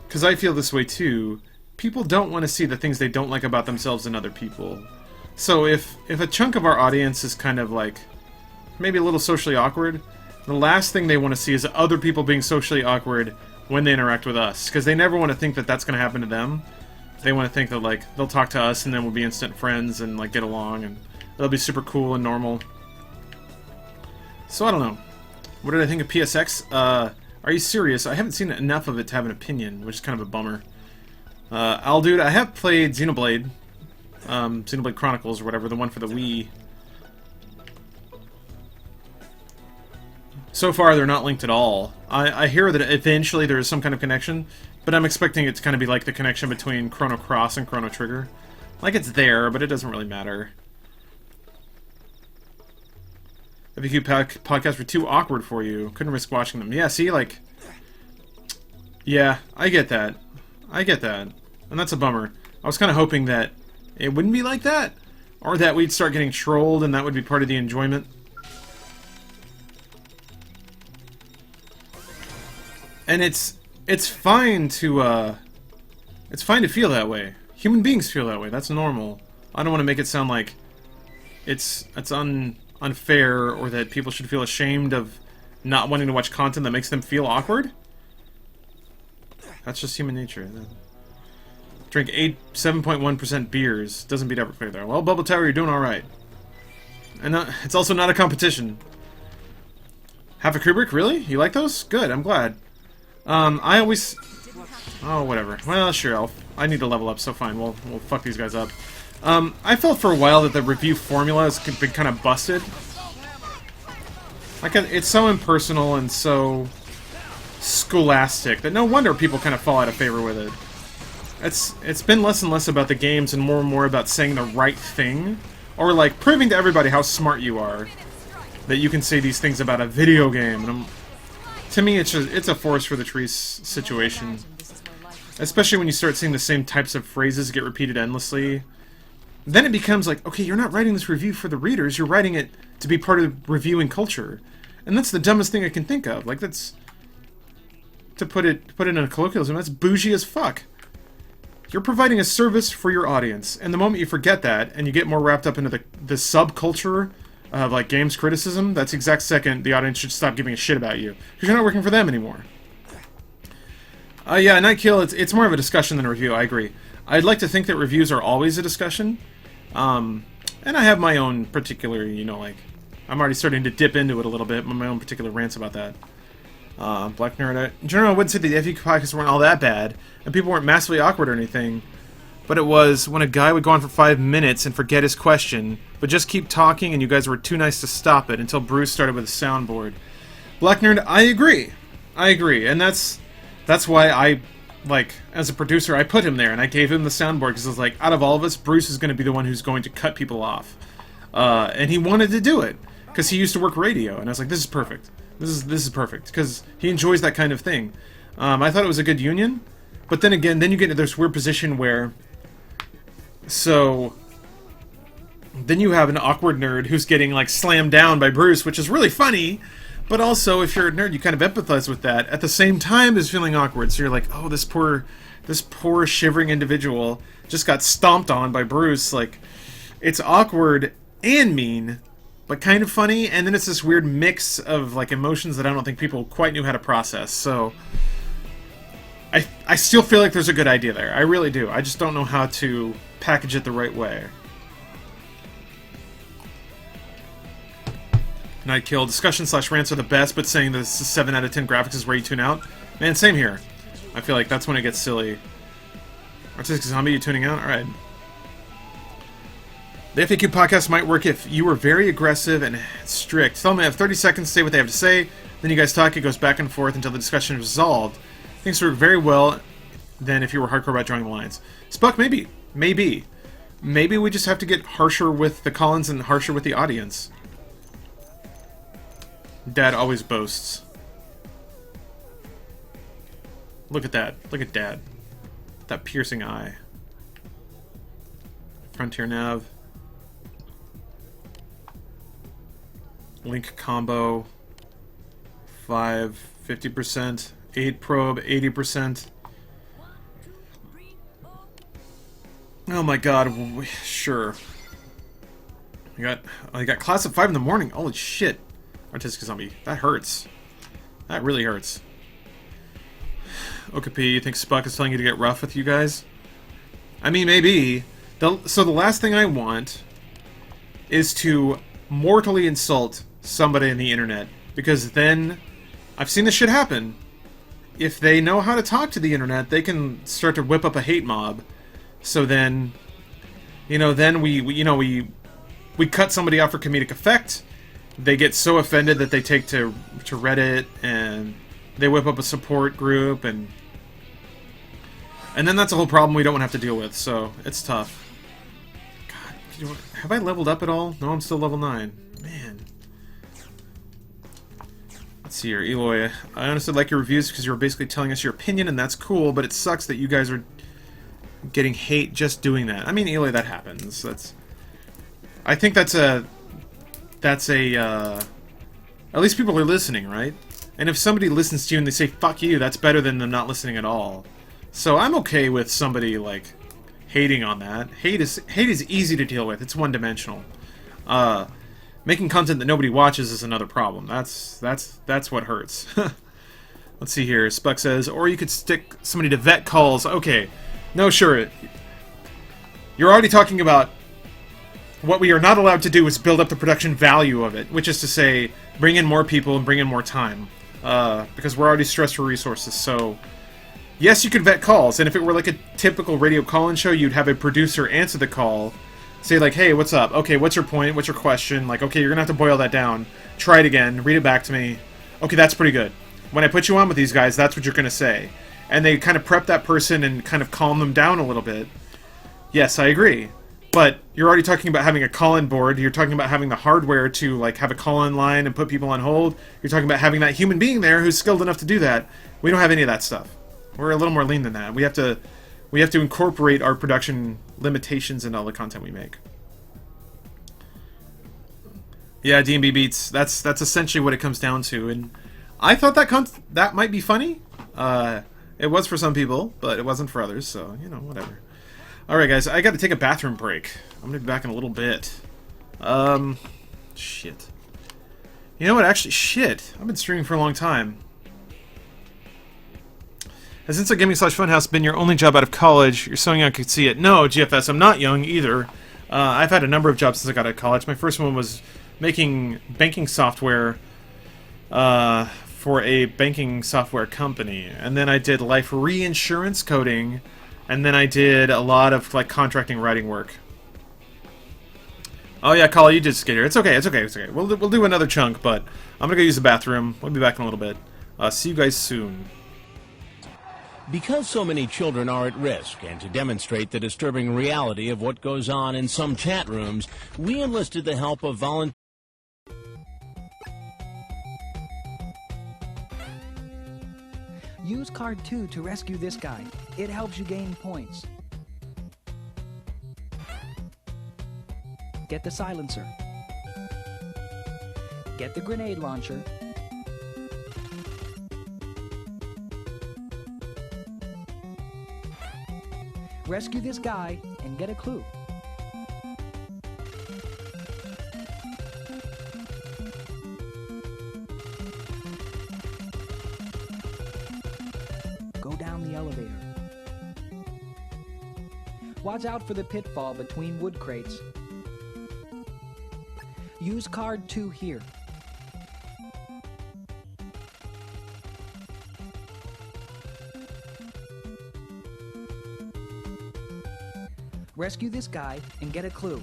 Because I feel this way too. People don't want to see the things they don't like about themselves in other people. So if a chunk of our audience is kind of like... maybe a little socially awkward, the last thing they want to see is other people being socially awkward when they interact with us. Because they never want to think that that's going to happen to them. They want to think that, like, they'll talk to us and then we'll be instant friends and, like, get along and they'll be super cool and normal. So, I don't know. What did I think of PSX? Are you serious? I haven't seen enough of it to have an opinion, which is kind of a bummer. Dude, I have played Xenoblade. Xenoblade Chronicles or whatever, the one for the Wii. So far, they're not linked at all. I hear that eventually there is some kind of connection, but I'm expecting it to kind of be like the connection between Chrono Cross and Chrono Trigger. Like, it's there, but it doesn't really matter. FAQ podcasts were too awkward for you. Couldn't risk watching them. Yeah, see, like... Yeah, I get that. I get that. And that's a bummer. I was kind of hoping that it wouldn't be like that, or that we'd start getting trolled and that would be part of the enjoyment. And it's fine to feel that way. Human beings feel that way. That's normal. I don't want to make it sound like it's unfair or that people should feel ashamed of not wanting to watch content that makes them feel awkward. That's just human nature. Drink 7.1% beers. Doesn't beat Everclear there. Well, Bubble Tower, you're doing alright. And it's also not a competition. Half a Kubrick, really? You like those? Good, I'm glad. I always... Oh, whatever. Well, sure, I need to level up, so fine, we'll fuck these guys up. I felt for a while that the review formula has been kind of busted. Like, it's so impersonal and so scholastic that no wonder people kind of fall out of favor with it. It's been less and less about the games and more about saying the right thing, or like proving to everybody how smart you are that you can say these things about a video game. And to me, it's a forest for the trees situation, especially when you start seeing the same types of phrases get repeated endlessly. Then it becomes like, okay, you're not writing this review for the readers, you're writing it to be part of reviewing culture, and that's the dumbest thing I can think of. Like, that's, to put it in a colloquialism, that's bougie as fuck. You're providing a service for your audience, and the moment you forget that, and you get more wrapped up into the subculture of, like, games criticism, that's the exact second the audience should stop giving a shit about you, because you're not working for them anymore. Yeah, Nightkill, it's more of a discussion than a review, I agree. I'd like to think that reviews are always a discussion, and I have my own particular, you know, like, I'm already starting to dip into it a little bit, my own particular rants about that. Black Nerd, in general, I wouldn't say the FU podcasts weren't all that bad, and people weren't massively awkward or anything, but it was when a guy would go on for 5 minutes and forget his question, but just keep talking and you guys were too nice to stop it until Bruce started with a soundboard. Black Nerd, I agree, and that's why I, like, as a producer, I put him there, and I gave him the soundboard, because I was like, out of all of us, Bruce is going to be the one who's going to cut people off. And he wanted to do it, because he used to work radio, and I was like, this is perfect. This is perfect, because he enjoys that kind of thing. I thought it was a good union, but then again, then you get into this weird position where, so, then you have an awkward nerd who's getting, like, slammed down by Bruce, which is really funny, but also, if you're a nerd, you kind of empathize with that, at the same time as feeling awkward, so you're like, oh, this poor shivering individual just got stomped on by Bruce, like, it's awkward and mean, but kind of funny, and then it's this weird mix of, like, emotions that I don't think people quite knew how to process, so I still feel like there's a good idea there. I really do. I just don't know how to package it the right way. Nightkill, discussion/rants are the best, but saying this is 7 out of 10 graphics is where you tune out. Man, same here. I feel like that's when it gets silly. Artistic Zombie, you tuning out? Alright. The FAQ podcast might work if you were very aggressive and strict. Tell them they have 30 seconds to say what they have to say, then you guys talk, it goes back and forth until the discussion is resolved. Things work very well than if you were hardcore about drawing the lines. Spuck, maybe. Maybe we just have to get harsher with the Collins and harsher with the audience. Dad always boasts. Look at that. Look at Dad. That piercing eye. Frontier Nav. Link combo. 5, 50%. 8 probe, 80%. Oh my god, sure. I got class at 5 in the morning. Holy shit. Artistic Zombie. That hurts. That really hurts. Okapi, you think Spuck is telling you to get rough with you guys? I mean, maybe. So the last thing I want is to mortally insult somebody on the internet. Because then, I've seen this shit happen. If they know how to talk to the internet, they can start to whip up a hate mob. So then, you know, then we cut somebody off for comedic effect. They get so offended that they take to Reddit and they whip up a support group and then that's a whole problem we don't want to have to deal with. So it's tough. God, have I leveled up at all? No, I'm still level 9. Man. Let's see here, Eloy. I honestly like your reviews because you're basically telling us your opinion, and that's cool. But it sucks that you guys are getting hate just doing that. I mean, Eloy, that happens. I think that's a. At least people are listening, right? And if somebody listens to you and they say "fuck you," that's better than them not listening at all. So I'm okay with somebody like hating on that. Hate is easy to deal with. It's one-dimensional. Making content that nobody watches is another problem. That's what hurts. Let's see here. Spuck says, or you could stick somebody to vet calls. Okay. No, sure. You're already talking about what we are not allowed to do is build up the production value of it, which is to say, bring in more people and bring in more time. Because we're already stressed for resources, so... Yes, you could vet calls, and if it were like a typical radio call-in show, you'd have a producer answer the call, say like, hey, what's up? Okay, what's your point? What's your question? Like, okay, you're gonna have to boil that down. Try it again. Read it back to me. Okay, that's pretty good. When I put you on with these guys, that's what you're gonna say. And they kind of prep that person and kind of calm them down a little bit. Yes, I agree. But you're already talking about having a call-in board. You're talking about having the hardware to like have a call-in line and put people on hold. You're talking about having that human being there who's skilled enough to do that. We don't have any of that stuff. We're a little more lean than that. We have to incorporate our production limitations in all the content we make. Yeah, D&B beats. That's essentially what it comes down to. And I thought that might be funny. It was for some people, but it wasn't for others. So you know, whatever. All right, guys. I got to take a bathroom break. I'm gonna be back in a little bit. Shit. You know what? Actually, shit. I've been streaming for a long time. Has Inside Gaming / Funhouse been your only job out of college? You're so young I could see it. No, GFS, I'm not young either. I've had a number of jobs since I got out of college. My first one was making banking software for a banking software company. And then I did life reinsurance coding. And then I did a lot of like contracting writing work. Oh yeah, Collie, you did Skater. It's okay, it's okay, it's okay. We'll do another chunk, but I'm gonna go use the bathroom. We'll be back in a little bit. See you guys soon. Because so many children are at risk, and to demonstrate the disturbing reality of what goes on in some chat rooms, we enlisted the help of volunteers. Use card 2 to rescue this guy. It helps you gain points. Get the silencer. Get the grenade launcher. Rescue this guy and get a clue. Go down the elevator. Watch out for the pitfall between wood crates. Use card 2 here. Rescue this guy and get a clue.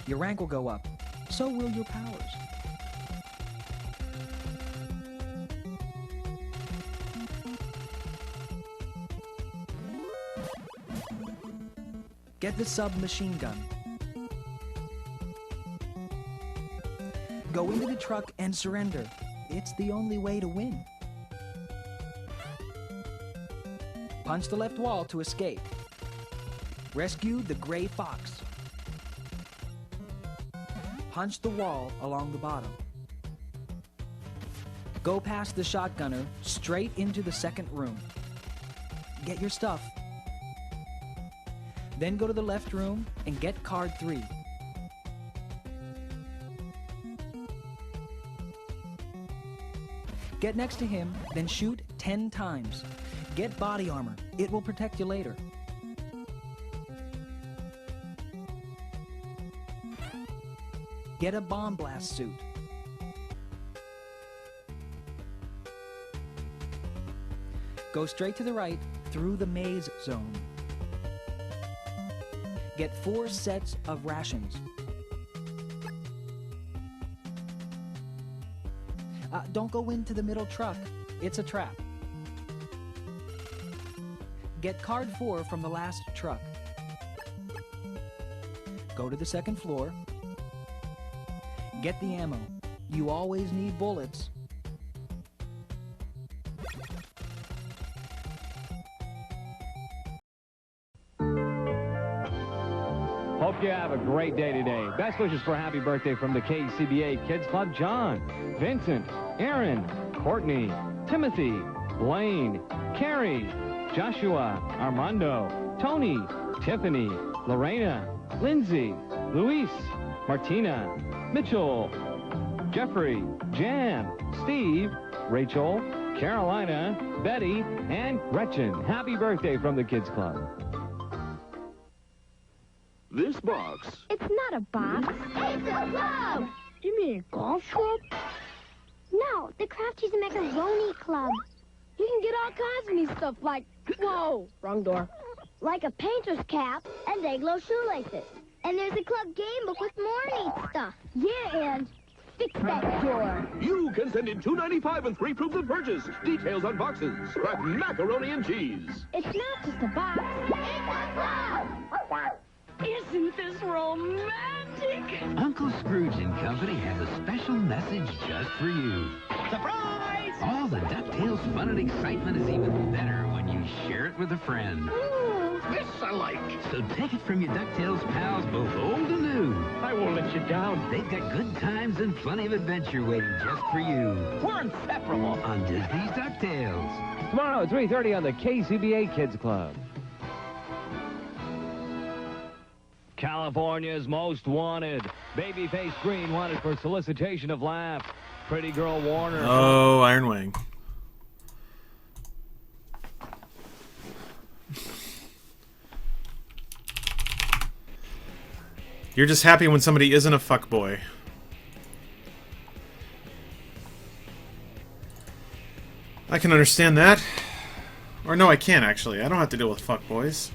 Your rank will go up. So will your powers. Get the submachine gun. Go into the truck and surrender. It's the only way to win. Punch the left wall to escape. Rescue the gray fox. Punch the wall along the bottom. Go past the shotgunner straight into the second room. Get your stuff. Then go to the left room and get card 3. Get next to him, then shoot 10 times. Get body armor. It will protect you later. Get a bomb blast suit. Go straight to the right through the maze zone. Get 4 sets of rations. Don't go into the middle truck. It's a trap. Get card 4 from the last truck. Go to the second floor. Get the ammo. You always need bullets. Hope you have a great day today. Best wishes for a happy birthday from the KCBA Kids Club, John, Vincent, Aaron, Courtney, Timothy, Blaine, Carrie, Joshua, Armando, Tony, Tiffany, Lorena, Lindsay, Luis, Martina, Mitchell, Jeffrey, Jan, Steve, Rachel, Carolina, Betty, and Gretchen. Happy birthday from the Kids Club. this box. It's not a box. It's a club! You mean a golf club? No, the Crafties and Macaroni Club. You can get all kinds of neat stuff like, whoa, wrong door. Like a painter's cap and day-glow shoelaces. And there's a club game book with more neat stuff. Yeah, and fix that door. You can send in $2.95 and 3 proofs of purchase. Details on boxes. Scrap macaroni and cheese. It's not just a box. It's a club! Isn't this romantic? Uncle Scrooge and Company has a special message just for you. Surprise! All the DuckTales fun and excitement is even better when you share it with a friend. Ooh, this I like. So take it from your DuckTales pals, both old and new. I won't let you down. They've got good times and plenty of adventure waiting just for you. We're inseparable. On Disney's DuckTales. Tomorrow at 3:30 on the KCBA Kids Club. California's Most Wanted. Babyface Green wanted for solicitation of laugh. Pretty Girl Warner. Oh, Iron Wing. You're just happy when somebody isn't a fuckboy. I can understand that. Or no, I can't actually. I don't have to deal with fuckboys.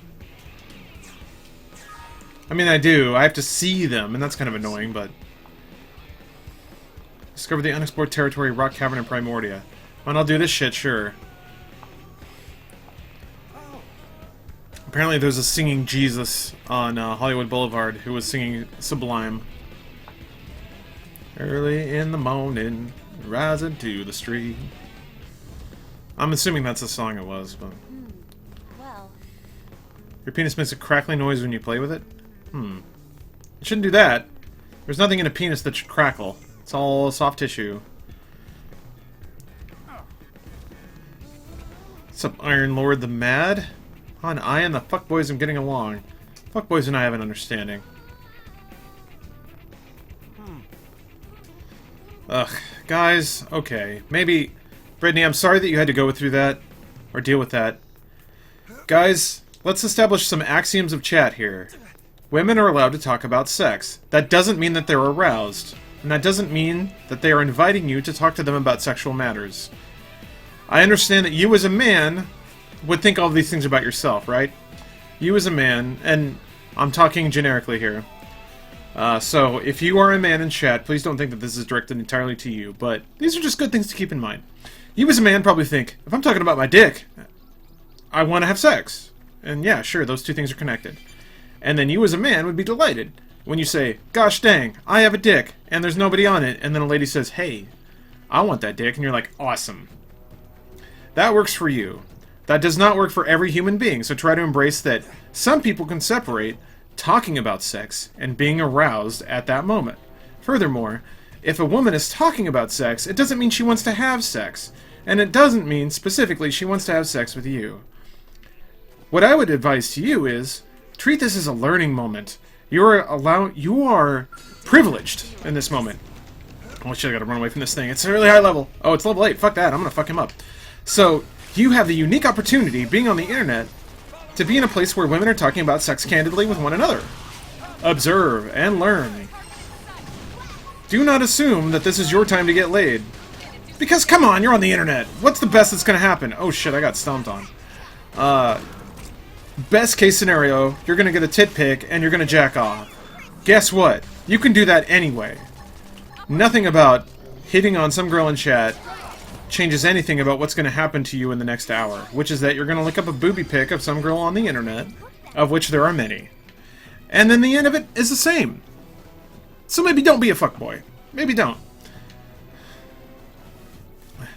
I mean, I do. I have to see them, and that's kind of annoying, but... Discover the unexplored territory, Rock Cavern, and Primordia. And I'll do this shit, sure. Apparently there's a singing Jesus on Hollywood Boulevard who was singing Sublime. Early in the morning, rising to the street. I'm assuming that's the song it was, but... Well... Your penis makes a crackling noise when you play with it? You shouldn't do that. There's nothing in a penis that should crackle. It's all soft tissue. What's up, Iron Lord the Mad? On I and the fuckboys am getting along. Fuckboys and I have an understanding. Ugh, guys, okay. Maybe... Brittany, I'm sorry that you had to go through that. Or deal with that. Guys, let's establish some axioms of chat here. Women are allowed to talk about sex. That doesn't mean that they're aroused. And that doesn't mean that they are inviting you to talk to them about sexual matters. I understand that you as a man would think all of these things about yourself, right? You as a man, and I'm talking generically here. So, if you are a man in chat, please don't think that this is directed entirely to you, but these are just good things to keep in mind. You as a man probably think, if I'm talking about my dick, I want to have sex. And yeah, sure, those two things are connected. And then you as a man would be delighted when you say, gosh dang, I have a dick, and there's nobody on it, and then a lady says, hey, I want that dick, and you're like, awesome. That works for you. That does not work for every human being, so try to embrace that some people can separate talking about sex and being aroused at that moment. Furthermore, if a woman is talking about sex, it doesn't mean she wants to have sex, and it doesn't mean specifically she wants to have sex with you. What I would advise to you is, treat this as a learning moment. You are privileged in this moment. Oh shit, I gotta run away from this thing. It's a really high level. Oh, it's level 8. Fuck that. I'm gonna fuck him up. So, you have the unique opportunity, being on the internet, to be in a place where women are talking about sex candidly with one another. Observe and learn. Do not assume that this is your time to get laid. Because, come on, you're on the internet. What's the best that's gonna happen? Oh shit, I got stomped on. Best case scenario, you're gonna get a tit pic and you're gonna jack off. Guess what? You can do that anyway. Nothing about hitting on some girl in chat changes anything about what's gonna happen to you in the next hour, which is that you're gonna look up a booby pic of some girl on the internet, of which there are many. And then the end of it is the same. So maybe don't be a fuckboy. Maybe don't.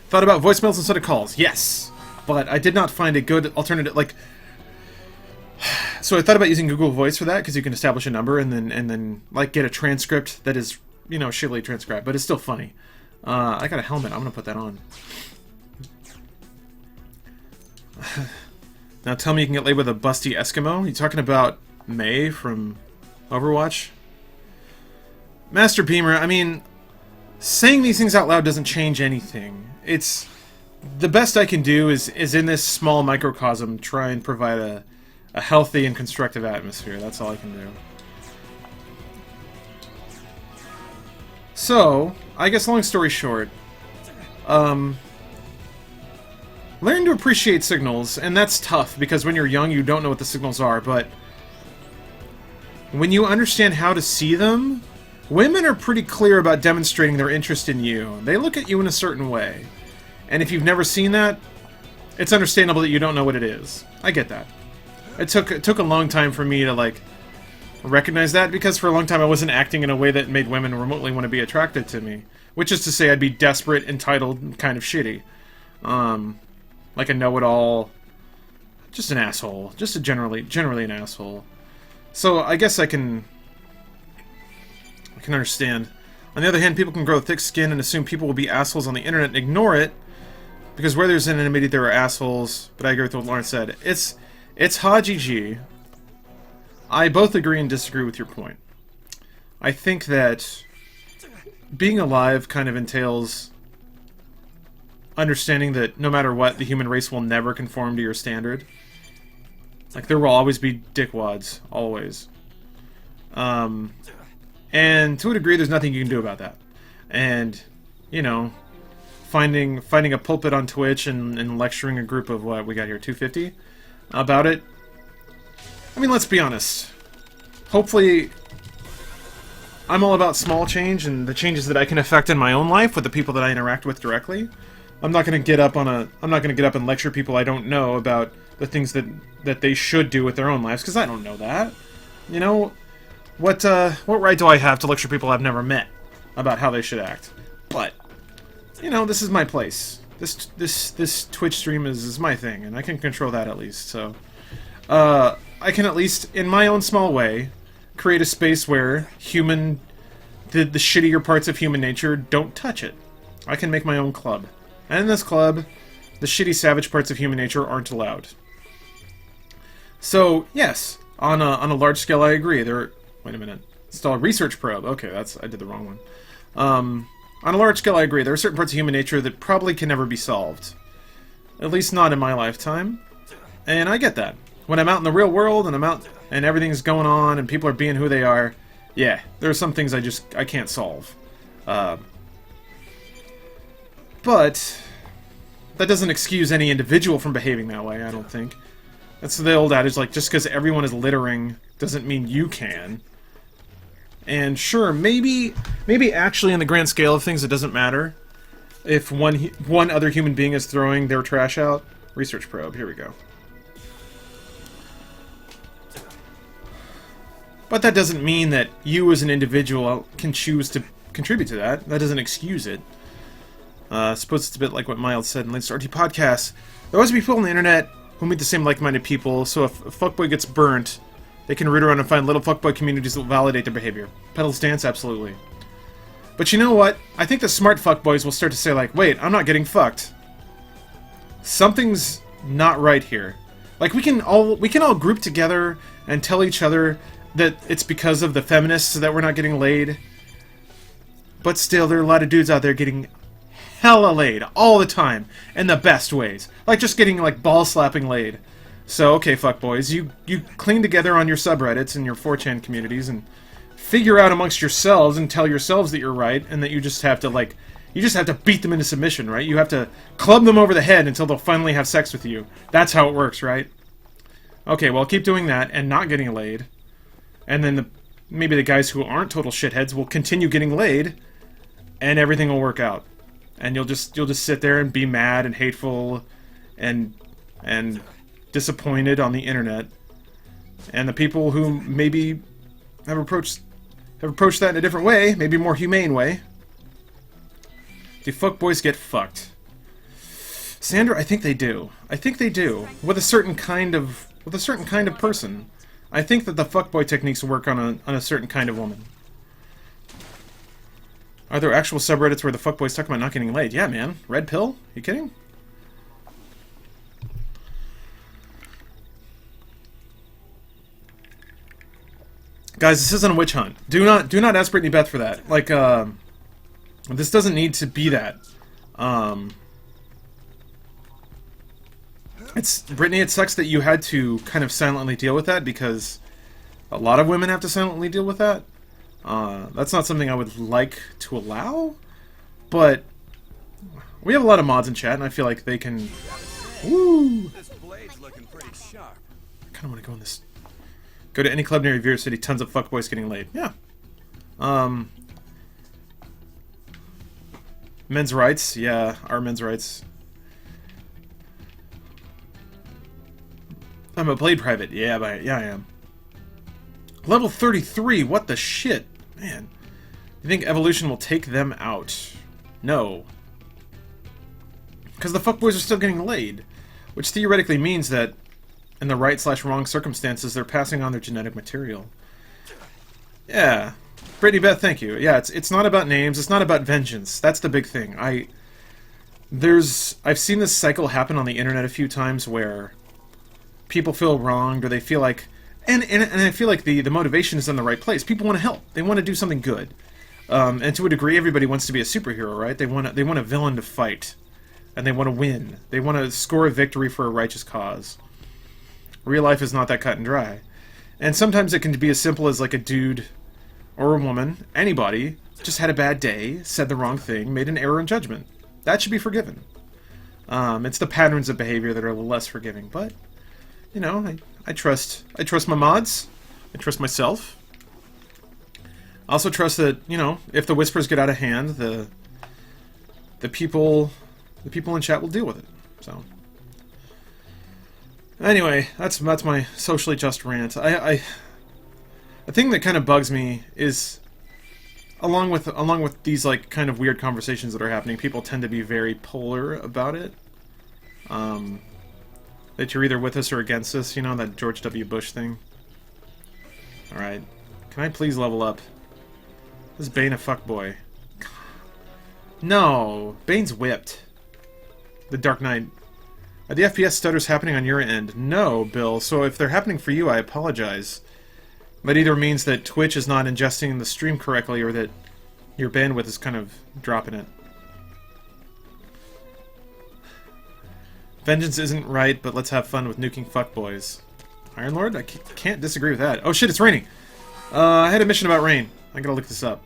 Thought about voicemails instead of calls. Yes. But I did not find a good alternative, like... So I thought about using Google Voice for that, because you can establish a number and then like get a transcript that is, you know, shittily transcribed, but it's still funny. I got a helmet. I'm gonna put that on. Now tell me you can get laid with a busty Eskimo? You talking about May from Overwatch? Master Beamer, I mean, saying these things out loud doesn't change anything. It's... The best I can do is in this small microcosm try and provide a healthy and constructive atmosphere. That's all I can do. So, I guess long story short, learn to appreciate signals, and that's tough, because when you're young you don't know what the signals are, but when you understand how to see them, women are pretty clear about demonstrating their interest in you. They look at you in a certain way. And if you've never seen that, it's understandable that you don't know what it is. I get that. It took a long time for me to, like, recognize that, because for a long time I wasn't acting in a way that made women remotely want to be attracted to me. Which is to say I'd be desperate, entitled, and kind of shitty. Like a know-it-all. Just an asshole. Just a generally an asshole. So I guess I can understand. On the other hand, people can grow thick skin and assume people will be assholes on the internet and ignore it, because where there's anonymity, there are assholes. But I agree with what Lawrence said. It's Haji G. I both agree and disagree with your point. I think that being alive kind of entails understanding that no matter what, the human race will never conform to your standard. Like, there will always be dickwads. Always. And to a degree, there's nothing you can do about that. And, you know, finding a pulpit on Twitch and lecturing a group of, what, we got here, 250? About it. I mean, let's be honest. Hopefully, I'm all about small change and the changes that I can affect in my own life with the people that I interact with directly. I'm not going to get up and lecture people I don't know about the things that they should do with their own lives, because I don't know that. You know, what right do I have to lecture people I've never met about how they should act? But, you know, this is my place. This Twitch stream is my thing, and I can control that at least. So, I can at least, in my own small way, create a space where the shittier parts of human nature don't touch it. I can make my own club. And in this club, the shitty savage parts of human nature aren't allowed. So, yes, on a large scale I agree. Wait a minute. Install a research probe. Okay, I did the wrong one. On a large scale I agree. There are certain parts of human nature that probably can never be solved. At least not in my lifetime. And I get that. When I'm out in the real world and I'm out and everything's going on and people are being who they are, yeah, there are some things I can't solve. But that doesn't excuse any individual from behaving that way, I don't think. That's the old adage, like, just because everyone is littering doesn't mean you can. And sure, maybe actually in the grand scale of things it doesn't matter if one other human being is throwing their trash out. Research probe, here we go. But that doesn't mean that you as an individual can choose to contribute to that. That doesn't excuse it. I suppose it's a bit like what Miles said in Latest RT Podcast. There always be people on the internet who meet the same like-minded people, so if a fuckboy gets burnt, they can root around and find little fuckboy communities that will validate their behavior. Pedal stance, absolutely. But you know what? I think the smart fuckboys will start to say, like, wait, I'm not getting fucked. Something's not right here. Like, we can all group together and tell each other that it's because of the feminists that we're not getting laid. But still, there are a lot of dudes out there getting hella laid all the time in the best ways, like just getting like ball slapping laid. So okay, fuckboys, you clean together on your subreddits and your 4chan communities and figure out amongst yourselves and tell yourselves that you're right and that you just have to beat them into submission, right? You have to club them over the head until they'll finally have sex with you. That's how it works, right? Okay, well, keep doing that and not getting laid, and then maybe the guys who aren't total shitheads will continue getting laid, and everything will work out. And you'll just sit there and be mad and hateful and disappointed on the internet. And the people who maybe have approached that in a different way, maybe a more humane way, the fuckboys get fucked. Sandra, I think they do. I think they do. With a certain kind of person. I think that the fuckboy techniques work on a certain kind of woman. Are there actual subreddits where the fuckboys talk about not getting laid? Yeah, man. Red pill? You kidding? Guys, this isn't a witch hunt. Do not ask Brittany Beth for that. Like, this doesn't need to be that. Brittany, it sucks that you had to kind of silently deal with that, because a lot of women have to silently deal with that. That's not something I would like to allow, but we have a lot of mods in chat, and I feel like they can... Woo! This blade's looking pretty sharp. I kind of want to go in this... Go to any club near Revere City, tons of fuckboys getting laid. Yeah. Men's rights, yeah, our men's rights. I'm a Blade Private, yeah, I am. Level 33, what the shit? Man. You think Evolution will take them out? No. Because the fuckboys are still getting laid. Which theoretically means that, in the right/wrong circumstances, they're passing on their genetic material. Yeah. Brittany Beth, thank you. Yeah, it's not about names, it's not about vengeance. That's the big thing. I've seen this cycle happen on the internet a few times where people feel wronged, or they feel like... And I feel like the motivation is in the right place. People want to help. They want to do something good. And to a degree, everybody wants to be a superhero, right? They want a villain to fight. And they want to win. They want to score a victory for a righteous cause. Real life is not that cut and dry. And sometimes it can be as simple as like a dude or a woman, anybody, just had a bad day, said the wrong thing, made an error in judgment. That should be forgiven. It's the patterns of behavior that are less forgiving, but, you know, I trust my mods. I trust myself. I also trust that, you know, if the whispers get out of hand, the people in chat will deal with it. So anyway, that's my socially just rant. The thing that kind of bugs me is, along with these like kind of weird conversations that are happening, people tend to be very polar about it. That you're either with us or against us, you know, that George W. Bush thing. Alright. Can I please level up? This is Bane a fuckboy. No! Bane's whipped. The Dark Knight. Are the FPS stutters happening on your end? No, Bill. So if they're happening for you, I apologize. That either means that Twitch is not ingesting the stream correctly, or that your bandwidth is kind of dropping it. Vengeance isn't right, but let's have fun with nuking fuckboys. Iron Lord? I can't disagree with that. Oh shit, it's raining! I had a mission about rain. I gotta look this up.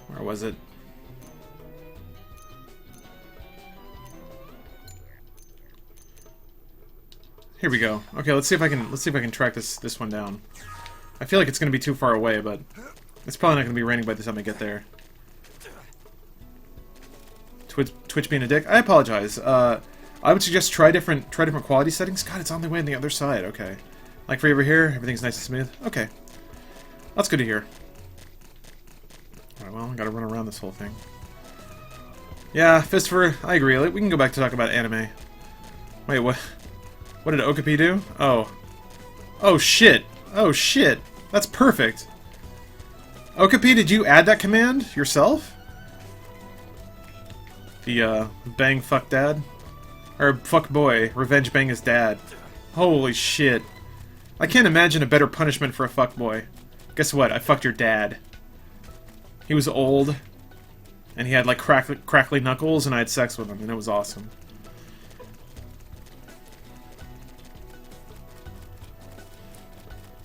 Where was it? Here we go. Okay, let's see if I can track this one down. I feel like it's gonna be too far away, but it's probably not gonna be raining by the time I get there. Twitch being a dick? I apologize. I would suggest try different quality settings. God, it's on the way on the other side. Okay. Like for over here, everything's nice and smooth. Okay. That's good to hear. Alright, well, I gotta run around this whole thing. Yeah, Fistfer, I agree. We can go back to talk about anime. Wait, what? What did Okapi do? Oh. Oh, shit. Oh, shit. That's perfect. Okapi, did you add that command yourself? The, bang fuck dad? Or fuck boy, revenge bang his dad. Holy shit. I can't imagine a better punishment for a fuck boy. Guess what? I fucked your dad. He was old, and he had, like, crackly knuckles, and I had sex with him, and it was awesome.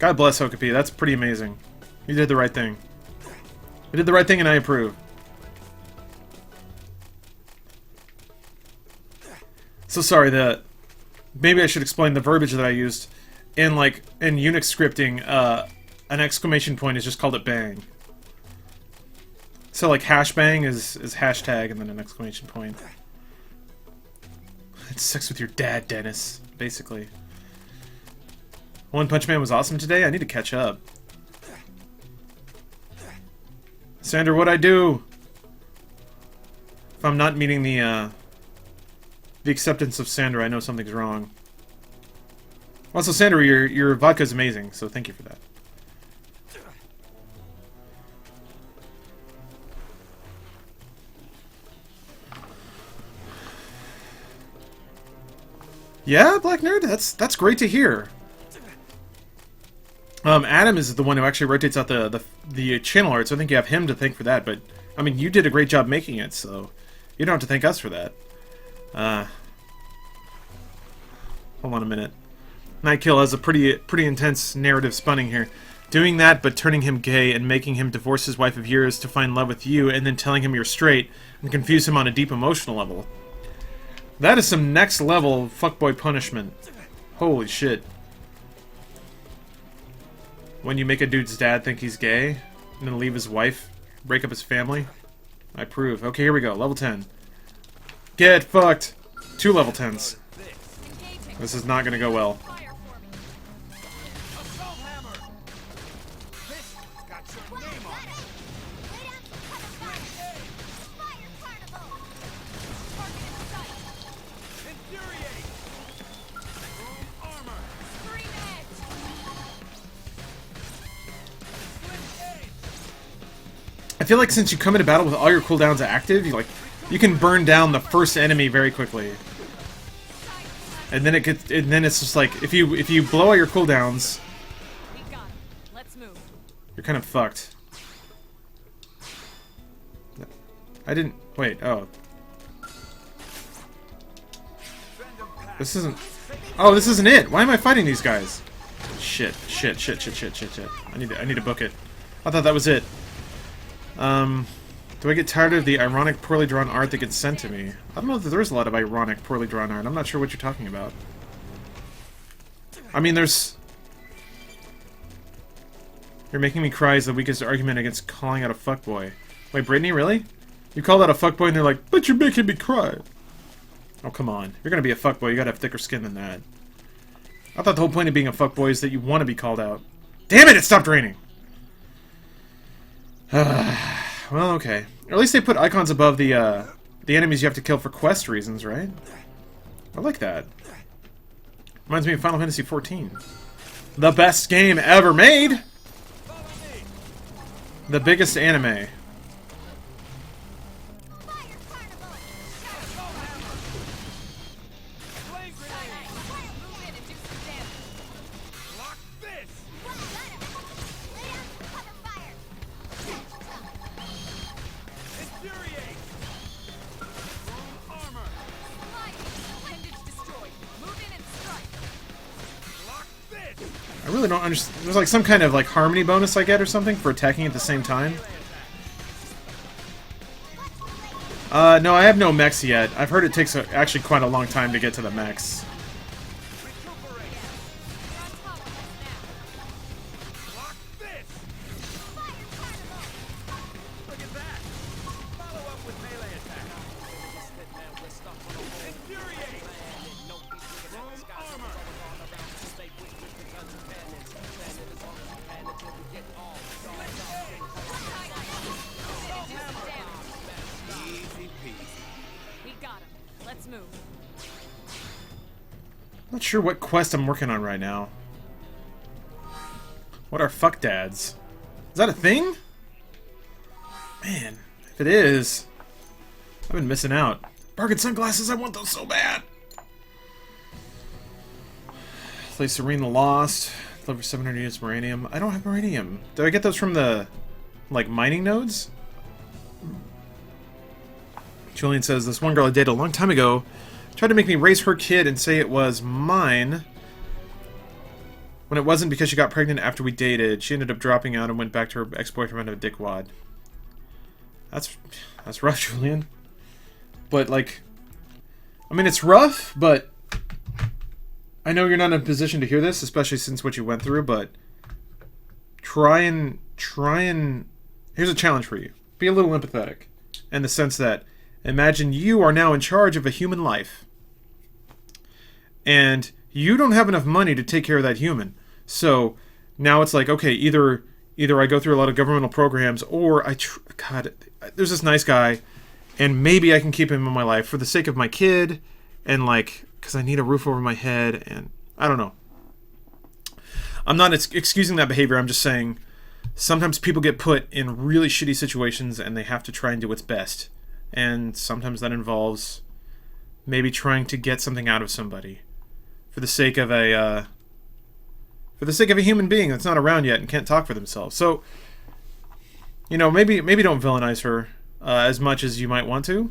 God bless Okapi, that's pretty amazing. You did the right thing. You did the right thing, and I approve. So sorry, maybe I should explain the verbiage that I used. In Unix scripting, an exclamation point is just called it bang. So like hash bang is hashtag and then an exclamation point. It's sex with your dad, Dennis, basically. One Punch Man was awesome today? I need to catch up. Sandra, what'd I do? If I'm not meeting the acceptance of Sandra, I know something's wrong. Also, Sandra, your vodka's amazing, so thank you for that. Yeah, Black Nerd, that's great to hear. Adam is the one who actually rotates out the channel art, so I think you have him to thank for that. But I mean, you did a great job making it, so you don't have to thank us for that. Hold on a minute. Nightkill has a pretty intense narrative spunning here. Doing that, but turning him gay and making him divorce his wife of years to find love with you, and then telling him you're straight and confuse him on a deep emotional level. That is some next level fuckboy punishment. Holy shit. When you make a dude's dad think he's gay, and then leave his wife, break up his family. I approve. Okay, here we go. Level 10. Get fucked! 2 level 10s. This is not gonna go well. I feel like since you come into battle with all your cooldowns active, you can burn down the first enemy very quickly. And then it's just like if you blow all your cooldowns, you're kind of fucked. I didn't wait. Oh, this isn't. Oh, this isn't it. Why am I fighting these guys? Shit! I need to book it. I thought that was it. Do I get tired of the ironic, poorly drawn art that gets sent to me? I don't know if there's a lot of ironic, poorly drawn art. I'm not sure what you're talking about. I mean, there's... You're making me cry is the weakest argument against calling out a fuckboy. Wait, Brittany, really? You called out a fuckboy and they're like, but you're making me cry. Oh, come on. If you're gonna be a fuckboy, you gotta have thicker skin than that. I thought the whole point of being a fuckboy is that you want to be called out. Damn it, it stopped raining! Well, okay. Or at least they put icons above the enemies you have to kill for quest reasons, right? I like that. Reminds me of Final Fantasy XIV. The best game ever made! The biggest anime. I really don't understand. There's like some kind of like harmony bonus I get or something for attacking at the same time. No, I have no mechs yet. I've heard it takes actually quite a long time to get to the mechs. Not sure what quest I'm working on right now. What are fuck dads? Is that a thing? Man, if it is, I've been missing out. Bargain sunglasses, I want those so bad. Play Serene the Lost. Over 700 units Moranium. I don't have Moranium. Do I get those from the, like, mining nodes? Julian says, this one girl I dated a long time ago tried to make me raise her kid and say it was mine when it wasn't because she got pregnant after we dated. She ended up dropping out and went back to her ex-boyfriend of a dickwad. That's rough, Julian. But, like, I mean, it's rough, but I know you're not in a position to hear this, especially since what you went through, but try and... Here's a challenge for you. Be a little empathetic. In the sense that, imagine you are now in charge of a human life. And you don't have enough money to take care of that human. So, now it's like, okay, either I go through a lot of governmental programs, or God, there's this nice guy, and maybe I can keep him in my life for the sake of my kid, and like, because I need a roof over my head, and I don't know. I'm not excusing that behavior, I'm just saying, sometimes people get put in really shitty situations, and they have to try and do what's best. And sometimes that involves maybe trying to get something out of somebody for the sake of a human being that's not around yet and can't talk for themselves. So, you know, maybe don't villainize her as much as you might want to.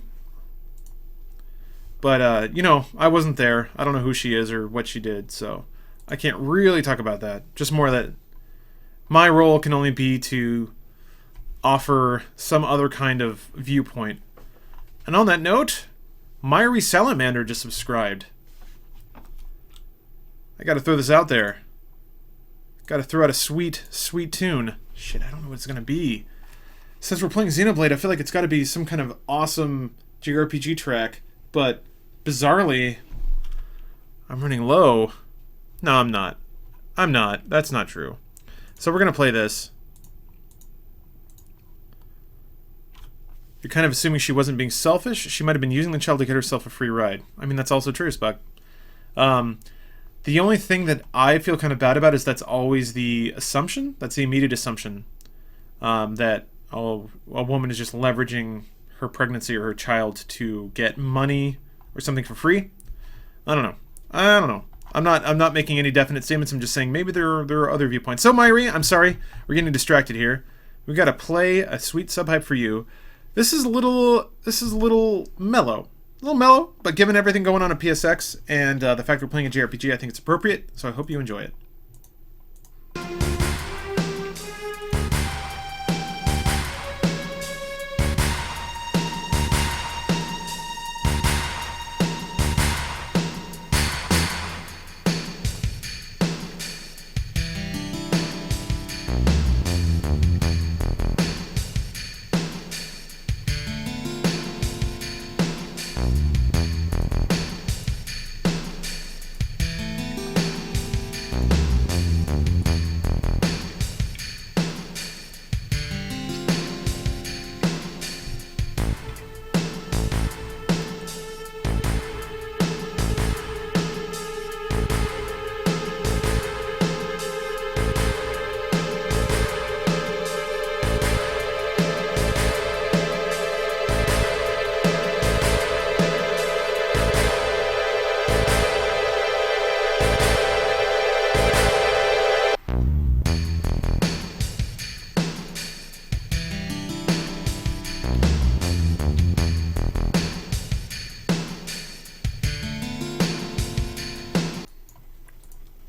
But you know, I wasn't there. I don't know who she is or what she did. So I can't really talk about that. Just more that my role can only be to offer some other kind of viewpoint. And on that note, Myri Salamander just subscribed. I gotta throw this out there. Gotta throw out a sweet, sweet tune. Shit, I don't know what it's gonna be. Since we're playing Xenoblade, I feel like it's gotta be some kind of awesome JRPG track, but bizarrely, I'm running low. No, I'm not. I'm not. That's not true. So we're gonna play this. You're kind of assuming she wasn't being selfish. She might have been using the child to get herself a free ride. I mean, that's also true, Spuck. The only thing that I feel kind of bad about is that's always the assumption. That's the immediate assumption. That a woman is just leveraging her pregnancy or her child to get money or something for free. I don't know. I'm not making any definite statements. I'm just saying maybe there are other viewpoints. So Myri, I'm sorry. We're getting distracted here. We've got to play a sweet sub-hype for you. This is a little mellow. A little mellow, but given everything going on at PSX and the fact we're playing a JRPG, I think it's appropriate, so I hope you enjoy it.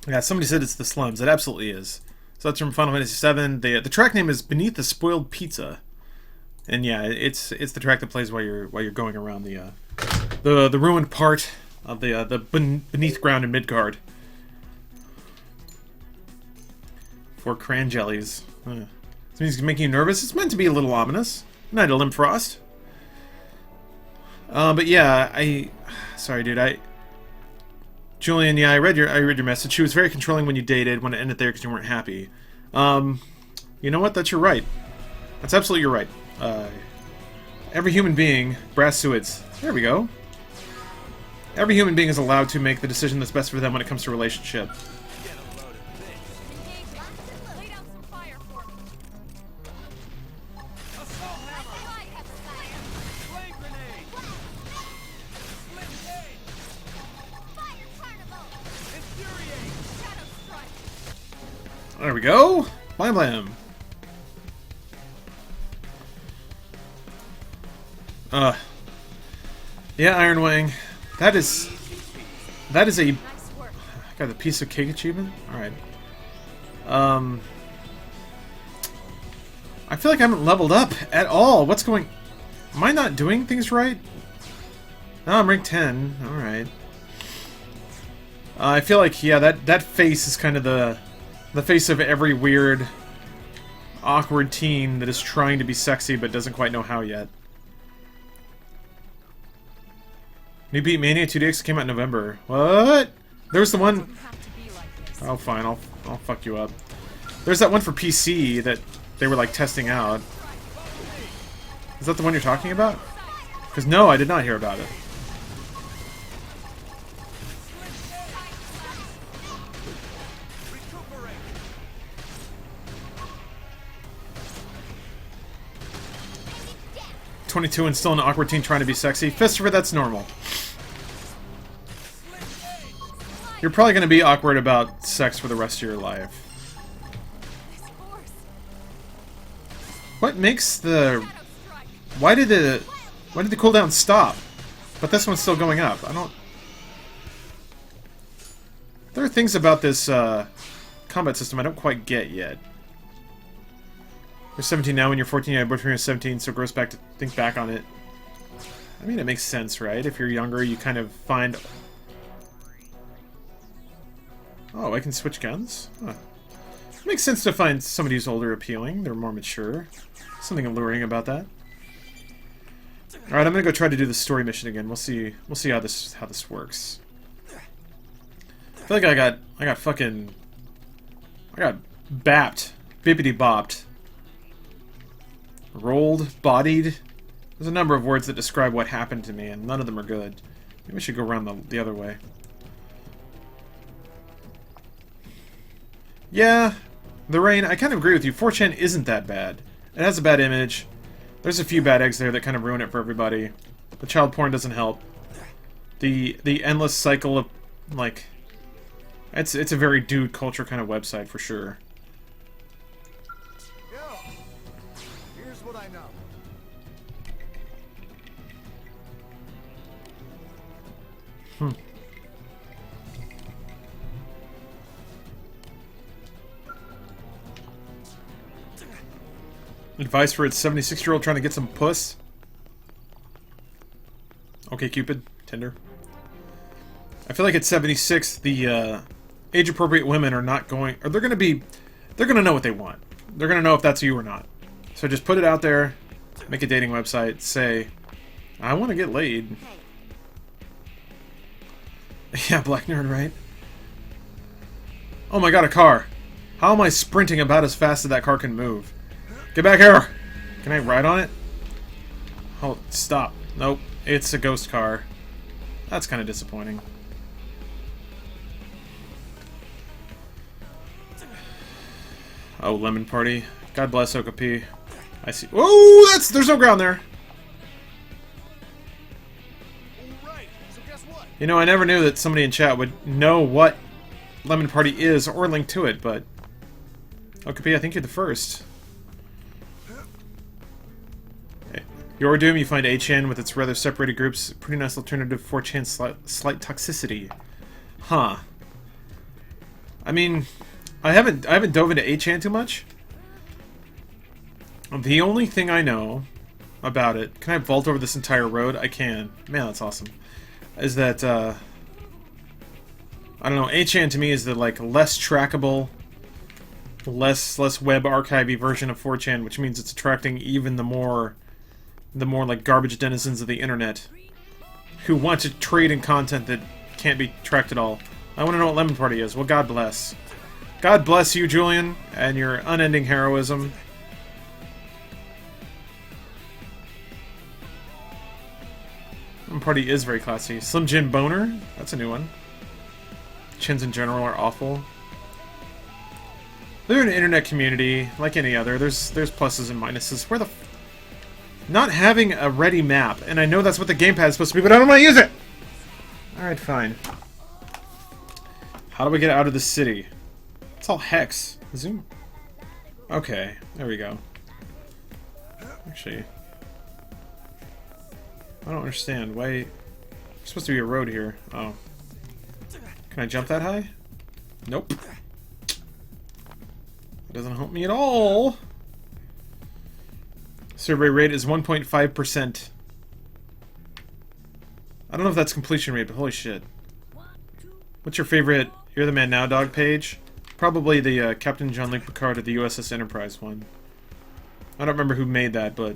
Yeah, somebody said it's the slums. It absolutely is. So that's from Final Fantasy VII. The track name is Beneath the Spoiled Pizza, and yeah, it's the track that plays while you're going around the ruined part of the beneath ground in Midgard. For cran jellies. This means it's making you nervous. It's meant to be a little ominous. Night of Limfrost. But yeah, sorry, dude. Julian, yeah, I read your message. She was very controlling when you dated, when it ended there because you weren't happy. You know what? You're right. That's absolutely you're right. Every human being, brass suets. There we go. Every human being is allowed to make the decision that's best for them when it comes to a relationship. There we go. Blam blam. Yeah, Iron Wing. That is a got a piece of cake achievement. All right. I feel like I haven't leveled up at all. What's going? Am I not doing things right? No, I'm rank 10. All right. I feel like yeah, that face is kind of the face of every weird, awkward teen that is trying to be sexy but doesn't quite know how yet. New Beat Mania 2DX came out in November. What? There's the one... Oh, fine. I'll fuck you up. There's that one for PC that they were, like, testing out. Is that the one you're talking about? Because, no, I did not hear about it. .22 and still an awkward teen trying to be sexy. Fistifer, that's normal. You're probably going to be awkward about sex for the rest of your life. What makes the... Why did the cooldown stop? But this one's still going up. I don't... There are things about this combat system I don't quite get yet. You're 17 now, when you're 14, I boyfriend was 17, so it grows back to think back on it. I mean, it makes sense, right? If you're younger, you kind of find... Oh, I can switch guns? Huh. It makes sense to find somebody who's older appealing. They're more mature. Something alluring about that. Alright, I'm gonna go try to do the story mission again. We'll see how this works. I feel like I got bapped. Bippity bopped. Rolled, bodied. There's a number of words that describe what happened to me, and none of them are good. Maybe I should go around the other way. Yeah, the rain, I kind of agree with you. 4chan isn't that bad. It has a bad image. There's a few bad eggs there that kind of ruin it for everybody. The child porn doesn't help. The endless cycle of, like... It's a very dude culture kind of website for sure. Here's what I know. Advice for its 76-year-old trying to get some puss? Okay, Cupid. Tinder. I feel like at 76, the age-appropriate women are not going... Or they're going to know what they want. They're going to know if that's you or not. So just put it out there, make a dating website, say, I want to get laid. Yeah, Black Nerd, right? Oh my god, a car. How am I sprinting about as fast as that car can move? Get back here! Can I ride on it? Oh, stop. Nope. It's a ghost car. That's kind of disappointing. Oh, Lemon Party. God bless Okapi. I see. Whoa! There's no ground there! You know, I never knew that somebody in chat would know what Lemon Party is or link to it, but... Okapi, I think you're the first. Your Doom, you find 8chan with its rather separated groups. Pretty nice alternative 4chan slight toxicity. Huh. I mean, I haven't dove into 8chan too much. The only thing I know about it, can I vault over this entire road? I can. Man, that's awesome. Is that, I don't know, 8chan to me is the, like, less trackable, less web archivey version of 4chan, which means it's attracting even the more like garbage denizens of the internet who want to trade in content that can't be tracked at all. I want to know what Lemon Party is. Well, God bless. God bless you, Julian, and your unending heroism. Lemon Party is very classy. Slim Jim Boner? That's a new one. Chins in general are awful. They're an internet community, like any other. There's pluses and minuses. Where the not having a ready map, and I know that's what the gamepad is supposed to be, but I don't want to use it! Alright, fine. How do we get out of the city? It's all hex. Zoom. Okay, there we go. Actually, I don't understand. Why... There's supposed to be a road here. Oh. Can I jump that high? Nope. That doesn't help me at all. Survey rate is 1.5%. I don't know if that's completion rate, but holy shit. What's your favorite You're the Man Now dog page? Probably the Captain Jean-Luc Picard of the USS Enterprise one. I don't remember who made that, but...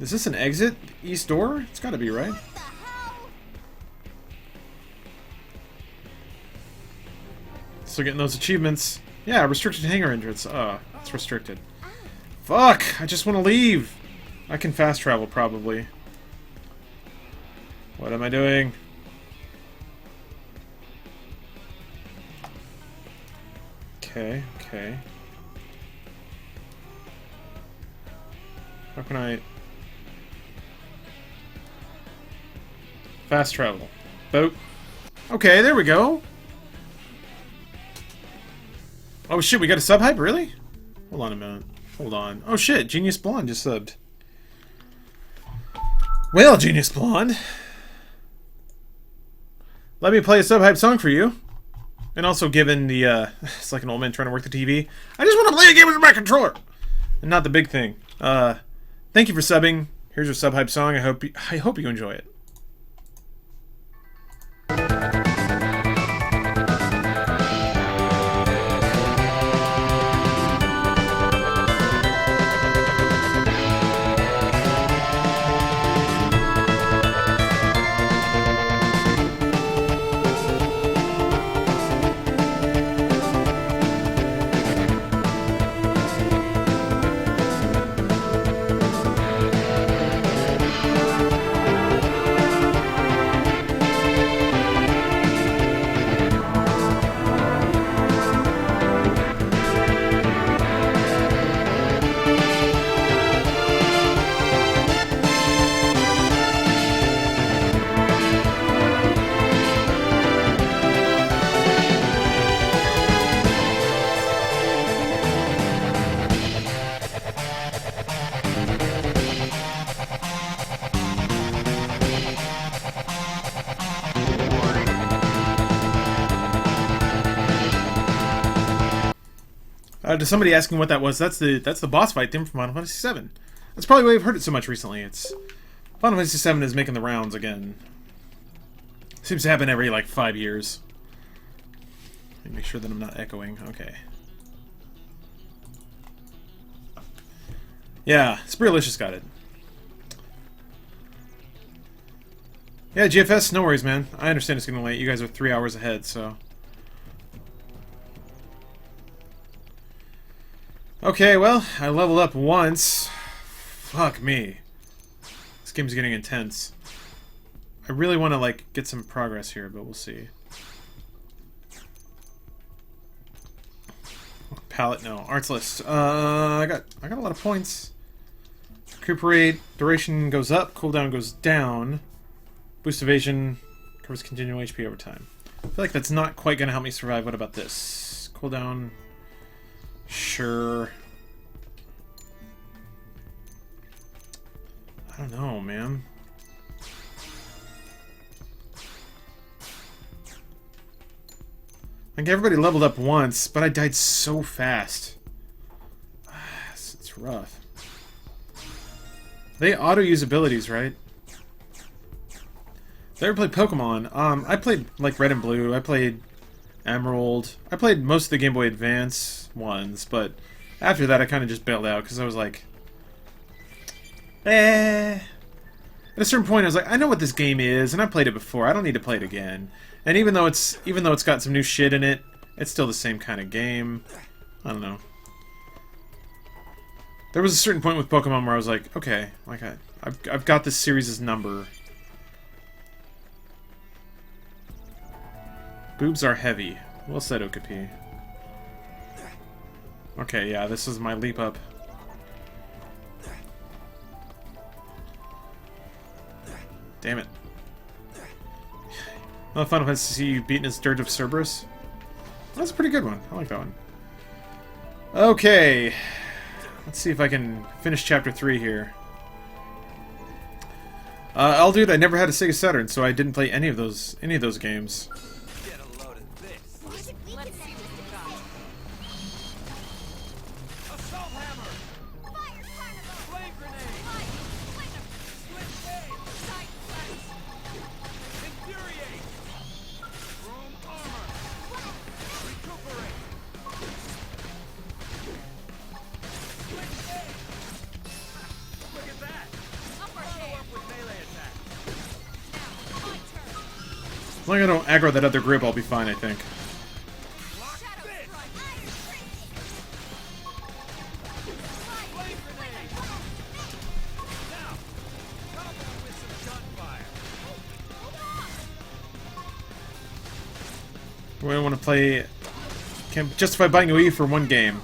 Is this an exit? East door? It's gotta be, right? Still getting those achievements. Yeah, restricted hangar entrance. It's restricted. Fuck! I just want to leave! I can fast travel, probably. What am I doing? Okay, okay. How can I... Fast travel. Boat. Okay, there we go! Oh shit, we got a sub-hype? Really? Hold on a minute. Hold on. Oh shit, Genius Blonde just subbed. Well, Genius Blonde. let me play a sub-hype song for you. And also, given the, it's like an old man trying to work the TV, I just want to play a game with my controller! And not the big thing. Thank you for subbing. Here's your sub-hype song. I hope you enjoy it. To somebody asking what that was, that's the boss fight theme from Final Fantasy VII. That's probably why I've heard it so much recently. It's Final Fantasy VII is making the rounds again. Seems to happen every like 5 years. Let me make sure that I'm not echoing. Okay. Yeah, Spiralicious got it. Yeah, GFS, no worries, man. I understand it's getting late. You guys are 3 hours ahead, so. Okay, well, I leveled up once. Fuck me. This game's getting intense. I really want to, like, get some progress here, but we'll see. Palette, no. Arts list. I got a lot of points. Recuperate. Duration goes up. Cooldown goes down. Boost evasion. Covers continual HP over time. I feel like that's not quite going to help me survive. What about this? Cooldown. Sure. I don't know, man. Like, everybody leveled up once, but I died so fast. It's rough. They auto-use abilities, right? Did I ever play Pokemon? I played, like, Red and Blue. I played Emerald. I played most of the Game Boy Advance ones, but after that I kind of just bailed out because I was like, At a certain point I was like, I know what this game is, and I played it before. I don't need to play it again. And even though it's got some new shit in it, it's still the same kind of game. I don't know. There was a certain point with Pokemon where I was like, okay, like I've got this series' number. Boobs are heavy. Well said, Okapi. Okay, yeah, this is my leap up. Damn it. Well, Final Fantasy beating his Dirge of Cerberus. That's a pretty good one. I like that one. Okay. Let's see if I can finish Chapter 3 here. I'll do it. I never had a Sega Saturn, so I didn't play any of those games. As long as I don't aggro that other group, I'll be fine, I think. We want to play... Can't justify buying a Wii U for one game.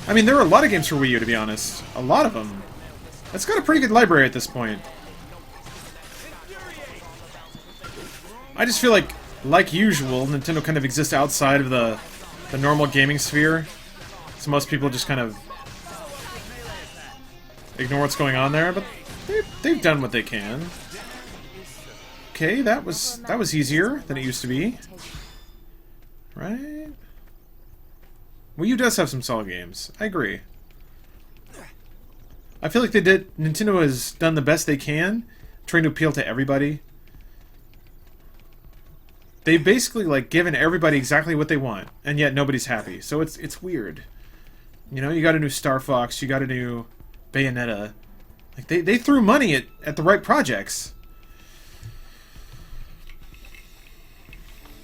I mean, there are a lot of games for Wii U, to be honest. A lot of them. It's got a pretty good library at this point. I just feel like usual, Nintendo kind of exists outside of the normal gaming sphere. So most people just kind of ignore what's going on there, but they've done what they can. Okay, that was easier than it used to be. Right? Wii U does have some solid games. I agree. I feel like Nintendo has done the best they can, trying to appeal to everybody. They've basically like given everybody exactly what they want, and yet nobody's happy. So it's weird. You know, you got a new Star Fox, you got a new Bayonetta. Like they threw money at the right projects.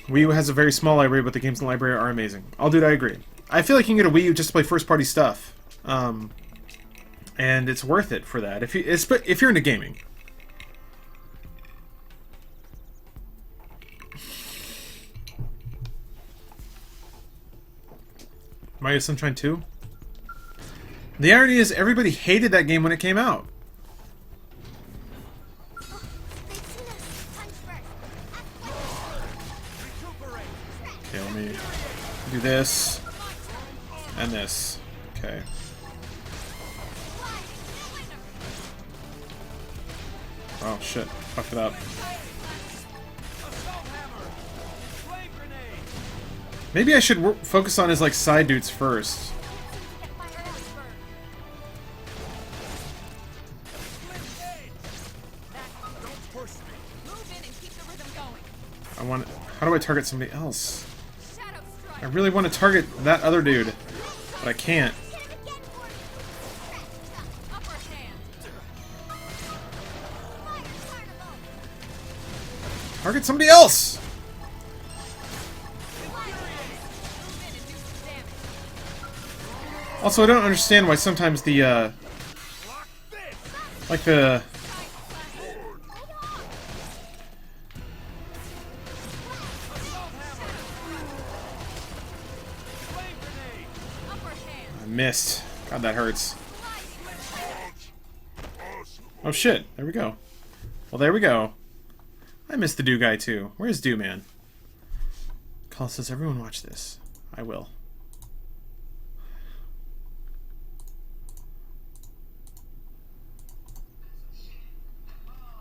Wii U has a very small library, but the games in the library are amazing. I'll do that, I agree. I feel like you can get a Wii U just to play first-party stuff. And it's worth it for that, if you're into gaming. Mario Sunshine 2? The irony is, everybody hated that game when it came out. Okay, let me do this. And this. Okay. Oh shit, fucked it up. Maybe I should focus on his like side dudes first. How do I target somebody else? I really want to target that other dude, but I can't. Target somebody else! Also, I don't understand why sometimes the, like the... I missed. God, that hurts. Oh shit, there we go. Well, there we go. I missed the Do guy too. Where's Do Man? Call says, everyone watch this. I will.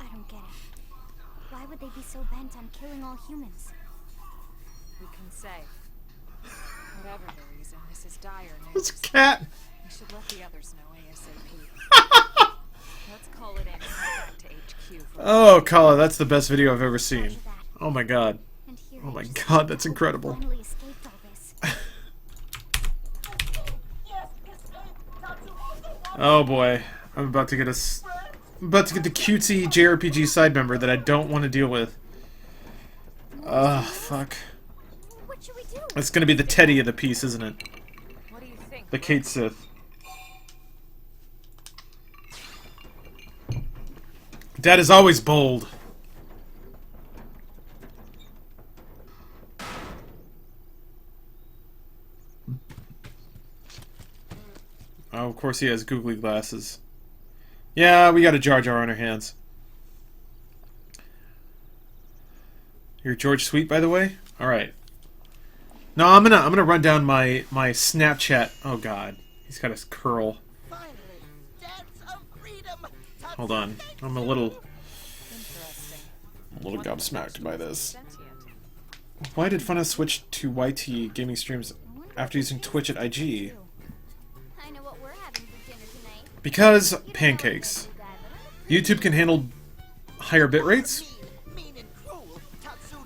I don't get it. Why would they be so bent on killing all humans? Who can say? Whatever the reason, this is dire news. It's a cat! We should let the others know ASAP. Let's call it in and head back to HQ. Oh, Kala, that's the best video I've ever seen. Oh my god. Oh my god, that's incredible. Oh boy. I'm about to get the cutesy JRPG side member that I don't want to deal with. Ugh, fuck. It's gonna be the Teddy of the piece, isn't it? What do you think? The Kate Sith. Dad is always bold. Oh, of course he has googly glasses. Yeah, we got a Jar Jar on our hands. You're George Sweet, by the way? Alright. No, I'm gonna run down my Snapchat. Oh god. He's got his curl. Hold on. I'm a little gobsmacked by this. Why did Funna switch to YT gaming streams after using Twitch at IG? Because pancakes. YouTube can handle higher bit rates.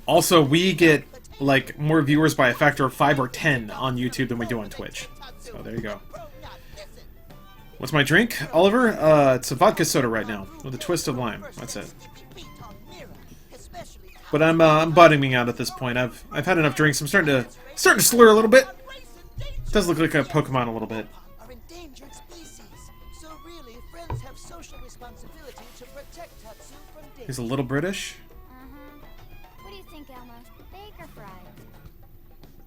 Also, we get like more viewers by a factor of 5 or 10 on YouTube than we do on Twitch. So there you go. What's my drink, Oliver? It's a vodka soda right now with a twist of lime. That's it. But I'm bottoming out at this point. I've had enough drinks. I'm starting to slur a little bit. It does look like a Pokemon a little bit. He's a little British. What do you think, Elmo? Bake or fried?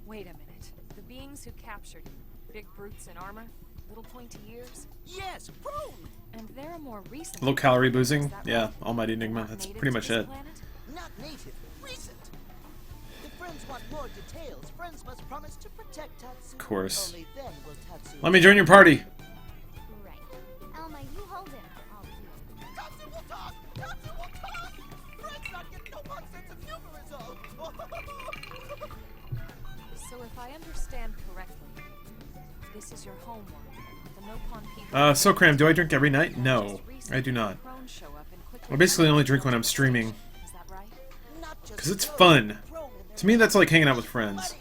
Wait a minute. The beings who captured you, big brutes in armor, little pointy ears? Yes, prune! And they're a more recent... Low calorie boozing. Yeah, Almighty Enigma. That's pretty much it. Not native, recent. If friends want more details, friends must promise to protect Tatsu. Of course. Only then will Tatsu... Let me join your party. Right. Elmo, you hold him. I'll heal. Tatsu will talk! Tatsu will talk! Friends not Your Nopon sense of humor is all. So if I understand correctly, this is your homework. The Nopon people... Socram, do I drink every night? No, I do not. I basically only drink when I'm streaming. Because it's fun. To me, that's like hanging out with friends.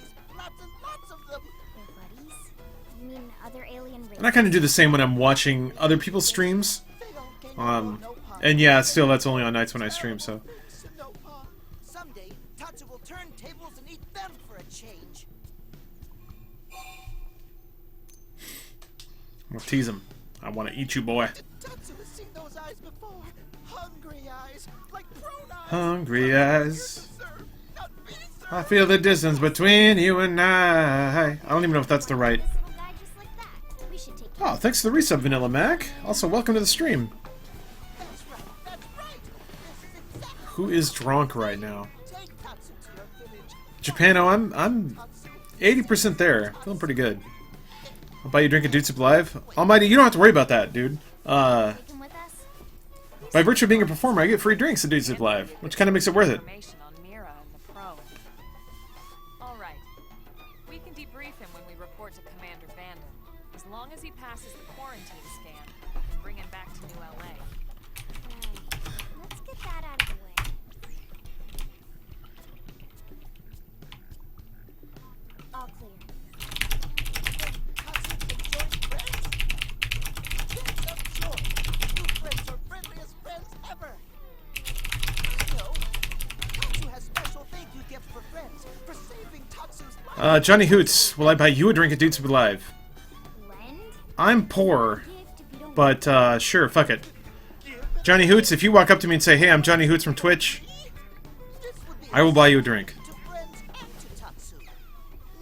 And I kind of do the same when I'm watching other people's streams. And yeah, still, that's only on nights when I stream, so... Someday, Tatsu will turn tables and eat them for a change. I'm gonna tease him. I want to eat you, boy. Tatsu has seen those eyes before. Hungry eyes, like prone eyes. Hungry eyes. I feel the distance between you and I. I don't even know if that's the right... Oh, thanks for the resub, Vanilla Mac. Also, welcome to the stream. Who is drunk right now? Japano, I'm 80% there. Feeling pretty good. I'll buy you a drink at Dude Soup Live. Almighty, you don't have to worry about that, dude. By virtue of being a performer, I get free drinks at Dude Soup Live, which kind of makes it worth it. Alright. We can debrief him when we report to Commander Vanden. As long as he passes the quarantine scan, we can bring him back to New LA. Let's get that out of the way. All clear. Johnny Hoots, will I buy you a drink at Dude Soup Live? I'm poor, but sure, fuck it. Johnny Hoots, if you walk up to me and say, hey, I'm Johnny Hoots from Twitch, I will buy you a drink.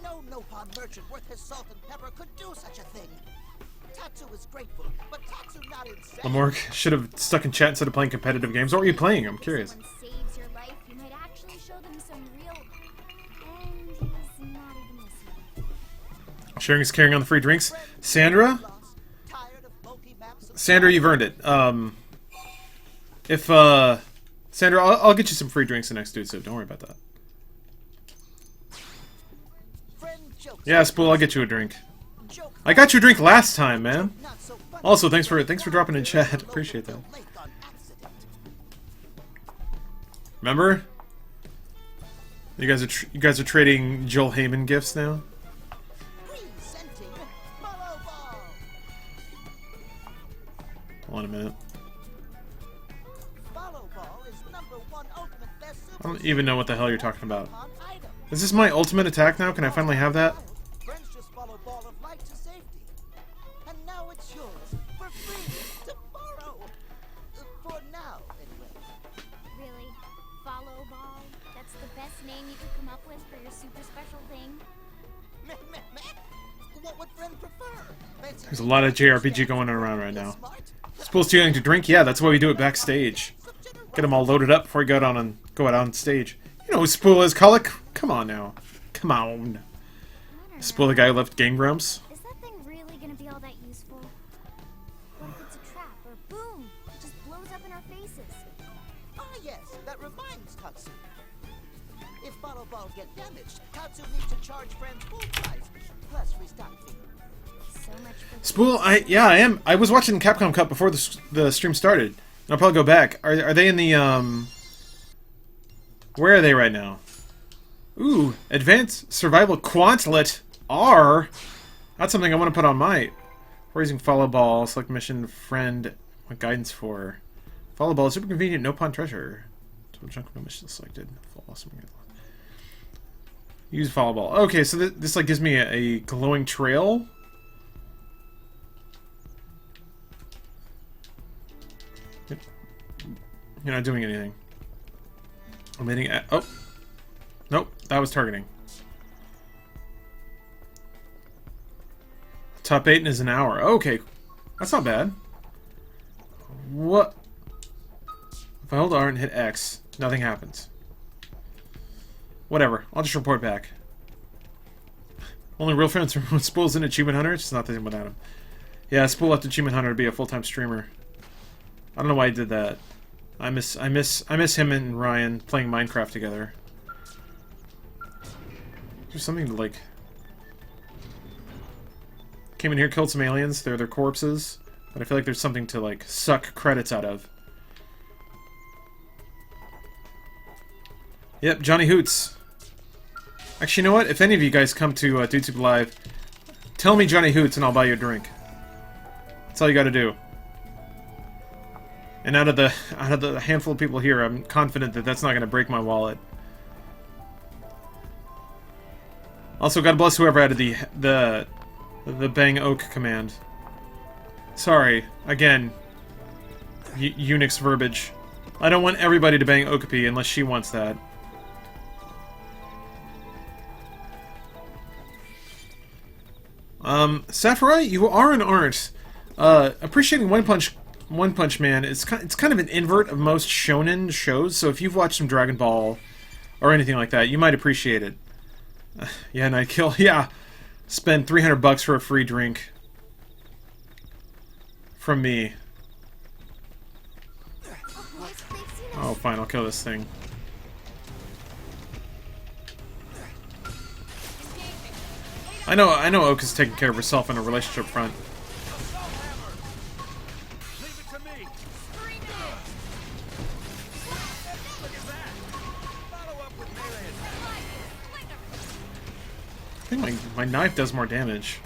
No Nopon merchant worth his salt and pepper could do such a thing. Tatsu is grateful, but Tatsu not insane. Lamork should have stuck in chat instead of playing competitive games. What were you playing? I'm curious. Saves your life, you might actually show them some real... And he's not even listening. Sharing is carrying on the free drinks. Sandra? Sandra, you've earned it. Sandra, I'll get you some free drinks the next Dude Soup. Don't worry about that. Yeah, Spool, I'll get you a drink. I got you a drink last time, man. Also, thanks for dropping in chat. Appreciate that. Remember? You guys are trading Joel Heyman gifts now. Hold on a minute. I don't even know what the hell you're talking about. Is this my ultimate attack now? Can I finally have that? Friends just follow Ball of Light to safety. And now it's yours for free tomorrow. For now, anyway. Really? Follow Ball? That's the best name you could come up with for your super special thing? What would friend prefer? There's a lot of JRPG going on around right now. Spool's too young to drink? Yeah, that's why we do it backstage. Get them all loaded up before we go out on stage. You know who Spool is, Colic? Come on now. Come on. Spool the guy who left Game Grumps? Is that thing really gonna be all that useful? What if it's a trap or boom? It just blows up in our faces. Ah yes, that reminds Tatsu. If Follow Ball get damaged, Tatsu needs to charge friends full price, plus restock fee. So much for Spool, I am. I was watching Capcom Cup before the stream started. I'll probably go back. Are they in the, where are they right now? Ooh, Advanced Survival Quantlet R. That's something I want to put on my... Raising Follow Ball, select mission, friend, what guidance for? Follow Ball, super convenient, no pawn treasure. Total chunk of no mission selected. Awesome. Use Follow Ball. Okay, so this like gives me a glowing trail. You're not doing anything. I'm hitting at... Oh! Nope, that was targeting. Top 8 is an hour. Okay, that's not bad. What? If I hold R and hit X, nothing happens. Whatever, I'll just report back. Only real fans when Spool's an Achievement Hunter? It's not the same without him. Yeah, Spool left Achievement Hunter to be a full-time streamer. I don't know why he did that. I miss him and Ryan playing Minecraft together. There's something to like. Came in here, killed some aliens. They're their corpses, but I feel like there's something to like suck credits out of. Yep, Johnny Hoots. Actually, you know what? If any of you guys come to DudeTube Live, tell me Johnny Hoots and I'll buy you a drink. That's all you got to do. And out of the handful of people here, I'm confident that that's not going to break my wallet. Also, God bless whoever added the Bang Oak command. Sorry, again, Unix verbiage. I don't want everybody to bang Okapi unless she wants that. Safarai, you are and aren't. Appreciating One Punch Man is kind of an invert of most shonen shows, so if you've watched some Dragon Ball or anything like that, you might appreciate it. Yeah, Nightkill, yeah. Spend $300 for a free drink. From me. Oh, fine, I'll kill this thing. I know Oak is taking care of herself in a relationship front. I think my knife does more damage.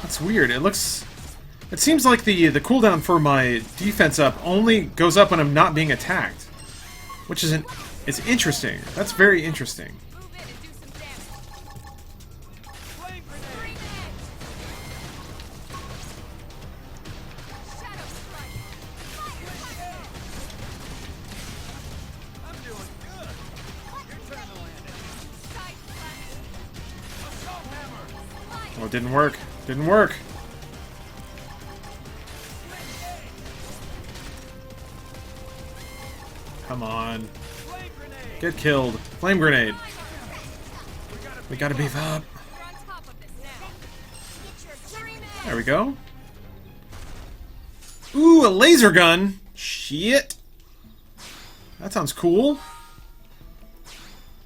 That's weird. It seems like the cooldown for my defense up only goes up when I'm not being attacked. Which isn't... It's interesting. That's very interesting. Oh, it didn't work. Didn't work. Come on. Get killed. Flame grenade. We gotta beef up. There we go. Ooh, a laser gun. Shit. That sounds cool.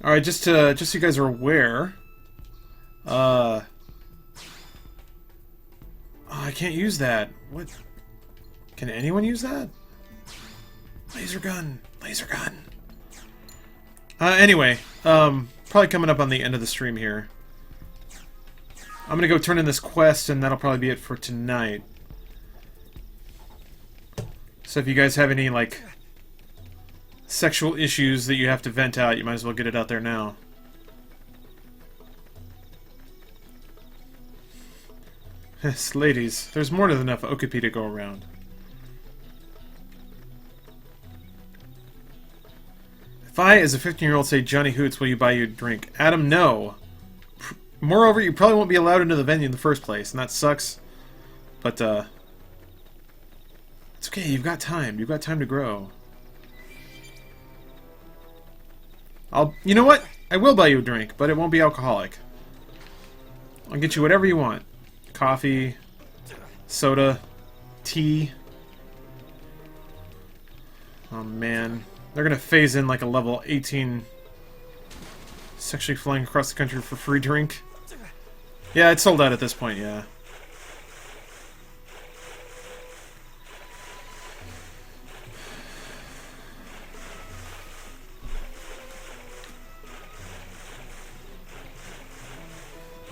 Alright, just so you guys are aware. Oh, I can't use that. What? Can anyone use that? Laser gun. Laser gun. Anyway, probably coming up on the end of the stream here. I'm gonna go turn in this quest, and that'll probably be it for tonight. So if you guys have any, like, sexual issues that you have to vent out, you might as well get it out there now. Yes, ladies, there's more than enough Okapi to go around. If I, as a 15-year-old, say, Johnny Hoots, will you buy you a drink? Adam, no. Moreover, you probably won't be allowed into the venue in the first place, and that sucks. But, it's okay, you've got time. You've got time to grow. You know what? I will buy you a drink, but it won't be alcoholic. I'll get you whatever you want. Coffee, soda, tea. Oh, man. They're gonna phase in like a level 18 sexually flying across the country for free drink. Yeah, it's sold out at this point, yeah.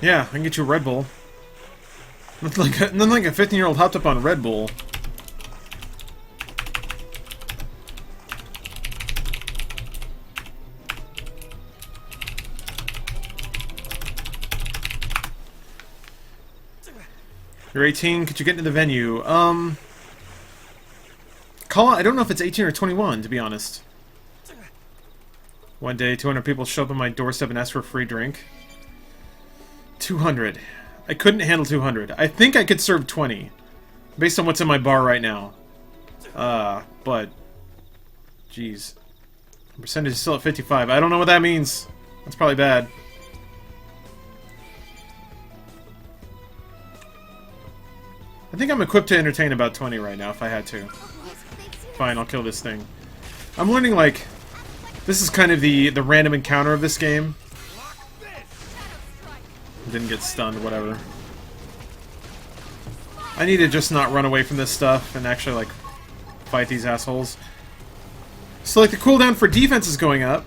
Yeah, I can get you a Red Bull. Nothing like a 15-year-old hopped up on Red Bull. You're 18, could you get into the venue? Call it, I don't know if it's 18 or 21, to be honest. One day, 200 people show up on my doorstep and ask for a free drink. 200. I couldn't handle 200. I think I could serve 20. Based on what's in my bar right now. But... Jeez. The percentage is still at 55. I don't know what that means. That's probably bad. I think I'm equipped to entertain about 20 right now if I had to. Fine, I'll kill this thing. I'm learning, like, this is kind of the random encounter of this game. Didn't get stunned, whatever. I need to just not run away from this stuff and actually, like, fight these assholes. So, like, the cooldown for defense is going up,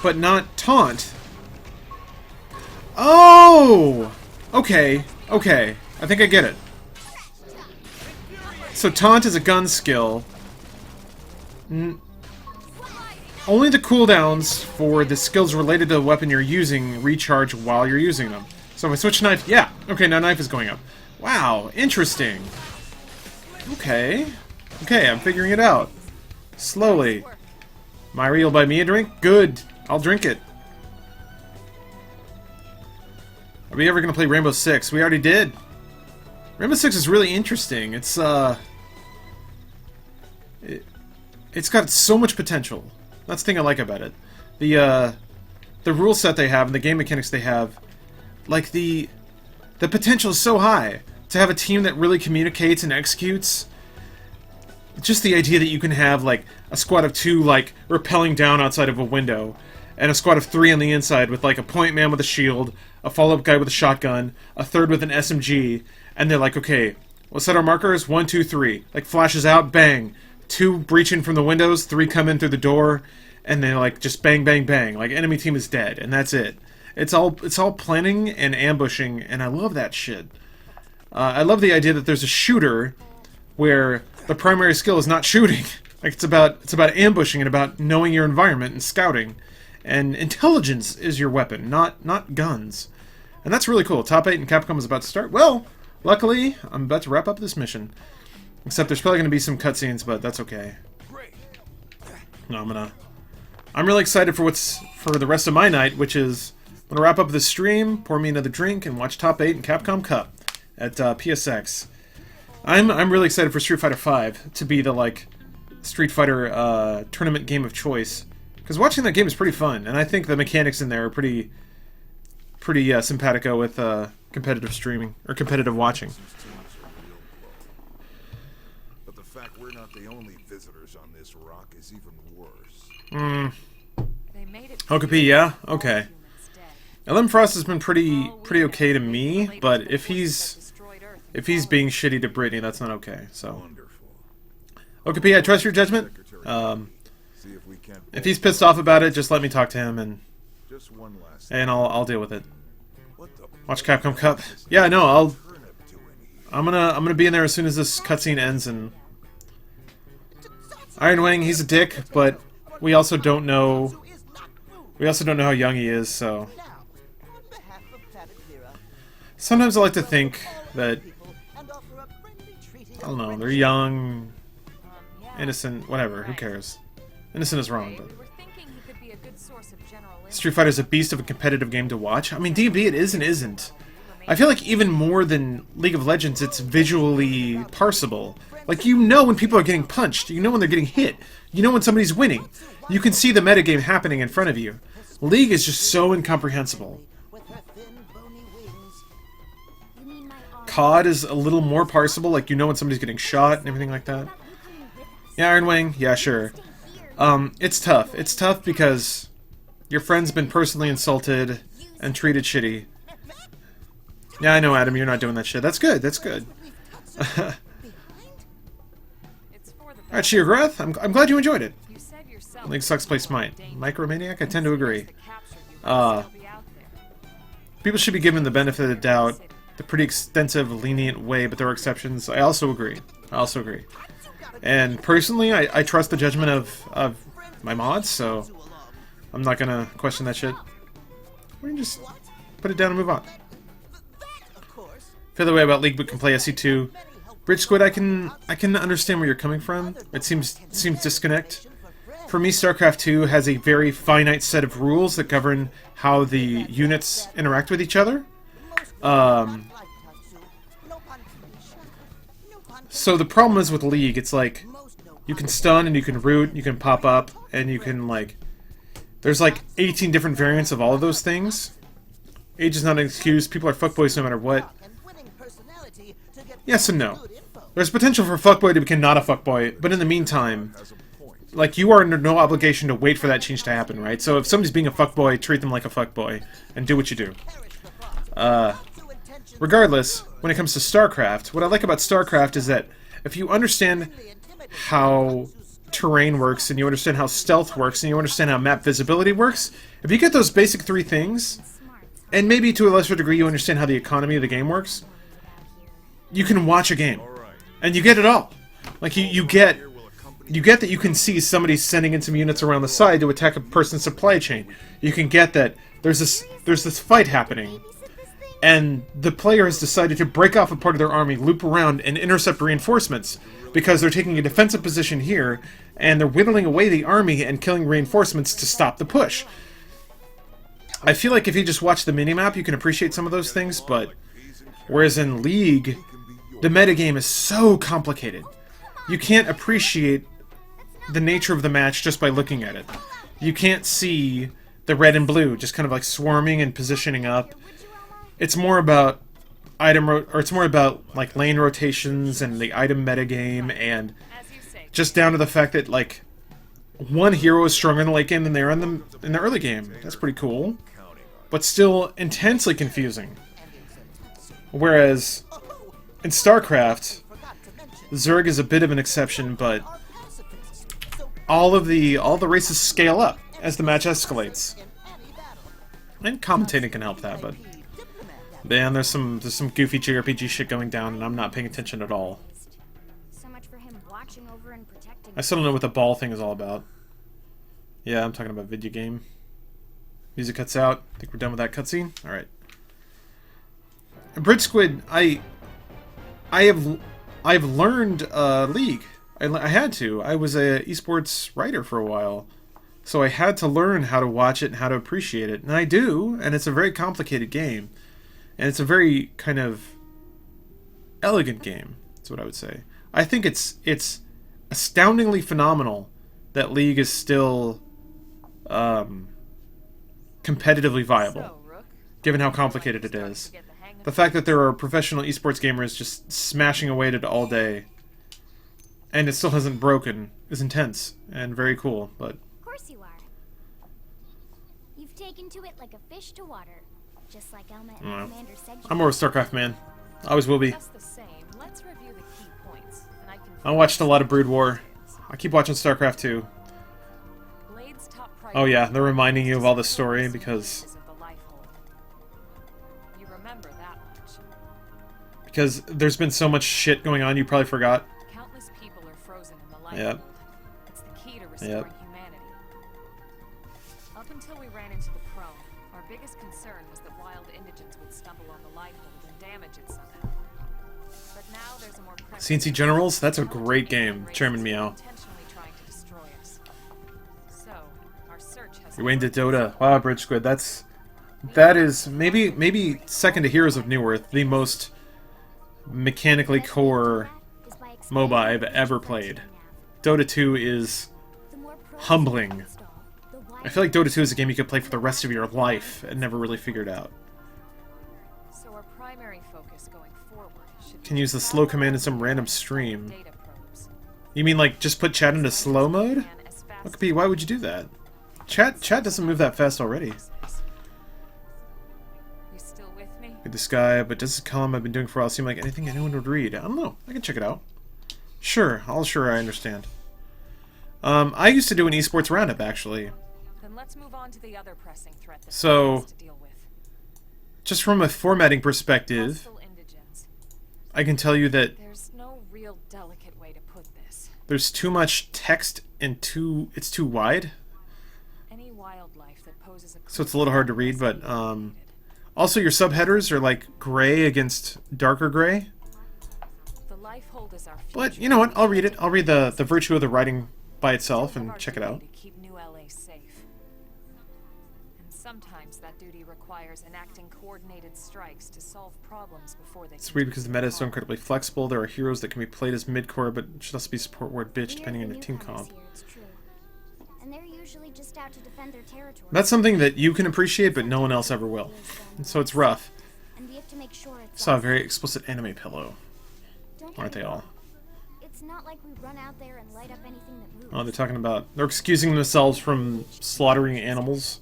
but not taunt. Oh! Okay, okay. I think I get it. So taunt is a gun skill. Only the cooldowns for the skills related to the weapon you're using recharge while you're using them. So if I switch knife, yeah. Okay, now knife is going up. Wow, interesting. Okay. Okay, I'm figuring it out. Slowly. Myra, you'll buy me a drink? Good. I'll drink it. Are we ever going to play Rainbow Six? We already did. Rainbow Six is really interesting. It's got so much potential. That's the thing I like about it. The rule set they have and the game mechanics they have, like the potential is so high to have a team that really communicates and executes. Just the idea that you can have like a squad of 2 like rappelling down outside of a window, and a squad of 3 on the inside with like a point man with a shield, a follow-up guy with a shotgun, a third with an SMG, and they're like, okay, we'll set our markers, 1, 2, 3. Like, flashes out, bang. 2 breaching from the windows, 3 come in through the door, and then like just bang, bang, bang. Like, enemy team is dead, and that's it. It's all planning and ambushing, and I love that shit. I love the idea that there's a shooter where the primary skill is not shooting. Like, it's about ambushing and about knowing your environment and scouting. And intelligence is your weapon, not guns. And that's really cool. Top 8 and Capcom is about to start. Well, luckily, I'm about to wrap up this mission. Except there's probably going to be some cutscenes, but that's okay. No, I'm really excited for the rest of my night, which is I'm gonna wrap up the stream, pour me another drink, and watch Top 8 and Capcom Cup at PSX. I'm really excited for Street Fighter V to be the like Street Fighter tournament game of choice. Because watching that game is pretty fun, and I think the mechanics in there are pretty simpatico with competitive streaming, or competitive watching. But the fact we're not the only visitors on this rock is even worse. Okapi, yeah? Okay. LM Frost has been pretty okay to me, but if he's being shitty to Brittany, that's not okay, so. Okapi, I trust your judgment. If he's pissed off about it, just let me talk to him, and I'll deal with it. Watch Capcom Cup. Yeah, no, I'm gonna be in there as soon as this cutscene ends. And Iron Wing, he's a dick, but we also don't know how young he is. So sometimes I like to think that, I don't know, they're young, innocent, whatever. Who cares? Innocent is wrong, but Street Fighter is a beast of a competitive game to watch. I mean, D&B it is and isn't. I feel like even more than League of Legends, it's visually parsable. Like, you know when people are getting punched. You know when they're getting hit. You know when somebody's winning. You can see the metagame happening in front of you. League is just so incomprehensible. COD is a little more parsable. Like, you know when somebody's getting shot and everything like that. Yeah, Iron Wing? Yeah, sure. It's tough. It's tough because your friend's been personally insulted and treated shitty. Yeah, I know, Adam, you're not doing that shit. That's good, that's good. Alright, Sheergrath, I'm glad you enjoyed it. League sucks, play Smite. Micromaniac? I tend to agree. People should be given the benefit of the doubt, the pretty extensive, lenient way, but there are exceptions. I also agree. And personally, I trust the judgment of my mods, so I'm not gonna question that shit. We can just put it down and move on. Feel the way about League, but can play SC2. Bridge Squid, I can understand where you're coming from. It seems disconnect. For me, StarCraft 2 has a very finite set of rules that govern how the units interact with each other. So the problem is with League, it's like, you can stun and you can root, you can pop up, and you can like, there's like 18 different variants of all of those things. Age is not an excuse, people are fuckboys no matter what. Yes and no. There's potential for fuckboy to become not a fuckboy, but in the meantime, like, you are under no obligation to wait for that change to happen, right? So if somebody's being a fuckboy, treat them like a fuckboy, and do what you do. Regardless, when it comes to StarCraft, what I like about StarCraft is that if you understand how terrain works, and you understand how stealth works, and you understand how map visibility works, if you get those basic three things, and maybe to a lesser degree you understand how the economy of the game works, you can watch a game. And you get it all. Like, you get that you can see somebody sending in some units around the side to attack a person's supply chain. You can get that there's this fight happening, and the player has decided to break off a part of their army, loop around, and intercept reinforcements, because they're taking a defensive position here, and they're whittling away the army and killing reinforcements to stop the push. I feel like if you just watch the minimap, you can appreciate some of those things, but whereas in League, the metagame is so complicated. You can't appreciate the nature of the match just by looking at it. You can't see the red and blue just kind of like swarming and positioning up. It's more about it's more about like lane rotations and the item metagame, and just down to the fact that like one hero is stronger in the late game than they are in the early game. That's pretty cool, but still intensely confusing. Whereas in StarCraft, Zerg is a bit of an exception, but all the races scale up as the match escalates. And commentating can help that, but man, there's some goofy JRPG shit going down, and I'm not paying attention at all. So much for him watching over and protecting. I still don't know what the ball thing is all about. Yeah, I'm talking about video game. Music cuts out. I think we're done with that cutscene. All right. Bridge Squid, I've learned League. I had to. I was a esports writer for a while, so I had to learn how to watch it and how to appreciate it, and I do. And it's a very complicated game, and it's a very kind of elegant game. That's what I would say. I think it's astoundingly phenomenal that League is still competitively viable, given how complicated it is. The fact that there are professional esports gamers just smashing away at it all day, and it still hasn't broken, is intense and very cool. But Of course you are. You've taken to it like a fish to water, just like Elma and I don't know. Commander said. I'm more of a StarCraft man. Always will be. Just the same, let's review the key points, and I can I watched a lot of Brood War. I keep watching StarCraft too. Blade's top Oh yeah, they're reminding you of all this story because you remember that much. because there's been so much shit going on you probably forgot. Countless people are frozen in the life Yep. hold. It's the key to restoring humanity. Up until we ran into the Chrome, our biggest concern was that wild indigents would stumble on the light hold and damage it somehow. But now there's a more CNC Generals, that's a great game, Chairman Meow. intentionally trying to destroy us. So, our search has You're waiting to Dota. Wow, Bridge Squid, that is maybe second to Heroes of New Earth, the most mechanically core MOBA I've ever played. Dota 2 is humbling. I feel like Dota 2 is a game you could play for the rest of your life and never really figured out. So our primary focus going forward should Can use the slow command in some random stream. You mean like just put chat into slow mode? Okay, why would you do that? Chat doesn't move that fast already. You still with me? Read this guy, but does this column I've been doing for a while seem like anything anyone would read? I don't know. I can check it out. Sure, I understand. I used to do an esports roundup actually. Then let's move on to the other pressing threat that So, to deal with. just from a formatting perspective, Hostile indigents. I can tell you that There's no real delicate way to put this. there's too much text and it's too wide, Any wildlife that poses a so it's a little hard to read. But also your subheaders are like gray against darker gray. the life hold is our But you know what? I'll read it. I'll read the virtue of the writing by itself and check it out. to keep New LA safe. And sometimes that duty requires enacting coordinated strikes to solve problems before they It's can weird because the meta is so incredibly flexible. There are heroes that can be played as mid-core, but should also be support ward bitch depending on your team comp. It's true. And they're usually just out to defend their territory. That's something that you can appreciate, but no one else ever will. And so it's rough. And we have to make sure it's Saw a very explicit anime pillow. Aren't they all? It's not like we run out there and light up anything that moves. Oh, they're talking about... They're excusing themselves from slaughtering animals.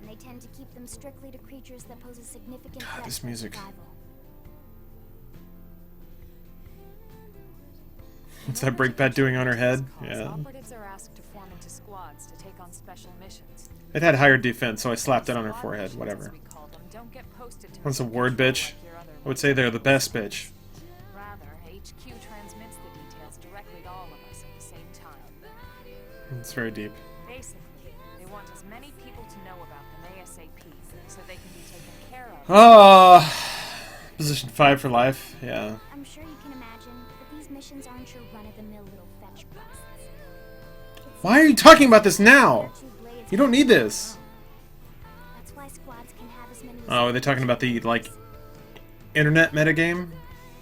And they tend to keep them strictly to creatures that pose a significant God, threat this to music. survival. What's that breakbat doing on her head? Yeah. Operatives are asked to form into squads to take on special missions. It had higher defense, so I slapped it on her forehead. Whatever. That's a word, bitch. I would say they're the best, bitch. Rather, HQ transmits the details directly to all of us at the same time. It's very deep. Basically, they want as many people to know about them ASAP, so they can be taken care of. Position 5 for life. Yeah. I'm sure you can imagine that these missions aren't your run-of-the-mill little fetch quests. Why are you talking about this now? You don't need this. That's why squads can have as many. Oh, are they talking about the, like, internet metagame?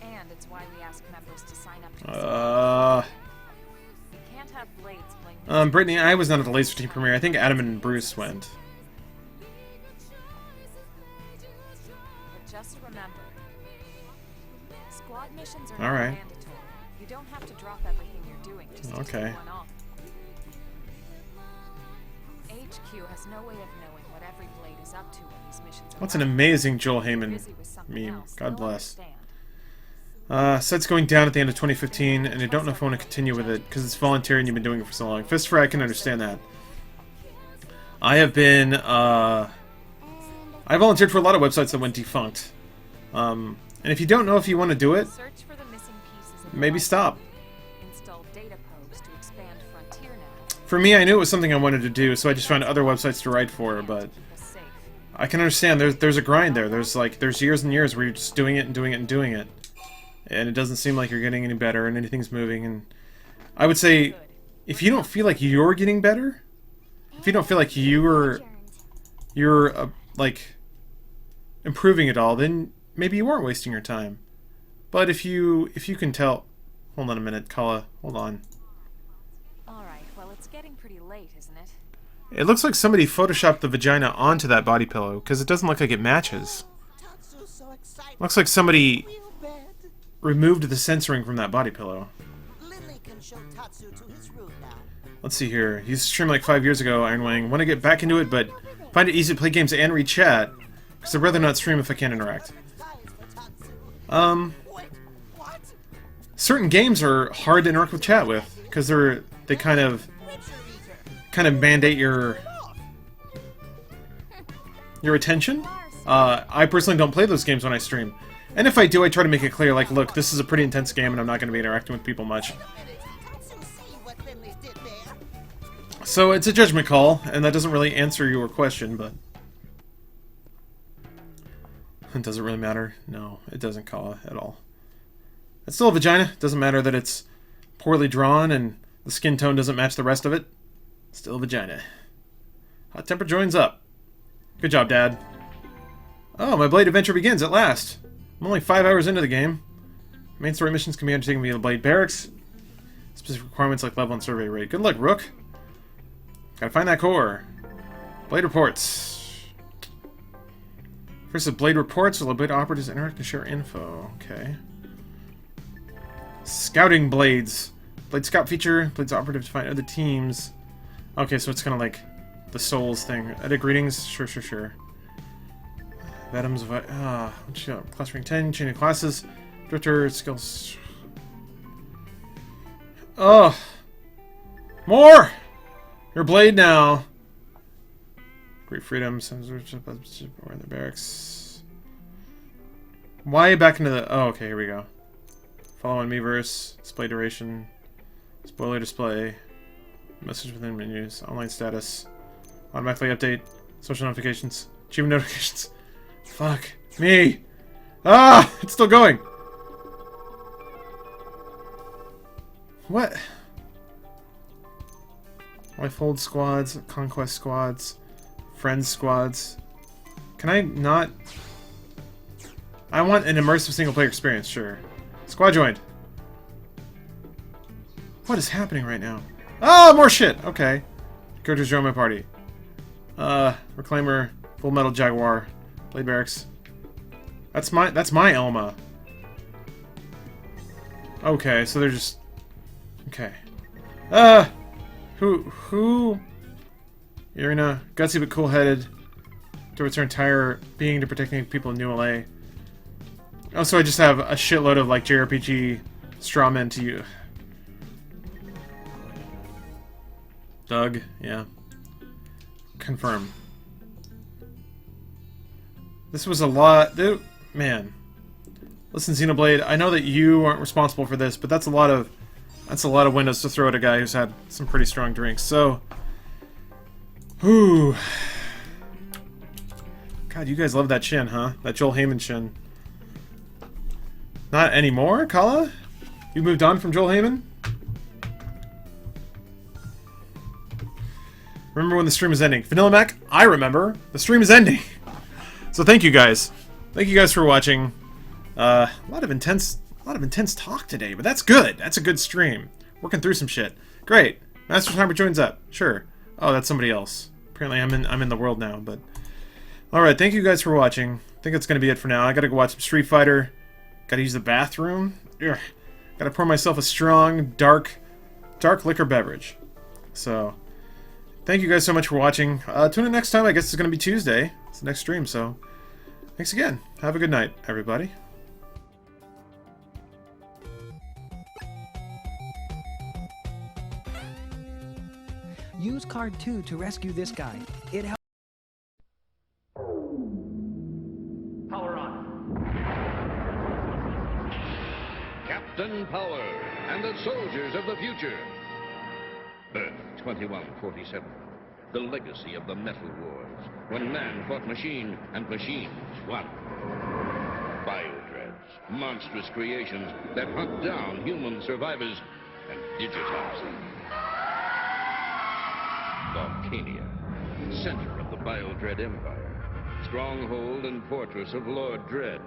And it's why we ask members to sign up to you can't have blades playing Brittany, I was not at the Laser Team premiere. I think Adam and Bruce went. But just remember, squad missions are All right. not mandatory. You don't have to drop everything you're doing just to Okay. take one off. HQ has no way of knowing what every blade is up to when these missions are What's an running. amazing Joel Heyman Busy with something meme. else. God They'll bless. understand. Set's going down at the end of 2015, and I don't know if I want to continue with it, because it's voluntary and you've been doing it for so long. Fistfry, I can understand that. I have been, I volunteered for a lot of websites that went defunct. And if you don't know if you want to do it, Search for the missing pieces of the maybe life stop. Install data probes to expand Frontier now. For me, I knew it was something I wanted to do, so I just found other websites to write for, but I can understand there's a grind there. There's years and years where you're just doing it and doing it and doing it. And it doesn't seem like you're getting any better and anything's moving. And I would say, if you don't feel like you're getting better, if you don't feel like you're like improving at all, then maybe you aren't wasting your time. But if you can tell, hold on a minute, Kala, hold on. Alright, well it's getting pretty late, isn't it? It looks like somebody photoshopped the vagina onto that body pillow, because it doesn't look like it matches. Looks like somebody removed the censoring from that body pillow. Let's see here. He streamed like 5 years ago, Iron Wing. Want to get back into it, but find it easy to play games and read chat, because I'd rather not stream if I can't interact. Certain games are hard to interact with chat with, because they kind of mandate your attention. I personally don't play those games when I stream. And if I do, I try to make it clear, like, look, this is a pretty intense game and I'm not going to be interacting with people much. So it's a judgment call, and that doesn't really answer your question, but... Does it really matter? No, it doesn't call at all. It's still a vagina. It doesn't matter that it's poorly drawn and the skin tone doesn't match the rest of it. Still a vagina. Hot Temper joins up. Good job, Dad. Oh, my Blade adventure begins at last. I'm only 5 hours into the game. Main story missions can be undertaken via the Blade Barracks. Specific requirements like level and survey rate. Good luck, Rook. Gotta find that core. Blade reports. First, the Blade reports. The Blade operatives interact and share info. Okay. Scouting Blades. Blade Scout feature. Blades operatives find other teams. Okay, so it's kind of like the Souls thing. Edit greetings. Sure. Venoms. Class rank 10. Chain of classes. Drifter skills. Oh! More! Your Blade now! Great freedom. We're in the barracks. Why back into the... Oh, okay, here we go. Follow on Miiverse. Display duration. Spoiler display. Message within menus. Online status. Automatically update. Social notifications. Achievement notifications. Fuck. Me! Ah! It's still going! What? Life hold squads. Conquest squads. Friends squads. Can I not... I want an immersive single-player experience, sure. Squad joined. What is happening right now? Oh, more shit! Okay. Characters join my party. Reclaimer, Full Metal Jaguar, Blade Barracks. That's my Elma. Okay, so they're just... Okay. Who? Irina, gutsy but cool-headed, devotes her entire being to protecting people in New LA. Oh, so I just have a shitload of, like, JRPG strawmen to you. Doug, yeah. Confirm. This was a lot... Man. Listen, Xenoblade, I know that you aren't responsible for this, but that's a lot of windows to throw at a guy who's had some pretty strong drinks, so... Whew. God, you guys love that chin, huh? That Joel Heyman chin. Not anymore, Kala? You moved on from Joel Heyman? Remember when the stream was ending? Vanilla Mac, I remember. The stream is ending. So thank you guys. Thank you guys for watching. A lot of intense talk today, but that's good. That's a good stream. Working through some shit. Great. Master Timer joins up. Sure. Oh, that's somebody else. Apparently I'm in the world now, but... Alright, thank you guys for watching. I think that's going to be it for now. I gotta go watch some Street Fighter. Gotta use the bathroom. Ugh. Gotta pour myself a strong, dark liquor beverage. So, thank you guys so much for watching. Tune in next time. I guess it's going to be Tuesday. It's the next stream, so... Thanks again. Have a good night, everybody. Use card 2 to rescue this guy. It helps. Power on. Captain Power and the soldiers of the future. Earth 2147. The legacy of the Metal Wars, when man fought machine and machines won. Biodreads, monstrous creations that hunt down human survivors and digitize them. Volcania, center of the Biodread Empire, stronghold and fortress of Lord Dread,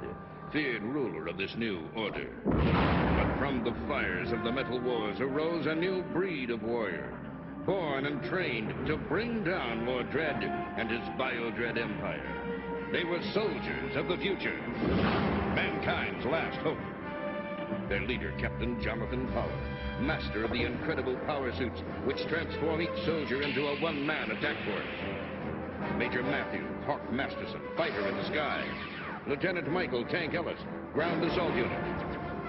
feared ruler of this new order. But from the fires of the Metal Wars arose a new breed of warrior, born and trained to bring down Lord Dread and his Biodread Empire. They were soldiers of the future, mankind's last hope. Their leader, Captain Jonathan Power, master of the incredible power suits which transform each soldier into a one-man attack force. Major Matthew Hawk Masterson, fighter in the sky. Lieutenant Michael Tank Ellis, ground assault unit.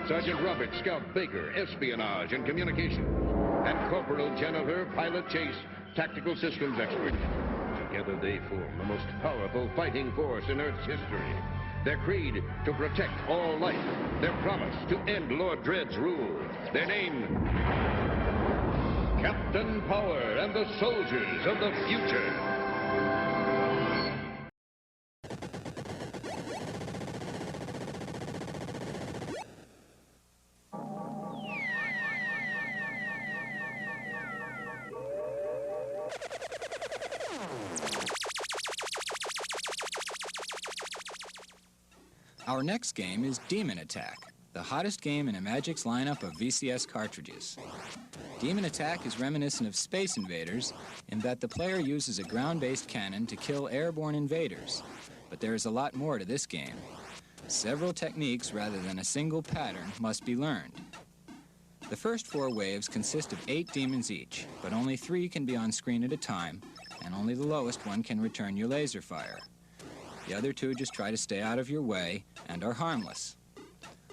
Sergeant Robert Scout Baker, espionage and communications. And Corporal Jennifer, pilot chase, tactical systems expert. Together they form the most powerful fighting force in Earth's history. Their creed, to protect all life. Their promise, to end Lord Dread's rule. Their name, Captain Power and the soldiers of the future. Our next game is Demon Attack, the hottest game in Imagic's lineup of VCS cartridges. Demon Attack is reminiscent of Space Invaders in that the player uses a ground-based cannon to kill airborne invaders. But there is a lot more to this game. Several techniques rather than a single pattern must be learned. The first 4 waves consist of 8 demons each, but only 3 can be on screen at a time, and only the lowest one can return your laser fire. The other 2 just try to stay out of your way and are harmless.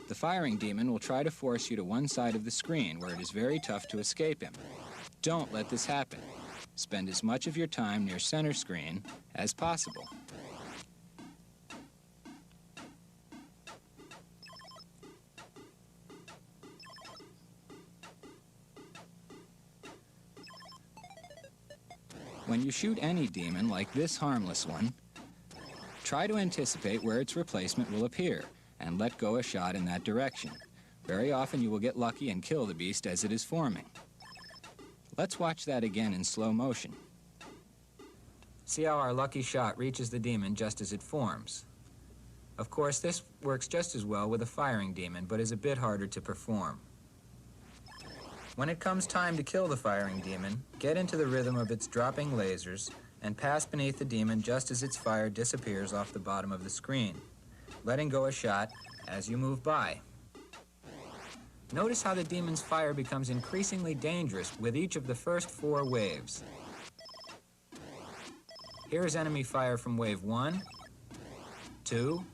The firing demon will try to force you to one side of the screen where it is very tough to escape him. Don't let this happen. Spend as much of your time near center screen as possible. When you shoot any demon like this harmless one, try to anticipate where its replacement will appear, and let go a shot in that direction. Very often you will get lucky and kill the beast as it is forming. Let's watch that again in slow motion. See how our lucky shot reaches the demon just as it forms. Of course, this works just as well with a firing demon, but is a bit harder to perform. When it comes time to kill the firing demon, get into the rhythm of its dropping lasers and pass beneath the demon just as its fire disappears off the bottom of the screen, letting go a shot as you move by. Notice how the demon's fire becomes increasingly dangerous with each of the first 4 waves. Here is enemy fire from wave 1, 2,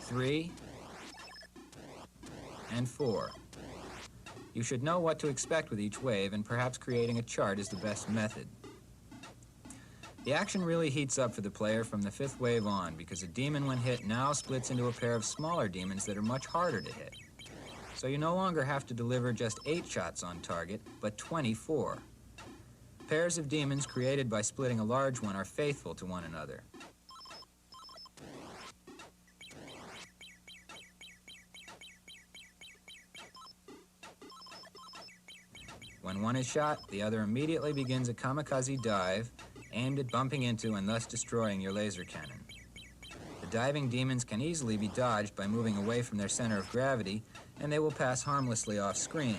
3, and 4. You should know what to expect with each wave, and perhaps creating a chart is the best method. The action really heats up for the player from the 5th wave on, because a demon when hit now splits into a pair of smaller demons that are much harder to hit. So you no longer have to deliver just 8 shots on target, but 24. Pairs of demons created by splitting a large one are faithful to one another. When one is shot, the other immediately begins a kamikaze dive aimed at bumping into and thus destroying your laser cannon. The diving demons can easily be dodged by moving away from their center of gravity, and they will pass harmlessly off screen.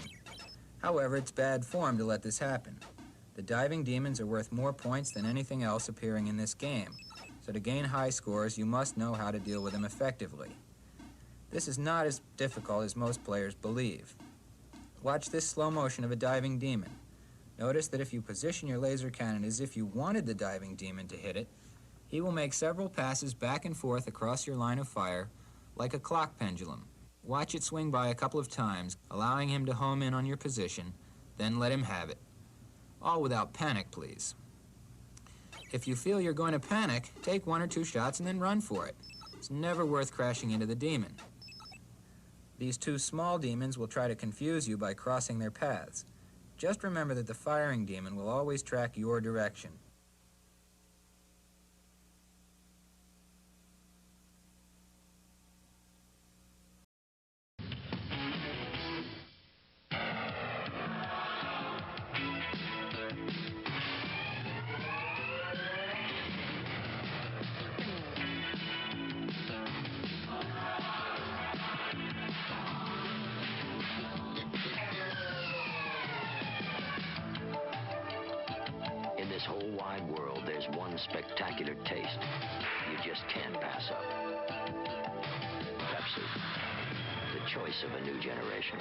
However, it's bad form to let this happen. The diving demons are worth more points than anything else appearing in this game, so to gain high scores, you must know how to deal with them effectively. This is not as difficult as most players believe. Watch this slow motion of a diving demon. Notice that if you position your laser cannon as if you wanted the diving demon to hit it, he will make several passes back and forth across your line of fire like a clock pendulum. Watch it swing by a couple of times, allowing him to home in on your position, then let him have it. All without panic, please. If you feel you're going to panic, take 1 or 2 shots and then run for it. It's never worth crashing into the demon. These 2 small demons will try to confuse you by crossing their paths. Just remember that the firing demon will always track your direction. In this whole wide world, there's one spectacular taste you just can't pass up. Pepsi, the choice of a new generation.